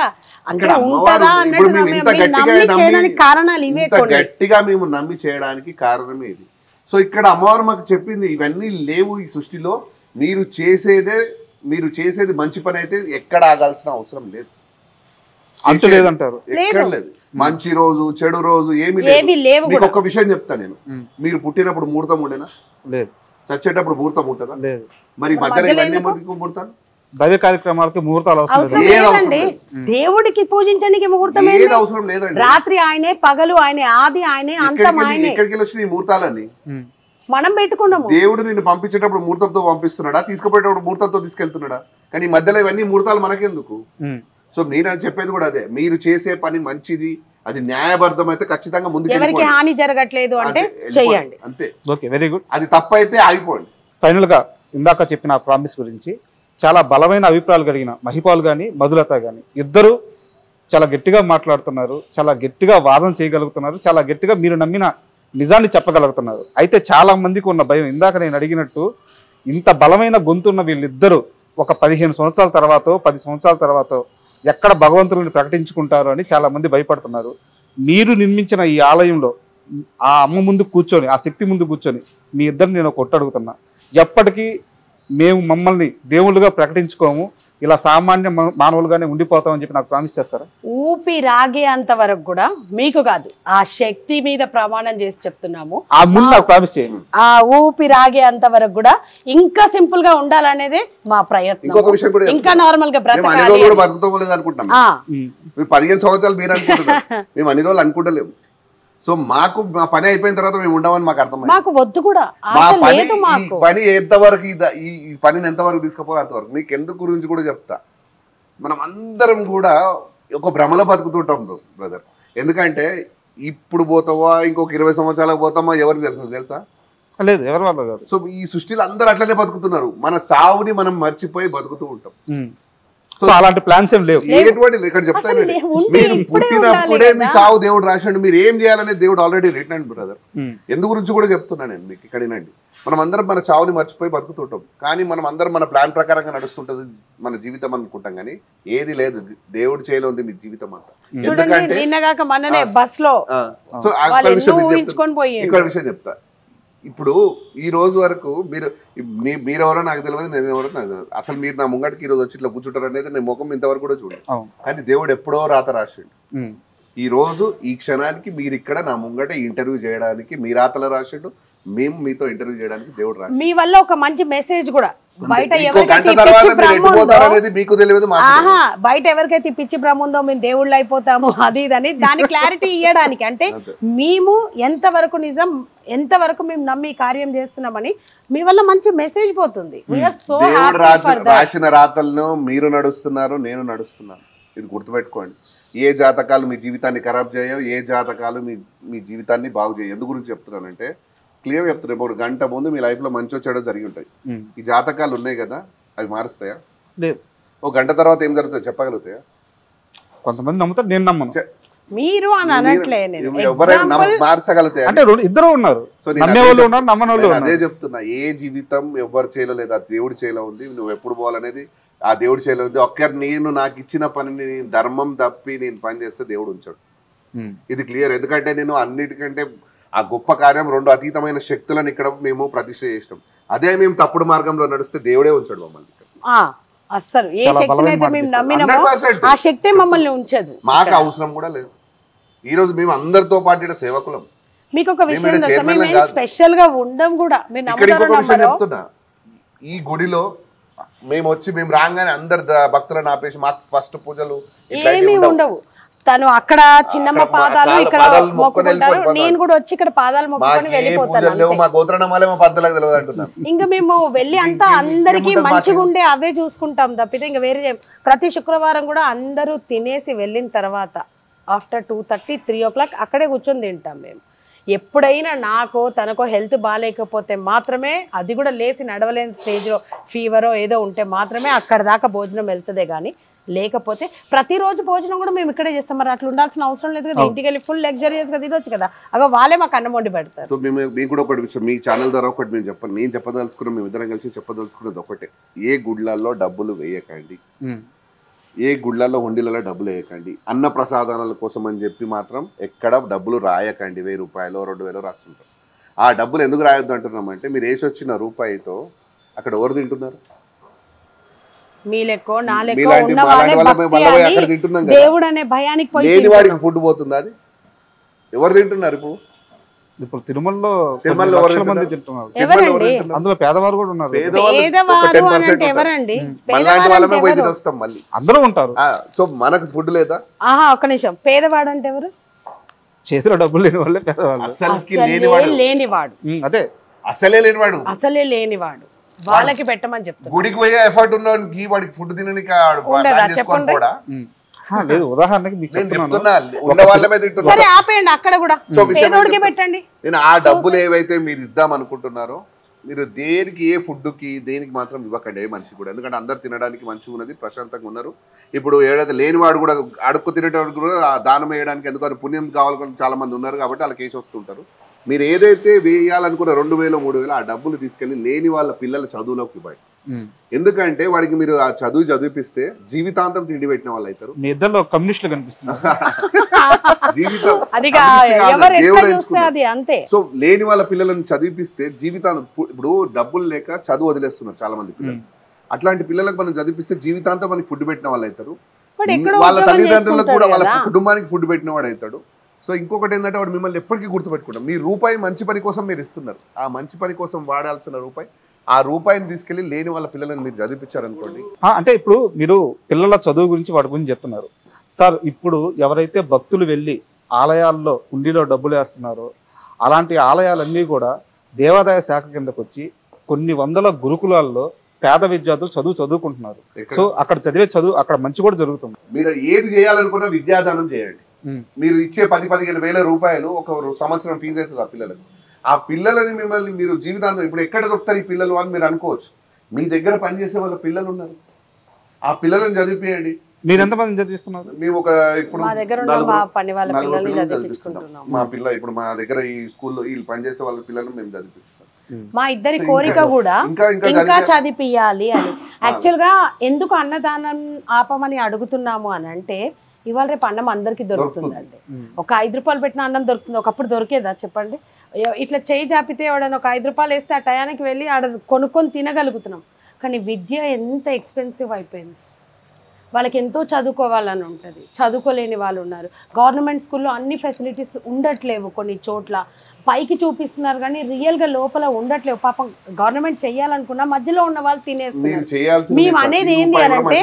ఇప్పుడు మేము ఇంత గట్టిగా మేము నమ్మి చేయడానికి కారణమే ఇది. సో ఇక్కడ అమ్మవారు మాకు చెప్పింది, ఇవన్నీ లేవు ఈ సృష్టిలో, మీరు చేసేది మంచి పని అయితే ఎక్కడ ఆగాల్సిన అవసరం లేదు, లేదంటారు. ఎక్కడ లేదు. మంచి రోజు చెడు రోజు ఏమి లేదు. మీకు ఒక విషయం చెప్తా నేను, మీరు పుట్టినప్పుడు ముహూర్తం ఉండేనా? లేదు. చచ్చేటప్పుడు ముహూర్తం ఉంటుందా? లేదు. మరి మధ్యలో ఇవన్నీ ముహూర్తాలు, దైవ కార్యక్రమాలకి ముహూర్తాలు దేవుడికి పూజించడానికి ముహూర్తం ఏది అవసరం లేదండి. రాత్రి ఆయనే, పగలు ఆయనే, ఆది ఆయనే, అంతం ఆయనే. ఎక్కడికి వెళ్ళి ముహూర్తాలన్నీ మనం పెట్టుకున్నాము. దేవుడు నిన్ను పంపించేటప్పుడు ముహూర్తంతో పంపిస్తున్నాడా, తీసుకుపోయేటప్పుడు ముహూర్తంతో తీసుకెళ్తున్నాడా? కానీ మధ్యలో ఇవన్నీ ముహూర్తాలు మనకెందుకు? సో నేను చెప్పేది కూడా అదే, మీరు చేసే పని మంచిది, అది న్యాయబద్ధం అయితే ఖచ్చితంగా ముందుకు, ఎవరికి హాని జరగట్లేదు అంటే చేయండి, అంతే. Okay, very good. అది తప్పైతే ఆగిపోండి. ఫైనల్ గా ఇందాక చెప్పిన ప్రామిస్ గురించి చాలా బలమైన అభిప్రాయాలు కలిగిన మహిపాల్ గాని మధులత గాని ఇద్దరు చాలా గట్టిగా మాట్లాడుతున్నారు, చాలా గట్టిగా వాదన చేయగలుగుతున్నారు, చాలా గట్టిగా మీరు నమ్మిన నిజాన్ని చెప్పగలుగుతున్నారు. అయితే చాలా మందికి ఉన్న భయం, ఇందాక నేను అడిగినట్టు, ఇంత బలమైన గొంతున్న వీళ్ళిద్దరూ ఒక 15 సంవత్సరాల తర్వాత 10 సంవత్సరాల తర్వాత ఎక్కడ భగవంతుడిని ప్రకటించుకుంటారు అని చాలా మంది భయపడుతున్నారు. మీరు నిర్మించిన ఈ ఆలయంలో ఆ అమ్మ ముందు కూర్చొని, ఆ శక్తి ముందు కూర్చొని మీ ఇద్దరిని నేను ఒకటి అడుగుతున్నా, ఎప్పటికీ మేము మమ్మల్ని దేవుళ్ళుగా ప్రకటించుకోము, ఇలా సామాన్య మానవులుగానే ఉండిపోతామని చెప్పి నాకు ప్రామిస్ చేస్తారా? ఊపిరాగేంత వరకు కూడా మీకు కాదు, ఆ శక్తి మీద ప్రమాణం చేసి చెప్తున్నాము. ఆ ముందు నాకు ప్రామిస్ చేయండి. ఆ ఊపిరాగేంత వరకు కూడా ఇంకా సింపుల్ గా ఉండాలనేదే మా ప్రయత్నం. ఇంకొక విషయం కూడా, ఇంకా నార్మల్ గా బ్రతకాలి. 15 సంవత్సరాలు మీరు అనుకుంటున్నారు, మేము అన్ని రోజులు అనుకుంటలేము. సో మాకు మా పని అయిపోయిన తర్వాత మేము ఉండమని మాకు అర్థమైంది. మాకు వద్దు కూడా మా పని ఎంతవరకు, ఈ పనిని ఎంతవరకు తీసుకుపోవాలి అంతవరకు. మీకు ఎందుకు గురించి కూడా చెప్తా, మనం అందరం కూడా ఒక భ్రమలో బతుకుతుంటాం బ్రదర్. ఎందుకంటే ఇప్పుడు పోతావా, ఇంకొక 20 సంవత్సరాలకు పోతామా, ఎవరికి తెలుసా? లేదు, ఎవరు వాళ్ళు కాదు. సో ఈ సృష్టిలో అందరూ అట్లనే బతుకుతున్నారు. మన సావుని మనం మర్చిపోయి బతుకుతూ ఉంటాం. సో అలాంటి ప్లాన్స్ ఏం లేవు. ఎటువంటి ఇక్కడ చెప్తాను, మీరు పుట్టినప్పుడే మీ చావు దేవుడు రాశాడు, మీరు ఏం చేయాలనే దేవుడు ఆల్రెడీ రిటర్న్ బ్రదర్. ఎందు గురించి కూడా చెప్తున్నా నేను మీకు ఇక్కడ వినండి. మనం అందరం మన చావుని మర్చిపోయి బతుకుతుంటాం, కానీ మనం అందరం మన ప్లాన్ ప్రకారంగా నడుస్తుంటది మన జీవితం అనుకుంటాం, కానీ ఏది లేదు, దేవుడు చేయలో ఉంది మీ జీవితం అంతా. ఎందుకంటే సో ఇక్కడ విషయం చెప్తా. ఇప్పుడు ఈ రోజు వరకు మీరెవరో నాకు తెలియదు, నేను ఎవరో నాకు తెలియదు. అసలు మీరు నా ముంగటికి ఈ రోజు వచ్చి ఇట్లా కూర్చుంటారు అనేది నేను ముఖం ఇంతవరకు కూడా చూడలేదు, కానీ దేవుడు ఎప్పుడో రాత రాసిండు. ఈ రోజు ఈ క్షణానికి మీరు ఇక్కడ నా ముంగట ఇంటర్వ్యూ చేయడానికి మీ రాతలో రాసిండు, మేము మీతో ఇంటర్వ్యూ చేయడానికి దేవుడు రాసిండు. మీ వల్ల ఒక మంచి మెసేజ్ కూడా బయట మీకు తెలియదు, బయట ఎవరికైతే పిచ్చి భ్రమ ఉందో మేము దేవుళ్ళు అయిపోతాము అది ఇదని దాని క్లారిటీ ఇవ్వడానికి, అంటే మేము ఎంతవరకు నిజం, ఎంతవరకు మేము నమ్మి కార్యం చేస్తున్నామని మీ వల్ల మంచి మెసేజ్ పోతుంది. రాసిన రాతలను మీరు నడుస్తున్నారు, నేను నడుస్తున్నాను, ఇది గుర్తుపెట్టుకోండి. ఏ జాతకాలు మీ జీవితాన్ని ఖరాబ్ చేయవు, ఏ జాతకాలు మీ జీవితాన్ని బాగు చేయవు. ఎందు గురించి చెప్తున్నానంటే క్లియర్ చెప్తున్నారు. ఇప్పుడు గంట ముందు మీ లైఫ్ లో మంచి వచ్చాడో జరిగి ఉంటాయి, ఈ జాతకాలు ఉన్నాయి కదా, అవి మారుస్తాయా? లేదు. ఓ గంట తర్వాత ఏం జరుగుతుంది చెప్పగలుగుతాయా? కొంతమంది నమ్ముతారు, నేను నమ్మను. మీరు అని అనట్లే, ఎవరైనా మార్చగలుగుతాయి అంటే ఇద్దరు ఉన్నారు, అదే చెప్తున్నా. ఏ జీవితం ఎవరు చేయలో లేదు, ఆ దేవుడి చేయలో ఉంది. నువ్వు ఎప్పుడు పోవాలనేది ఆ దేవుడి చేయలో ఉంది. ఒక్కరు నేను నాకు ఇచ్చిన పనిని ధర్మం తప్పి నేను పని చేస్తే దేవుడు ఉంచాడు, ఇది క్లియర్. ఎందుకంటే నేను అన్నిటికంటే ఆ గొప్ప కార్యం, రెండు అతీతమైన శక్తులను ఇక్కడ మేము ప్రతిష్ఠ చేసినాం. అదే మేము తప్పుడు మార్గంలో నడిస్తే దేవుడే ఉంచాడు మమ్మల్ని. అసలు ఏ శక్తిని అయితే మేము నమ్మినామో ఆ శక్తి మమ్మల్ని ఉంచదు, మాకు అవసరం కూడా లేదు. ఈ రోజు మేము అందరితో పాటు సేవకులం. మీకు ఒక విషయం స్పెషల్ గా ఉండడం కూడా చెప్తున్నా, ఈ గుడిలో మేము వచ్చి మేము రాగానే అందరు భక్తులను ఆపేసి మాకు ఫస్ట్ పూజలు ఏమీ ఉండవు. తను అక్కడ చిన్నమ్మ పాదాలు ఇక్కడ మొక్కుకుంటారు, నేను కూడా వచ్చి ఇక్కడ పాదాలు మొక్కుకొని వెళ్ళిపోతాను. ఇంకా మేము వెళ్ళి అంతా అందరికి మంచిగా ఉండే అవే చూసుకుంటాం తప్పితే ఇంకా వేరే. ప్రతి శుక్రవారం కూడా అందరూ తినేసి వెళ్ళిన తర్వాత ఆఫ్టర్ 2:30, 3 o'clock అక్కడే కూర్చొని తింటాం మేము. ఎప్పుడైనా నాకో తనకో హెల్త్ బాగాలేకపోతే మాత్రమే, అది కూడా లేచి నడవలేని స్టేజ్లో ఫీవరో ఏదో ఉంటే మాత్రమే అక్కడ దాకా భోజనం వెళ్తుందే, కానీ లేకపోతే ప్రతిరోజు భోజనం కూడా మేము ఇక్కడే చేస్తాం. మరి అట్లా ఉండాల్సిన అవసరం లేదు కదా, ఇంటికి వెళ్ళి ఫుల్ లగ్జరియస్ గా తినొచ్చు కదా. అగో వాళ్ళే మాకు అన్నం వండి పెడతారు. సో మీకు కూడా ఒకటి విషయం, మీ ఛానల్ ద్వారా ఒకటి మేము చెప్పాలి, నేను చెప్పదలుచుకున్నాం, మేము ఇద్దరం కలిసి చెప్పదలుచుకున్నది ఒకటే. ఏ గుడ్లలో డబ్బులు వేయకండి, ఏ గుళ్ళల్లో హుండీలలో డబ్బులు వేయకండి. అన్న ప్రసాదాల కోసం అని చెప్పి మాత్రం ఎక్కడ డబ్బులు రాయకండి. 1000 రూపాయలు 2000 రాస్తుంటారు. ఆ డబ్బులు ఎందుకు రాయొద్దు అంటున్నామంటే, మీరు వేసి వచ్చిన రూపాయితో అక్కడ ఎవరు తింటున్నారు? లేని వాడికి ఫుడ్ పోతుంది, అది ఎవరు తింటున్నారు? ఇప్పుడు తిరుమలలో అందులో పేదవారు కూడా ఉన్నారు, అందరూ ఉంటారు. సో మనకు ఫుడ్ లేదా? ఒక్క నిమిషం, పేదవాడు అంటే ఎవరు? చేతిలో డబ్బులు లేని వాళ్ళే పేదవాళ్ళు. లేనివాడు అదే అసలే లేనివాడు, అసలే లేనివాడు వాళ్ళకి పెట్టమని చెప్తారు. గుడికి పోయే ఎఫర్ట్ ఉన్నవాడికి వాడికి ఫుడ్ తినడానికి లేదు. ఉదాహరణకి అక్కడ కూడా పెట్టండి. నేను ఆ డబ్బులు ఏవైతే మీరు ఇద్దాం అనుకుంటున్నారో, మీరు దేనికి ఏ ఫుడ్కి దేనికి మాత్రం ఇవ్వకండి మనిషి కూడా. ఎందుకంటే అందరు తినడానికి మంచిగా ఉన్నది, ప్రశాంతంగా ఉన్నారు. ఇప్పుడు ఏదైతే లేనివాడు కూడా అడుక్కు తినేటప్పుడు కూడా దానం వేయడానికి ఎందుకంటే పుణ్యం కావాలని చాలా మంది ఉన్నారు కాబట్టి వాళ్ళకి కేసు వస్తుంటారు. మీరు ఏదైతే వేయాలనుకున్న 2000 3000 ఆ డబ్బులు తీసుకెళ్లి లేని వాళ్ళ పిల్లల చదువులోకి ఇవ్వండి. ఎందుకంటే వాడికి మీరు ఆ చదువు చదివిపిస్తే జీవితాంతం తిండి పెట్టిన వాళ్ళు అవుతారు. మీ ఇద్దరిలో కమ్యూనిస్టులు కనిపిస్తున్నారు. జీవితం దేవుడు ఎంచుకున్నాడు. సో లేని వాళ్ళ పిల్లలను చదివిపిస్తే జీవితాంతం, ఇప్పుడు డబ్బులు లేక చదువు వదిలేస్తున్నారు చాలా మంది పిల్లలు. అట్లాంటి పిల్లలకు మనం చదివిపిస్తే జీవితాంతం మనకి ఫుడ్ పెట్టిన వాళ్ళు అవుతారు. వాళ్ళ తల్లిదండ్రులకు కూడా వాళ్ళ కుటుంబానికి ఫుడ్ పెట్టిన వాడు అవుతాడు. సో ఇంకొకటి ఏంటంటే వాడు మిమ్మల్ని ఎప్పటికీ గుర్తుపెట్టుకుంటాం. మీ రూపాయి మంచి పని కోసం మీరు ఇస్తున్నారు, ఆ మంచి పని కోసం వాడాల్సిన రూపాయి, ఆ రూపాయిని తీసుకెళ్లి లేని వాళ్ళ పిల్లలను మీరు చదివించారనుకోండి. అంటే ఇప్పుడు మీరు పిల్లల చదువు గురించి వాటి గురించి చెప్తున్నారు సార్. ఇప్పుడు ఎవరైతే భక్తులు వెళ్ళి ఆలయాల్లో హుండీలో డబ్బులు వేస్తున్నారో అలాంటి ఆలయాలన్నీ కూడా దేవాదాయ శాఖ కిందకు వచ్చి కొన్ని వందల గురుకులాల్లో పేద విద్యార్థులు చదువుకుంటున్నారు. సో అక్కడ చదివే చదువు అక్కడ మంచి కూడా జరుగుతుంది. మీరు ఏది చేయాలనుకున్నా విద్యాదానం చేయండి. మీరు ఇచ్చే 10-15 వేల రూపాయలు ఒక సంవత్సరం ఫీజు అవుతుంది ఆ పిల్లలకు. ఆ పిల్లలని మిమ్మల్ని మీరు జీవితాంతం ఇప్పుడు ఎక్కడ దొరుకుతారు ఈ పిల్లలు అని మీరు అనుకోవచ్చు. మీ దగ్గర పనిచేసే వాళ్ళ పిల్లలు ఉన్నారు, ఆ పిల్లలను చదివిపియండి. మీరు ఎంతమంది చదివిస్తున్నారు? మేము ఒక ఇప్పుడు మా దగ్గర ఉన్న మా పని వాళ్ళ పిల్లల్ని చదివిస్తున్నాం. మా పిల్ల ఇప్పుడు మా దగ్గర ఈ స్కూల్లో వీళ్ళు పనిచేసే వాళ్ళ పిల్లలను మేము చదివిస్తున్నాం. మా ఇద్దరి కోరిక కూడా ఇంకా చదివిపియాలి అని. యాక్చువల్ గా ఎందుకు అన్నదానం ఆపమని అడుగుతున్నాము అని అంటే ఇవాళ రేపు అన్నం అందరికి దొరుకుతుందండి. ఒక 5 రూపాయలు పెట్టిన అన్నం దొరుకుతుంది. ఒకప్పుడు దొరికేదా చెప్పండి? ఇట్లా చేయి జాపితే ఎవడన్నా ఒక 5 రూపాయలు వేస్తే ఆ టయానికి వెళ్ళి ఆడ కొనుక్కొని తినగలుగుతున్నాం. కానీ విద్య ఎంత ఎక్స్పెన్సివ్ అయిపోయింది. వాళ్ళకి ఎంతో చదువుకోవాలని ఉంటుంది, చదువుకోలేని వాళ్ళు ఉన్నారు. గవర్నమెంట్ స్కూల్లో అన్ని ఫెసిలిటీస్ ఉండట్లేవు, కొన్ని చోట్ల పైకి చూపిస్తున్నారు కానీ రియల్గా లోపల ఉండట్లేవు. పాపం గవర్నమెంట్ చేయాలనుకున్నా మధ్యలో ఉన్న వాళ్ళు తినేస్తున్నారు. మేము అనేది ఏంటి అని అంటే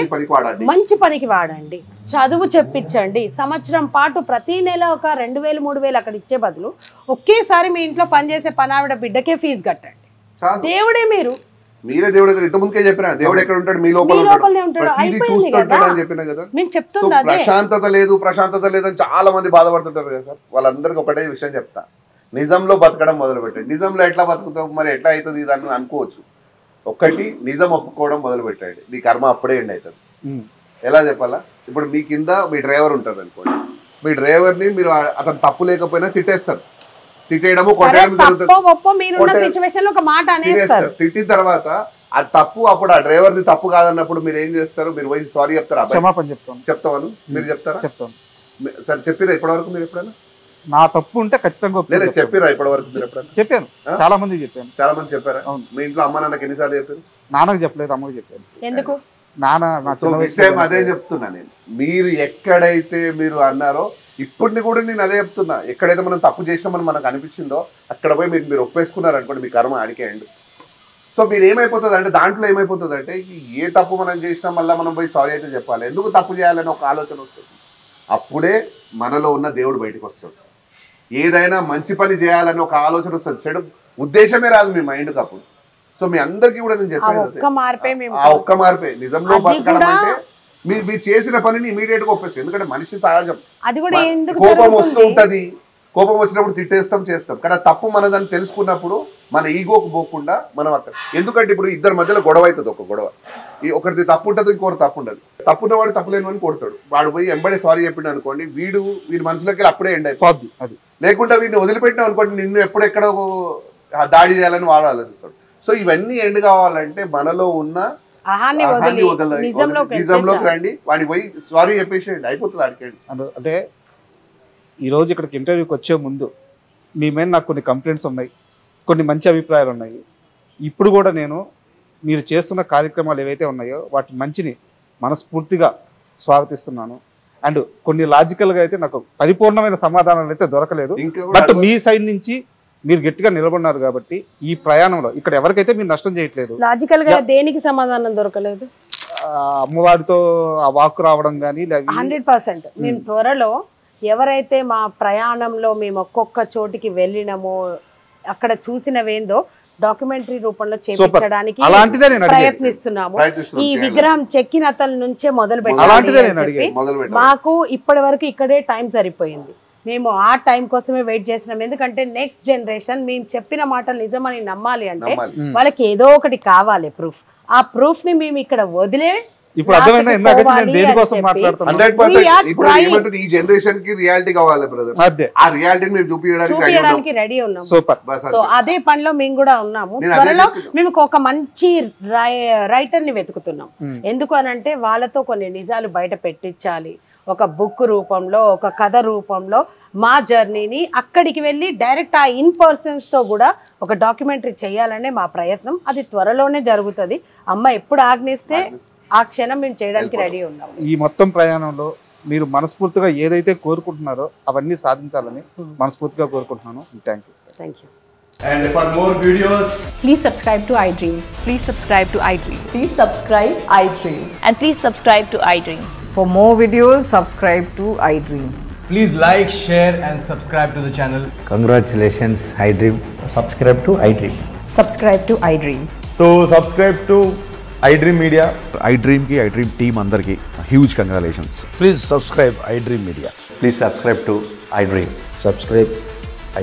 మంచి పనికి వాడండి, చదువు చెప్పించండి. సంవత్సరం పాటు ప్రతి నెల ఒక 2000 3000 అక్కడ ఇచ్చే బదులు ఒకేసారి మీ ఇంట్లో పనిచేసే పనావిడ బిడ్డకే ఫీజు కట్టండి. దేవుడే మీరే దేవుడు. ఇంతకుముందుకే చెప్పినా దేవుడు ఎక్కడ ఉంటాడు? మీ లోపల ప్రతిదీ చూస్తుంటాడు అని చెప్పినా కదా. ప్రశాంతత లేదు అని చాలా మంది బాధపడుతుంటారు కదా సార్. వాళ్ళందరికీ ఒకటే విషయం చెప్తా, నిజంలో బతకడం మొదలు పెట్టండి. నిజంలో ఎట్లా బతుకుతావు, మరి ఎట్లా అవుతుంది దాన్ని అనుకోవచ్చు. ఒక్కటి నిజం ఒప్పుకోవడం మొదలు పెట్టండి, నీ కర్మ అప్పుడే ఎండ్ అవుతుంది. ఎలా చెప్పాలా? ఇప్పుడు మీ కింద మీ డ్రైవర్ ఉంటారు అనుకోండి, మీ డ్రైవర్ని మీరు అతను తప్పు లేకపోయినా తిట్టేస్తారు. తిట్టేయడము కొట్టేయడం జరుగుతుంది. తిట్టిన తర్వాత అది తప్పు, అప్పుడు ఆ డ్రైవర్ది తప్పు కాదన్నప్పుడు మీరు ఏం చేస్తారు? మీరు పోయి సారీ చెప్తారా? చెప్తాను. మీరు చెప్తారా? చెప్తాను. సరే చెప్పిరా ఇప్పటివరకు మీరు ఎప్పుడైనా? నా తప్పు ఉంటే ఖచ్చితంగా చెప్పిరా ఇప్పటివరకు మీరు ఎప్పుడైనా? చెప్పాను, చాలా మంది చెప్పాను. చాలా మంది చెప్పారా? మీ ఇంట్లో అమ్మ నాన్నకి ఎన్నిసార్లు చెప్పారు? నాన్నకు చెప్పలేదు, అమ్మకి చెప్పాను. ఎందుకు? విషయం అదే చెప్తున్నా నేను. మీరు ఎక్కడైతే మీరు అన్నారో ఇప్పుడు కూడా నేను అదే చెప్తున్నా, ఎక్కడైతే మనం తప్పు చేసినామని మనకు అనిపించిందో అక్కడ పోయి మీరు ఒప్పేసుకున్నారు అనుకోండి, మీ కర్మ అడికేయండి. సో మీరు ఏమైపోతుంది అంటే దాంట్లో ఏమైపోతుంది అంటే ఏ తప్పు మనం చేసినా మళ్ళీ మనం పోయి సారీ అయితే చెప్పాలి, ఎందుకు తప్పు చేయాలని ఒక ఆలోచన వస్తుంది. అప్పుడే మనలో ఉన్న దేవుడు బయటకు వస్తాడు. ఏదైనా మంచి పని చేయాలని ఒక ఆలోచన వస్తుంది, చెడు ఉద్దేశమే రాదు మీ మైండ్కి అప్పుడు. సో మీ అందరికీ కూడా నేను చెప్పేది ఆ ఒక్క మార్పే. నిజంలో బతకడం అంటే మీరు చేసిన పనిని ఇమీడియట్ గా ఒప్పేస్తారు. ఎందుకంటే మనిషి సహజం, కోపం వస్తూ ఉంటది. కోపం వచ్చినప్పుడు తిట్టేస్తాం, చేస్తాం. కానీ తప్పు మనదని తెలుసుకున్నప్పుడు మన ఈగోకు పోకుండా మనం అక్కడ, ఎందుకంటే ఇప్పుడు ఇద్దరి మధ్యలో గొడవ అవుతుంది. ఒక గొడవ ఒకరిది తప్పు ఉంటుంది, ఇంకొకటి తప్పు ఉండదు. తప్పున్నవాడు తప్పులేని కొడతాడు, వాడు పోయి ఎంబడే సారీ చెప్పిండు అనుకోండి, వీడి మనసులోకి వెళ్ళి అప్పుడే ఎండ్ అయిపోద్ది. అది లేకుండా వీడిని వదిలిపెట్టినాం అనుకోండి, నిన్ను ఎప్పుడెక్కడో దాడి చేయాలని వాడు ఆలోచిస్తాడు. సో ఇవన్నీ ఎండ్ కావాలంటే మనలో ఉన్న నిజంలోకి రండి, వాడికి పోయి సారీ చెప్పేసేయండి, అయిపోతుంది అడిగండి. అంటే ఈరోజు ఇక్కడికి ఇంటర్వ్యూకి వచ్చే ముందు మీ మీద నాకు కొన్ని కంప్లైంట్స్ ఉన్నాయి, కొన్ని మంచి అభిప్రాయాలు ఉన్నాయి. ఇప్పుడు కూడా నేను మీరు చేస్తున్న కార్యక్రమాలు ఏవైతే ఉన్నాయో వాటి మంచిని మనస్ఫూర్తిగా స్వాగతిస్తున్నాను. అండ్ కొన్ని లాజికల్గా అయితే నాకు పరిపూర్ణమైన సమాధానాలు అయితే దొరకలేదు. బట్ మీ సైడ్ నుంచి మీరు గట్టిగా నిలబడినారు కాబట్టి ఈ ప్రయాణంలో ఇక్కడ ఎవరికైతే మీరు నష్టం చేయట్లేదు. లాజికల్ గా దేనికి సమాధానం దొరకలేదు? అమ్మవారితో ఆ వాక్ రావడం కానీ 100%. మేము త్వరలో ఎవరైతే మా ప్రయాణంలో మేము ఒక్కొక్క చోటికి వెళ్ళినామో అక్కడ చూసినవేందో డాక్యుమెంటరీ రూపంలో చేయించడానికి ప్రయత్నిస్తున్నాము. ఈ విగ్రహం చెక్కినతల నుంచే మొదలు పెట్టాలి. మాకు ఇప్పటి వరకు ఇక్కడే టైం సరిపోయింది. మేము ఆ టైం కోసమే వెయిట్ చేసినాం. ఎందుకంటే నెక్స్ట్ జనరేషన్ మేము చెప్పిన మాటలు నిజమని నమ్మాలి అంటే వాళ్ళకి ఏదో ఒకటి కావాలి ప్రూఫ్. ఆ ప్రూఫ్ ని మేము ఇక్కడ వదిలే ఇప్పుడు అర్థమైందా ఇందాక నేను దేనికోసం మాట్లాడుతున్నాను. 100% ఇప్పుడు ఏమంటారు, ఈ జనరేషన్ కి రియాలిటీ కావాలి బ్రదర్. ఆ రియాలిటీని మేము చూపించడానికి రెడీ ఉన్నాం. సో అదే పనిలో మేము కూడా ఉన్నాము. త్వరలో మేము ఒక మంచి రైటర్ ని వెతుకుతున్నాం. ఎందుకు అనంటే వాళ్ళతో కొన్ని నిజాలు బయట పెట్టించాలి. ఒక బుక్ రూపంలో, ఒక కథ రూపంలో మా జర్నీని అక్కడికి వెళ్ళి డైరెక్ట్ ఆ ఇన్ పర్సన్స్ తో కూడా ఒక డాక్యుమెంటరీ చేయాలనే మా ప్రయత్నం. అది త్వరలోనే జరుగుతుంది. అమ్మ ఎప్పుడు ఆజ్ఞిస్తే ఆ క్షణం మేము చేయడానికి రెడీ ఉన్నాం. ఈ మొత్తం ప్రయాణంలో మీరు మనస్ఫూర్తిగా ఏదైతే కోరుకుంటున్నారో అవన్నీ సాధించాలని మనస్ఫూర్తిగా కోరుకుంటున్నాను. Thank you. And for more videos, please subscribe to iDream. Please subscribe to iDream. Please subscribe iDream. And please subscribe to iDream. For more videos, subscribe to iDream. please like, share and subscribe to the channel. Congratulations, iDream. Subscribe to iDream. Subscribe to iDream. So subscribe to iDream Media. iDream ki iDream team andarki huge congratulations. Please subscribe iDream Media. Please subscribe to iDream. Subscribe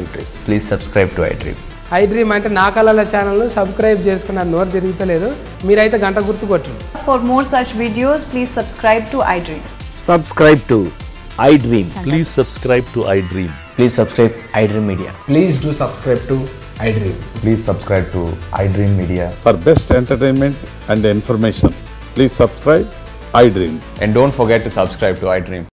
iDream. Please subscribe to iDream. I dream అంటే నా కళల channel subscribe చేసుకున్న నోరు తిరుగుతలేదు మీరైతే గంట గుర్తు కొట్టండి. For more such videos, please subscribe to iDream. Subscribe to iDream. Please subscribe to iDream. Please subscribe iDream Media. Please do subscribe to iDream. Please subscribe to iDream Media. For best entertainment and information, please subscribe iDream. And don't forget to subscribe to iDream.